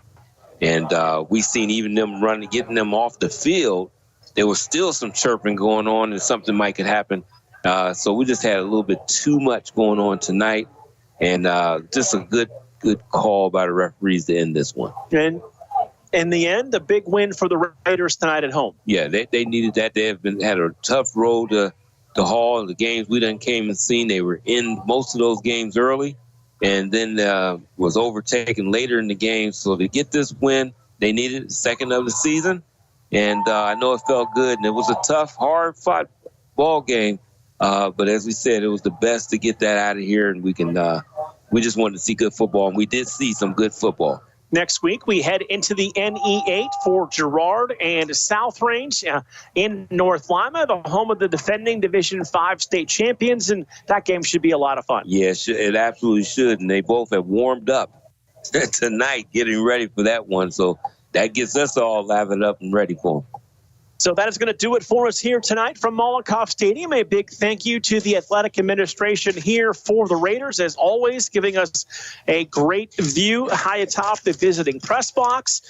And we seen even them getting them off the field, there was still some chirping going on and something might could happen. So we just had a little bit too much going on tonight, and just a good call by the referees to end this one. And in the end, a big win for the Raiders tonight at home. Yeah, they needed that. They have had a tough road to haul. The games we done came and seen, they were in most of those games early, and then was overtaken later in the game. So to get this win, they needed the second of the season, and I know it felt good. And it was a tough, hard-fought ball game, but as we said, it was the best to get that out of here, and we just wanted to see good football, and we did see some good football. Next week, we head into the NE8 for Girard and South Range in North Lima, the home of the defending Division 5 state champions, and that game should be a lot of fun. Yeah, it absolutely should, and they both have warmed up tonight getting ready for that one, so that gets us all lathered up and ready for them. So that is going to do it for us here tonight from Molotov Stadium. A big thank you to the athletic administration here for the Raiders, as always, giving us a great view high atop the visiting press box.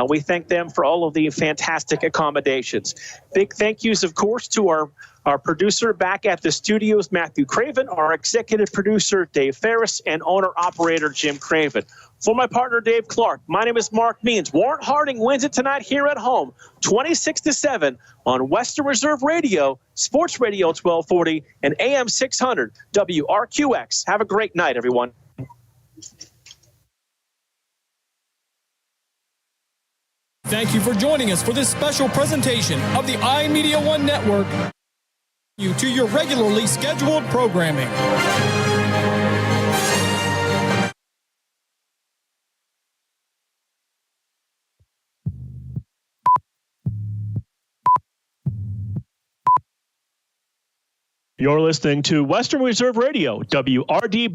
We thank them for all of the fantastic accommodations. Big thank yous, of course, to our producer back at the studios, Matthew Craven, our executive producer, Dave Ferris, and owner-operator, Jim Craven. For my partner, Dave Clark, my name is Mark Means. Warren Harding wins it tonight here at home, 26-7 on Western Reserve Radio, Sports Radio 1240, and AM 600 WRQX. Have a great night, everyone. Thank you for joining us for this special presentation of the iMedia1 Network. You to your regularly scheduled programming. You're listening to Western Reserve Radio, WRDB.